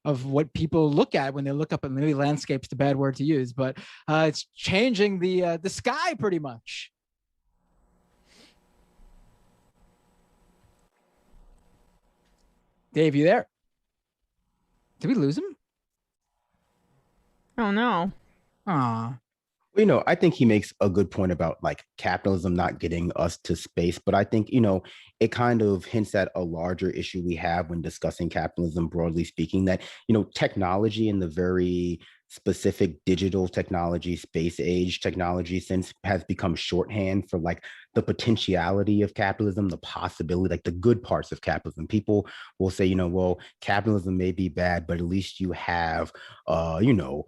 of what people look at when they look up. And maybe landscape's the bad word to use, but it's changing the sky pretty much. Dave, you there? Did we lose him? Oh no. Aw. I think he makes a good point about like capitalism not getting us to space, but I think, it kind of hints at a larger issue we have when discussing capitalism, broadly speaking, that, technology in the very specific digital technology, space age technology sense has become shorthand for like the potentiality of capitalism, the possibility, like the good parts of capitalism. People will say, well, capitalism may be bad, but at least you have, an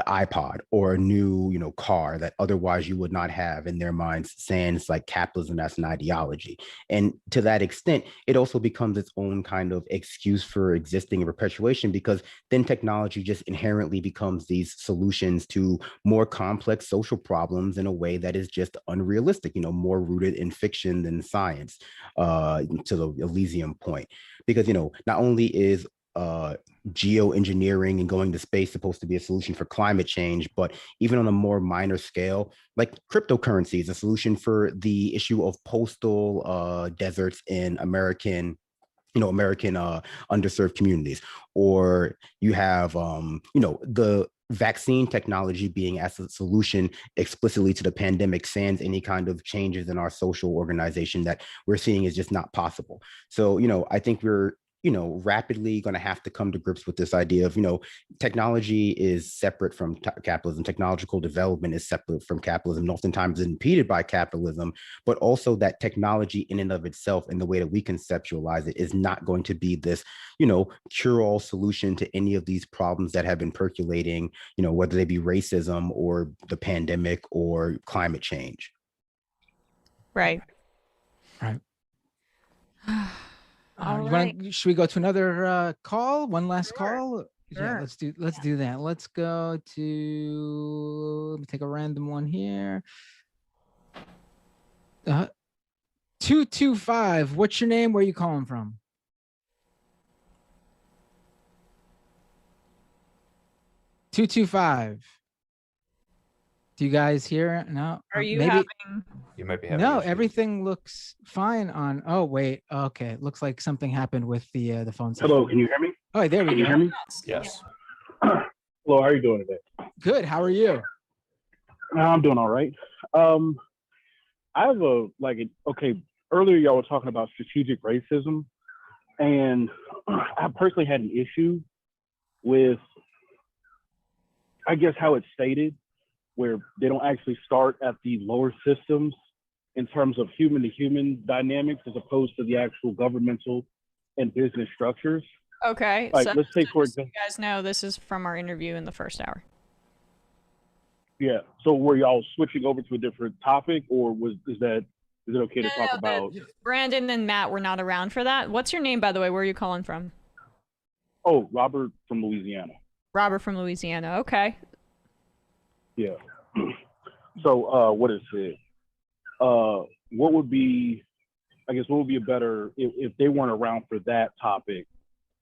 iPod or a new, car that otherwise you would not have in their minds, sans like capitalism as an ideology. And to that extent, it also becomes its own kind of excuse for existing and perpetuation, because then technology just inherently becomes these solutions to more complex social problems in a way that is just unrealistic, more rooted in fiction than science, to the Elysium point. Because, not only is geoengineering and going to space supposed to be a solution for climate change, but even on a more minor scale, like cryptocurrency is a solution for the issue of postal deserts in American underserved communities. Or you have the vaccine technology being as a solution explicitly to the pandemic, sans any kind of changes in our social organization that we're seeing is just not possible. So, I think we're rapidly going to have to come to grips with this idea of, technology is separate from capitalism. Technological development is separate from capitalism, and oftentimes impeded by capitalism, but also that technology in and of itself, and the way that we conceptualize it, is not going to be this, cure-all solution to any of these problems that have been percolating, whether they be racism or the pandemic or climate change. Right. Should we go to another call? One last call? Sure. Yeah, let's do that. Let's go to, let me take a random one here. 225. What's your name? Where are you calling from? Do you guys hear? No. Are you Maybe. having? You might be having. No, issues. everything looks fine on. Oh wait. Okay. Looks like something happened with the phone system. Hello, can you hear me? Oh, there we Can go. you hear me? Yes. Hello, how are you doing today? Good. How are you? I'm doing all right. I have okay, earlier y'all were talking about strategic racism, and I personally had an issue with, I guess, how it's stated, where they don't actually start at the lower systems in terms of human to human dynamics as opposed to the actual governmental and business structures. Okay. Like, So let's take for just so example. you guys know, this is from our interview in the first hour. Yeah. So were y'all switching over to a different topic, or is it okay to talk about? Brandon and Matt were not around for that. What's your name, by the way? Where are you calling from? Oh, Robert from Louisiana. Robert from Louisiana. Okay. Yeah. So what is it? What would be, I guess, what would be a better if they weren't around for that topic?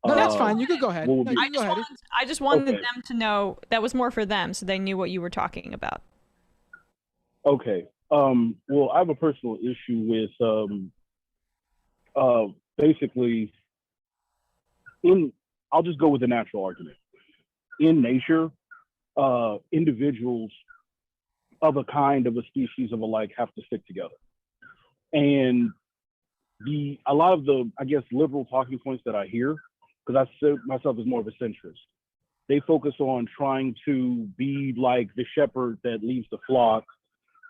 No, that's fine. You could go ahead. What would No, be- you can go ahead. I just wanted Okay. them to know that was more for them, so they knew what you were talking about. Okay. Well, I have a personal issue with basically I'll just go with the natural argument. In nature, individuals of a kind, of a species, of a like have to stick together. And a lot of the, I guess, liberal talking points that I hear, because I see myself as more of a centrist, they focus on trying to be like the shepherd that leaves the flock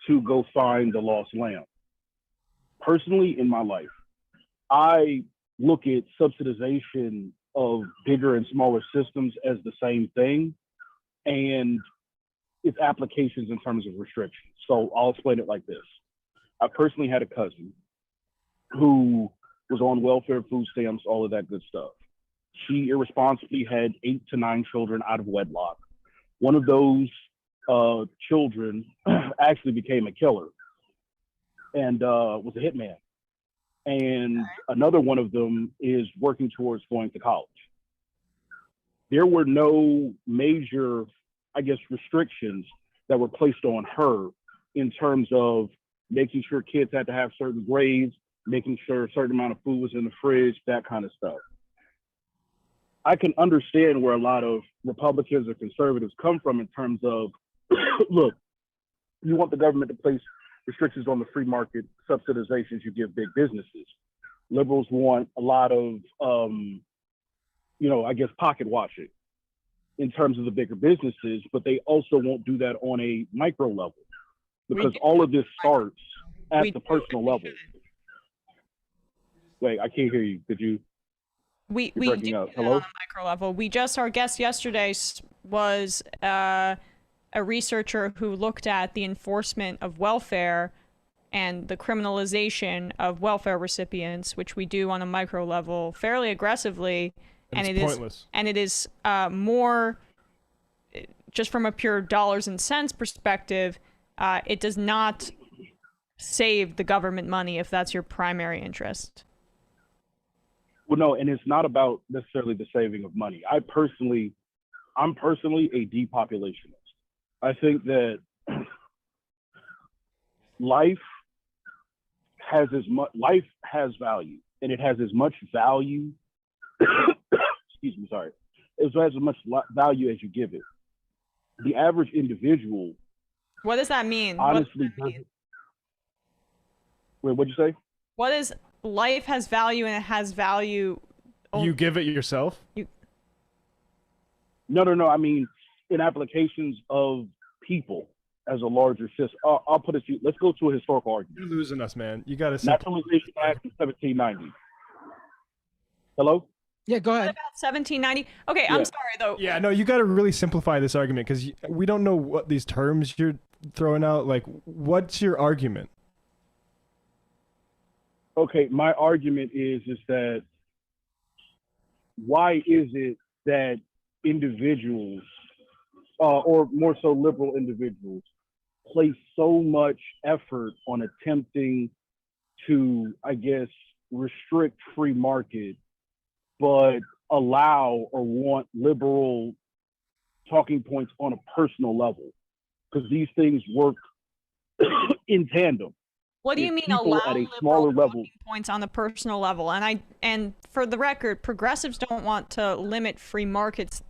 to go find the lost lamb. Personally, in my life, I look at subsidization of bigger and smaller systems as the same thing, and its applications in terms of restrictions. So I'll explain it like this. I personally had a cousin who was on welfare, food stamps, all of that good stuff. She irresponsibly had 8 to 9 children out of wedlock. One of those children actually became a killer and was a hitman. And another one of them is working towards going to college. There were no major, I guess, restrictions that were placed on her in terms of making sure kids had to have certain grades, making sure a certain amount of food was in the fridge, that kind of stuff. I can understand where a lot of Republicans or conservatives come from in terms of, look, you want the government to place restrictions on the free market subsidizations you give big businesses. Liberals want a lot of, I guess, pocket watching in terms of the bigger businesses, but they also won't do that on a micro level because all of this starts at the personal level. Wait, I can't hear you. Did you? We You're do breaking up. it Hello? on a micro level. Our guest yesterday was a researcher who looked at the enforcement of welfare and the criminalization of welfare recipients, which we do on a micro level fairly aggressively. And it's pointless. It is more, just from a pure dollars and cents perspective, it does not save the government money if that's your primary interest. Well, no, and it's not about necessarily the saving of money. I'm personally a depopulationist. I think that life has value, and it has as much value. Excuse me, sorry. It has as much value as you give it. The average individual. What does that mean? Honestly, doesn't. Wait, what'd you say? What is life has value and it has value? You give it yourself? No. I mean, in applications of people as a larger system. I'll put it to you. Let's go to a historical argument. You're losing us, man. You got to. Naturalization Act of 1790. Hello? Yeah, go ahead. What about 1790? Okay, I'm sorry though. Yeah, no, you got to really simplify this argument because we don't know what these terms you're throwing out. Like, what's your argument? Okay, my argument is that why is it that individuals, or more so liberal individuals, place so much effort on attempting to, I guess, restrict free market, but allow or want liberal talking points on a personal level? because these things work in tandem. What do you If mean people allow at a liberal smaller level? points on the personal level? And for the record, progressives don't want to limit free markets.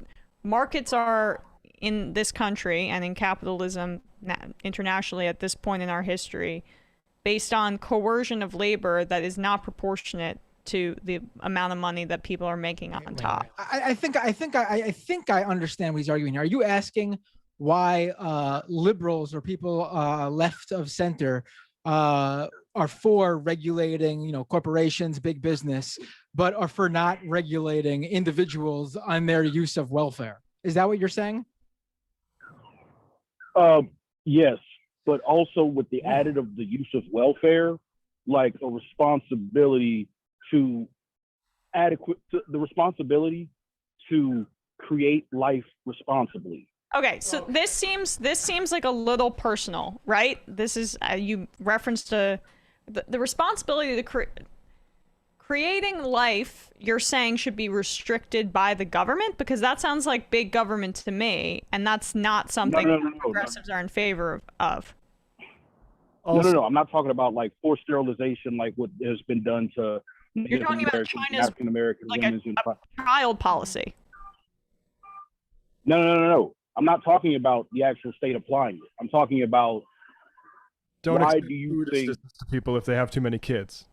Markets are in this country and in capitalism internationally at this point in our history based on coercion of labor that is not proportionate to the amount of money that people are making on top. I think I understand what he's arguing here. Are you asking why liberals or people left of center are for regulating, you know, corporations, big business, but are for not regulating individuals on their use of welfare? Is that what you're saying? Yes, but also with the added of the use of welfare, like a responsibility to the responsibility to create life responsibly. Okay, so this seems like a little personal, right? This is you referenced the responsibility to creating life. You're saying should be restricted by the government, because that sounds like big government to me, and that's not something progressives are in favor of. No. I'm not talking about like forced sterilization, like what has been done to You're talking about China's African American like women. a child policy. No. I'm not talking about the actual state applying it. I'm talking about Don't why extend do you food think? assistance to people if they have too many kids?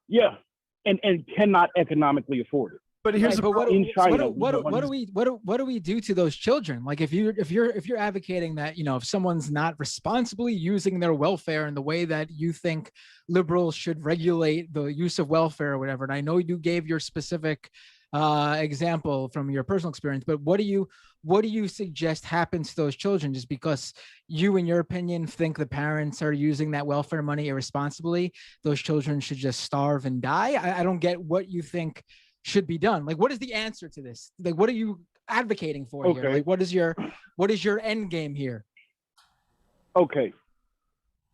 Yeah, and cannot economically afford it. But here's in China, what do we do to those children? Like if you're advocating that, you know, if someone's not responsibly using their welfare in the way that you think liberals should regulate the use of welfare or whatever, and I know you gave your specific example from your personal experience, but what do you suggest happens to those children just because you, in your opinion, think the parents are using that welfare money irresponsibly? Those children should just starve and die? I don't get what you think should be done. Like, what is the answer to this? Like, what are you advocating for here? Like, what is your end game here? Okay.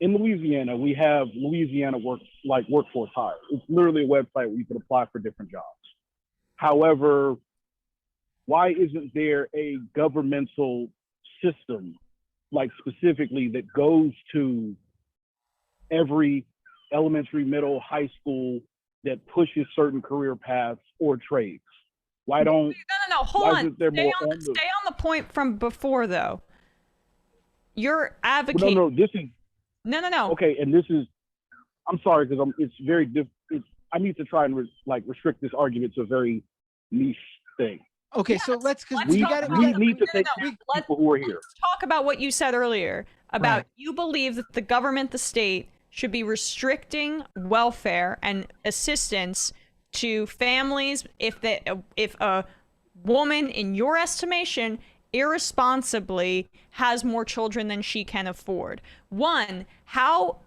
In Louisiana, we have Louisiana workforce hire. It's literally a website where you can apply for different jobs. However, why isn't there a governmental system, like specifically that goes to every elementary, middle, high school that pushes certain career paths or trades? Why don't? No. Hold on. Stay on the point from before, though. You're advocating. No. This is. No. Okay, and this is. I'm sorry because it's very difficult. I need to try and restrict this argument to a very niche thing. Okay, so let's we need to take people who are here. Let's talk about what you said earlier about you believe that the government, the state, should be restricting welfare and assistance to families if a woman, in your estimation, irresponsibly has more children than she can afford. One, how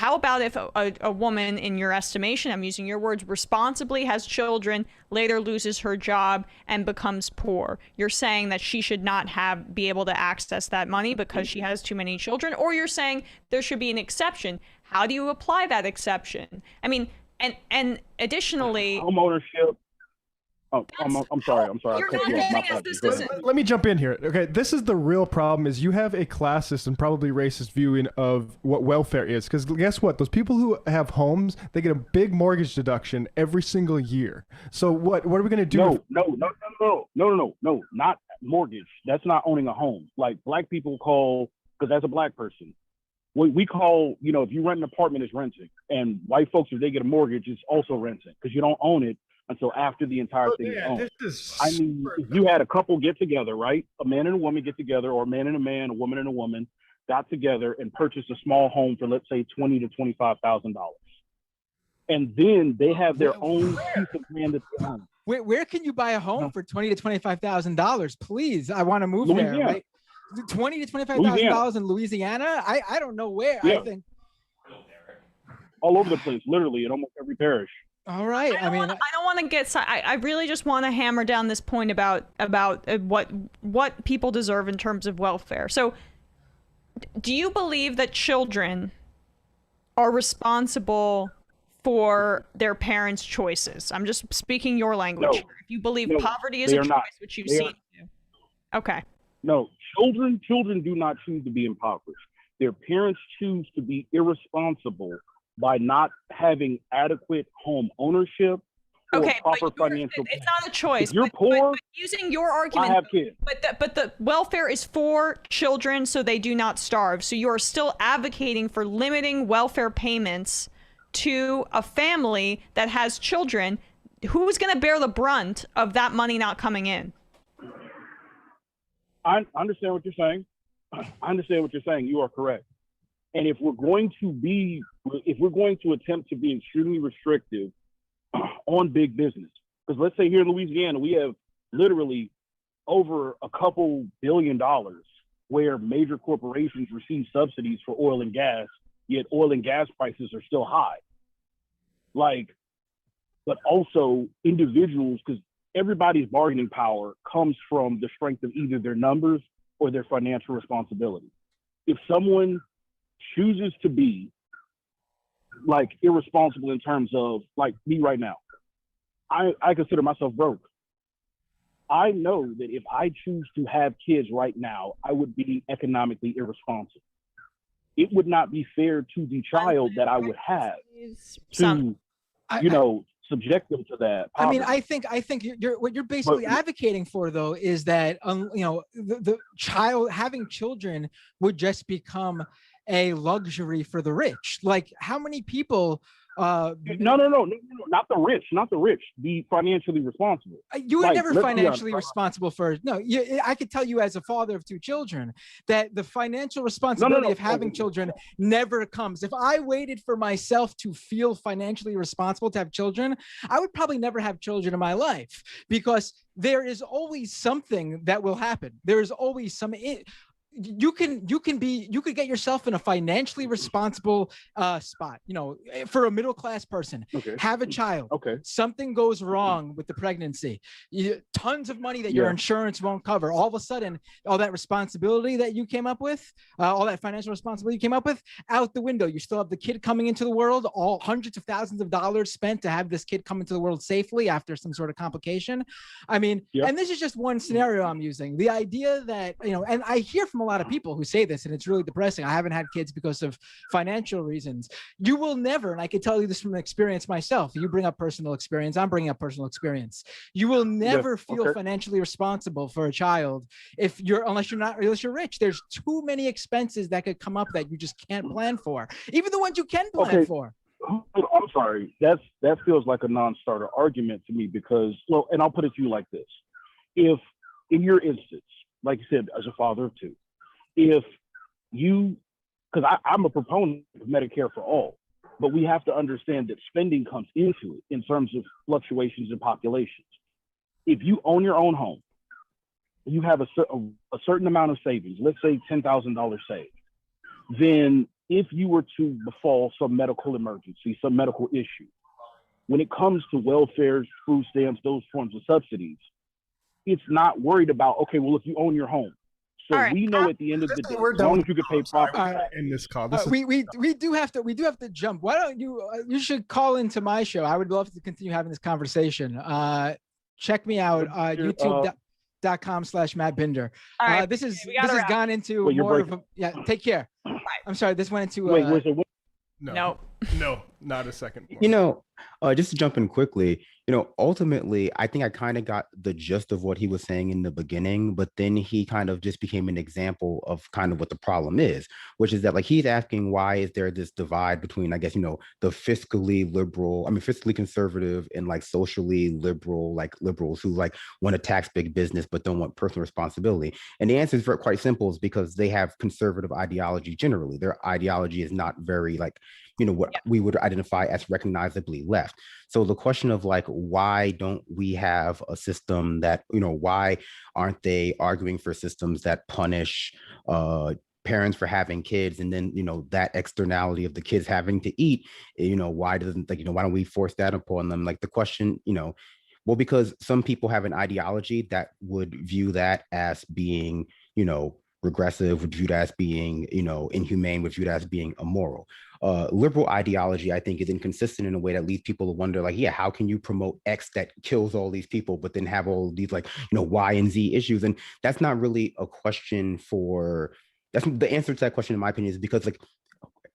about if a woman, in your estimation, I'm using your words, responsibly has children, later loses her job and becomes poor? You're saying that she should not be able to access that money because she has too many children, or you're saying there should be an exception. How do you apply that exception? I mean, and additionally, homeownership. Oh, I'm sorry. You're not getting us. This isn't. Let me jump in here. Okay, this is the real problem: is you have a classist and probably racist viewing of what welfare is. Because guess what? Those people who have homes, they get a big mortgage deduction every single year. So what are we going to do? No, not mortgage. That's not owning a home. Like black people call, because as a black person, we call, you know, if you rent an apartment, it's renting, and white folks, if they get a mortgage, it's also renting because you don't own it until after the entire thing is owned. I mean, if you had a couple get together, right? A man and a woman get together, or a man and a man, a woman and a woman got together and purchased a small home for, let's say, $20,000 to $25,000, and then they have their own piece of land that they own. Where can you buy a home for $20,000 to $25,000? Please, I want to move there. Right? $20,000 to $25,000 in Louisiana? I don't know where. Yeah. I think all over the place, literally in almost every parish. All right. I mean, I don't want to get. I really just want to hammer down this point about what people deserve in terms of welfare. So, do you believe that children are responsible for their parents' choices? I'm just speaking your language. No. If you believe poverty is they a are choice, not. which you've seen. Okay. No, children do not choose to be impoverished. Their parents choose to be irresponsible by not having adequate home ownership or proper financial. It's not a choice. If you're poor, but using your argument, I have kids. but the welfare is for children so they do not starve. So you are still advocating for limiting welfare payments to a family that has children. Who's going to bear the brunt of that money not coming in? I understand what you're saying. You are correct. And if we're going to attempt to be extremely restrictive on big business, because let's say here in Louisiana, we have literally over a couple $2 billion where major corporations receive subsidies for oil and gas, yet oil and gas prices are still high. But also individuals, because everybody's bargaining power comes from the strength of either their numbers or their financial responsibility. If someone chooses to be irresponsible in terms of me right now, I consider myself broke. I know that if I choose to have kids right now, I would be economically irresponsible. It would not be fair to the child that I would have to, subject them to that poverty. I mean, I think what you're basically advocating for, though, is that the child having children would just become a luxury for the rich. Like, how many people? No, not the rich. The financially responsible. You were never financially responsible for. No, I could tell you as a father of 2 children that the financial responsibility of having children never comes. If I waited for myself to feel financially responsible to have children, I would probably never have children in my life, because there is always something that will happen. There is always some. You could get yourself in a financially responsible spot, for a middle-class person. Okay. Have a child. Okay. Something goes wrong with the pregnancy. Tons of money that your insurance won't cover. All of a sudden, all that responsibility that you came up with, all that financial responsibility you came up with, out the window. You still have the kid coming into the world, all hundreds of thousands of dollars spent to have this kid come into the world safely after some sort of complication. I mean, and this is just one scenario I'm using. The idea that, and I hear from a lot of people who say this, and it's really depressing. I haven't had kids because of financial reasons. You will never, and I can tell you this from experience myself. You bring up personal experience. I'm bringing up personal experience. You will never feel financially responsible for a child unless you're rich. There's too many expenses that could come up that you just can't plan for, even the ones you can plan for. I'm sorry. That feels like a non-starter argument to me, because, and I'll put it to you like this. If in your instance, like you said, as a father of 2, if you, because I'm a proponent of Medicare for all, but we have to understand that spending comes into it in terms of fluctuations in populations. If you own your own home, you have a certain amount of savings, let's say $10,000 saved, then if you were to befall some medical emergency, some medical issue, when it comes to welfare, food stamps, those forms of subsidies, it's not worried about, okay, well, if you own your home. So we know at the end of the day, as long as you can pay property. In this call, we do have to jump. Why don't you should call into my show. I would love to continue having this conversation. Check me out, youtube.com/Matt Binder. This has gone into more of a, take care. I'm sorry, this went into No, not a second point. Just to jump in quickly, ultimately, I think I kind of got the gist of what he was saying in the beginning, but then he kind of just became an example of kind of what the problem is, which is that he's asking, why is there this divide between, I guess, the fiscally conservative and socially liberal, liberals who want to tax big business, but don't want personal responsibility. And the answer is quite simple, is because they have conservative ideology generally. Their ideology is not very what we would identify as recognizably left. So the question of why don't we have a system that, why aren't they arguing for systems that punish parents for having kids, and then that externality of the kids having to eat, why don't we force that upon them? The question, well, because some people have an ideology that would view that as being, regressive, was viewed as being, inhumane, was viewed as being immoral. Liberal ideology, I think, is inconsistent in a way that leads people to wonder, like, yeah, how can you promote X that kills all these people, but then have all these, like, Y and Z issues? And that's not really a question that's the answer to that question, in my opinion, is because, like,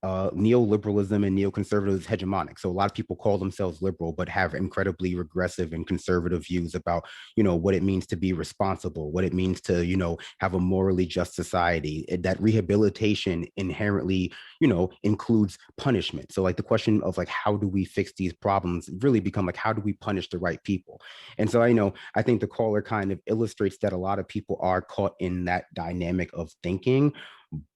neoliberalism and neoconservatism is hegemonic. So a lot of people call themselves liberal, but have incredibly regressive and conservative views about, what it means to be responsible, what it means to, have a morally just society. That rehabilitation inherently, includes punishment. So like the question of like, how do we fix these problems really become like, how do we punish the right people? And so I think the caller kind of illustrates that a lot of people are caught in that dynamic of thinking.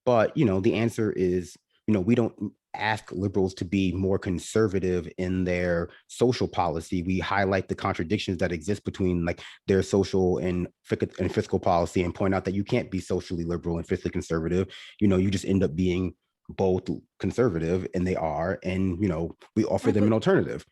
But, the answer is, we don't ask liberals to be more conservative in their social policy. We highlight the contradictions that exist between like their social and fiscal policy and point out that you can't be socially liberal and fiscally conservative. You just end up being both conservative, and they are, and we offer them an alternative.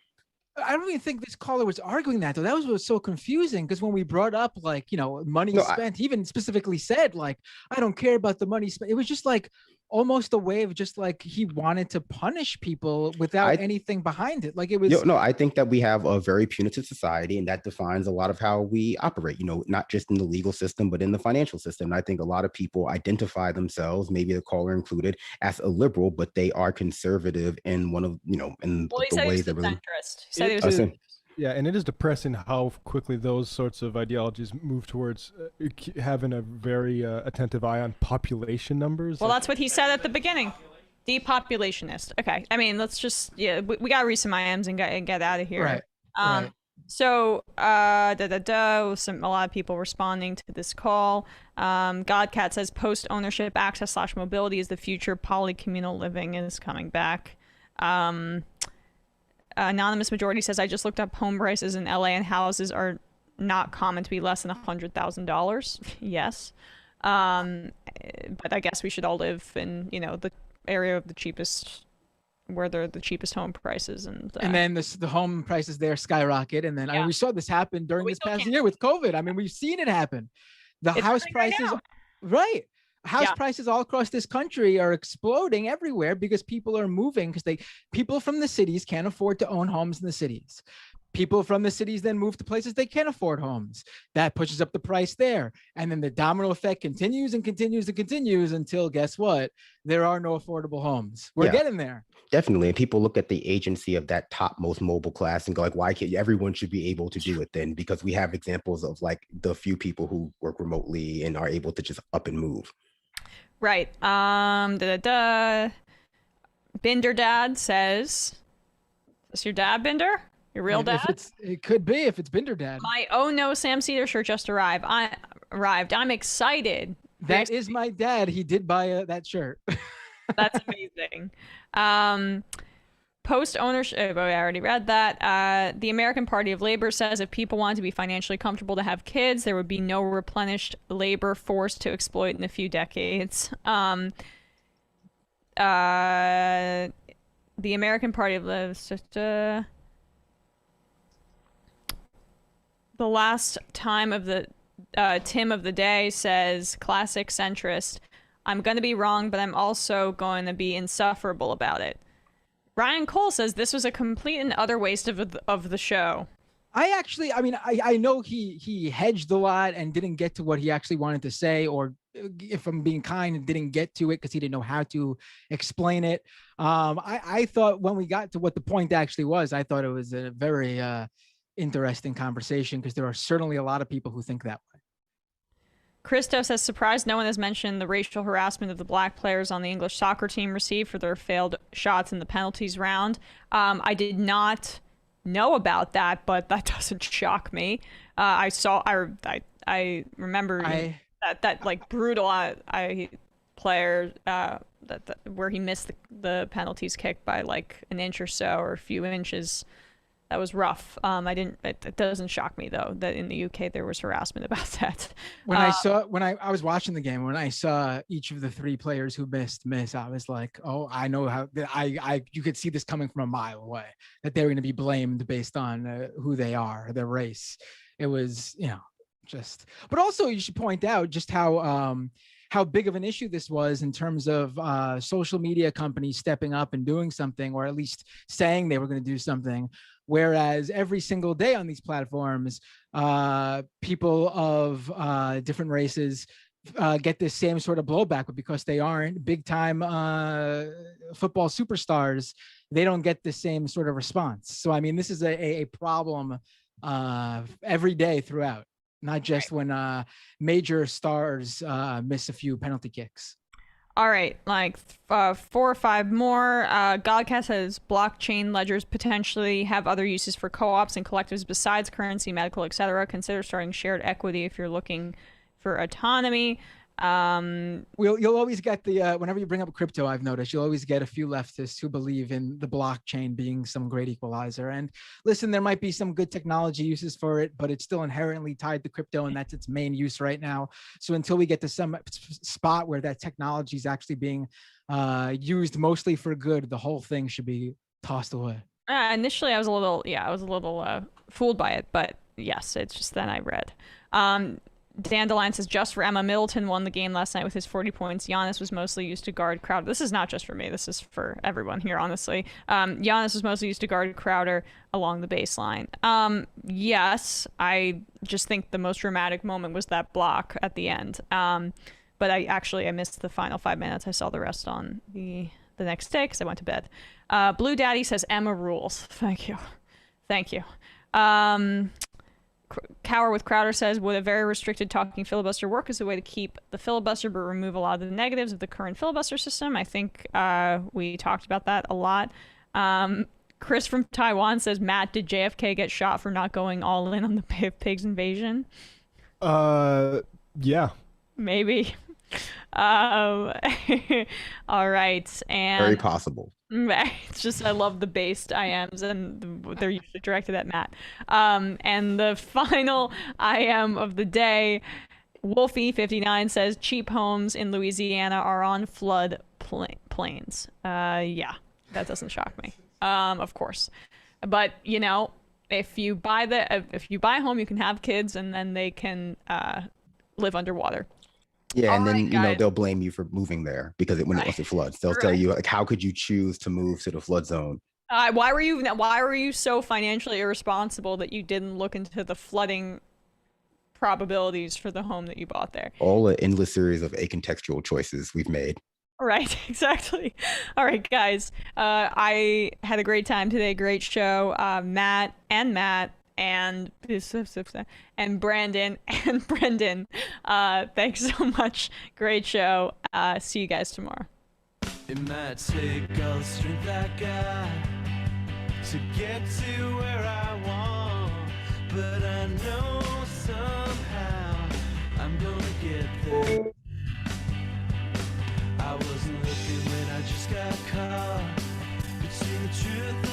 I don't even think this caller was arguing that, though. That was so confusing, because when we brought up like, money spent, he even specifically said like, I don't care about the money spent. It was just like almost a way of just like he wanted to punish people without anything behind it. Like it was. I think that we have a very punitive society, and that defines a lot of how we operate, not just in the legal system, but in the financial system. And I think a lot of people identify themselves, maybe the caller included, as a liberal, but they are conservative in one of, in the ways that really. Yeah, and it is depressing how quickly those sorts of ideologies move towards having a very attentive eye on population numbers. Well, that's what he said at the beginning. Depopulationist. Okay, I mean, let's just, we gotta read some IMs and get out of here. Right. Right. So, a lot of people responding to this call. Godcat says post-ownership access / mobility is the future. Polycommunal living is coming back. Anonymous Majority says, I just looked up home prices in LA and houses are not common to be less than $100,000. Yes. But I guess we should all live in, the area of the cheapest, where they're the cheapest home prices. And then the home prices there skyrocket. And then I mean, we saw this happen during this past year with COVID. I mean, we've seen it happen. It's house prices, right. House prices all across this country are exploding everywhere because people are moving, because people from the cities can't afford to own homes in the cities. People from the cities then move to places they can't afford homes. That pushes up the price there. And then the domino effect continues and continues and continues until, guess what? There are no affordable homes. We're getting there. Definitely. And people look at the agency of that top most mobile class and go like, why can't everyone should be able to do it then? Because we have examples of like the few people who work remotely and are able to just up and move. Right. Binder Dad says, is this your dad, Binder? Your real dad? It could be if it's Binder Dad. My Oh No Sam Seder shirt just arrived. I'm excited. That is my dad. He did buy that shirt. That's amazing. Post-ownership, I already read that. The American Party of Labor says if people want to be financially comfortable to have kids, there would be no replenished labor force to exploit in a few decades. The American Party of Labor, the last time of the Tim of the day says, classic centrist, I'm going to be wrong, but I'm also going to be insufferable about it. Ryan Cole says this was a complete and utter waste of the show. I know he hedged a lot and didn't get to what he actually wanted to say, or if I'm being kind, didn't get to it because he didn't know how to explain it. I thought when we got to what the point actually was, I thought it was a very interesting conversation, because there are certainly a lot of people who think that way. Christo says, surprised no one has mentioned the racial harassment of the black players on the English soccer team received for their failed shots in the penalties round. I did not know about that, but that doesn't shock me. I remember that like brutal player where he missed the penalties kick by like an inch or so, or a few inches. That was rough. It doesn't shock me though that in the UK there was harassment about that. When I was watching the game, when I saw each of the three players who miss, I was like, oh, I know how. You could see this coming from a mile away, that they're going to be blamed based on who they are, their race. It was, just. But also, you should point out just how how big of an issue this was in terms of social media companies stepping up and doing something, or at least saying they were going to do something. Whereas every single day on these platforms, people of different races get this same sort of blowback, but because they aren't big time football superstars, they don't get the same sort of response. So, I mean, this is a problem every day throughout, not just when major stars miss a few penalty kicks. All right, like 4 or 5 more. Godcast says blockchain ledgers potentially have other uses for co-ops and collectives besides currency, medical, etc. Consider starting shared equity if you're looking for autonomy. You'll always get the whenever you bring up crypto, I've noticed you'll always get a few leftists who believe in the blockchain being some great equalizer. And listen, there might be some good technology uses for it, but it's still inherently tied to crypto, and that's its main use right now. So until we get to some spot where that technology is actually being used mostly for good, the whole thing should be tossed away. Initially, I was a little fooled by it, but yes, it's just then I read. Dandelion says, just for Emma, Middleton won the game last night with his 40 points. Giannis was mostly used to guard Crowder. This is not just for me. This is for everyone here, honestly. Giannis was mostly used to guard Crowder along the baseline. Yes, I just think the most dramatic moment was that block at the end. But I missed the final 5 minutes. I saw the rest on the next day because I went to bed. Blue Daddy says, Emma rules. Thank you. Thank you. Cower with Crowder says, would a very restricted talking filibuster work as a way to keep the filibuster but remove a lot of the negatives of the current filibuster system? I think we talked about that a lot. Chris from Taiwan says, Matt, did JFK get shot for not going all in on the Bay of Pigs invasion? Yeah. Maybe. All right. And very possible. It's just, I love the based IMs, and they're usually directed at Matt. And the final IM of the day, Wolfie59 says, cheap homes in Louisiana are on flood plains. Yeah, that doesn't shock me. Of course. But, you know, if you buy a home, you can have kids, and then they can live underwater. Yeah, and then you know they'll blame you for moving there because when it floods, they'll tell you like, how could you choose to move to the flood zone? Why were you so financially irresponsible that you didn't look into the flooding probabilities for the home that you bought there? All an endless series of acontextual choices we've made. Right, exactly. All right, guys. I had a great time today. Great show. Matt and Brandon and Brendan, thanks so much. Great show. See you guys tomorrow. It might take all the strength I got to get to where I want, but I know somehow I'm gonna get there. I wasn't looking when I just got caught between the truth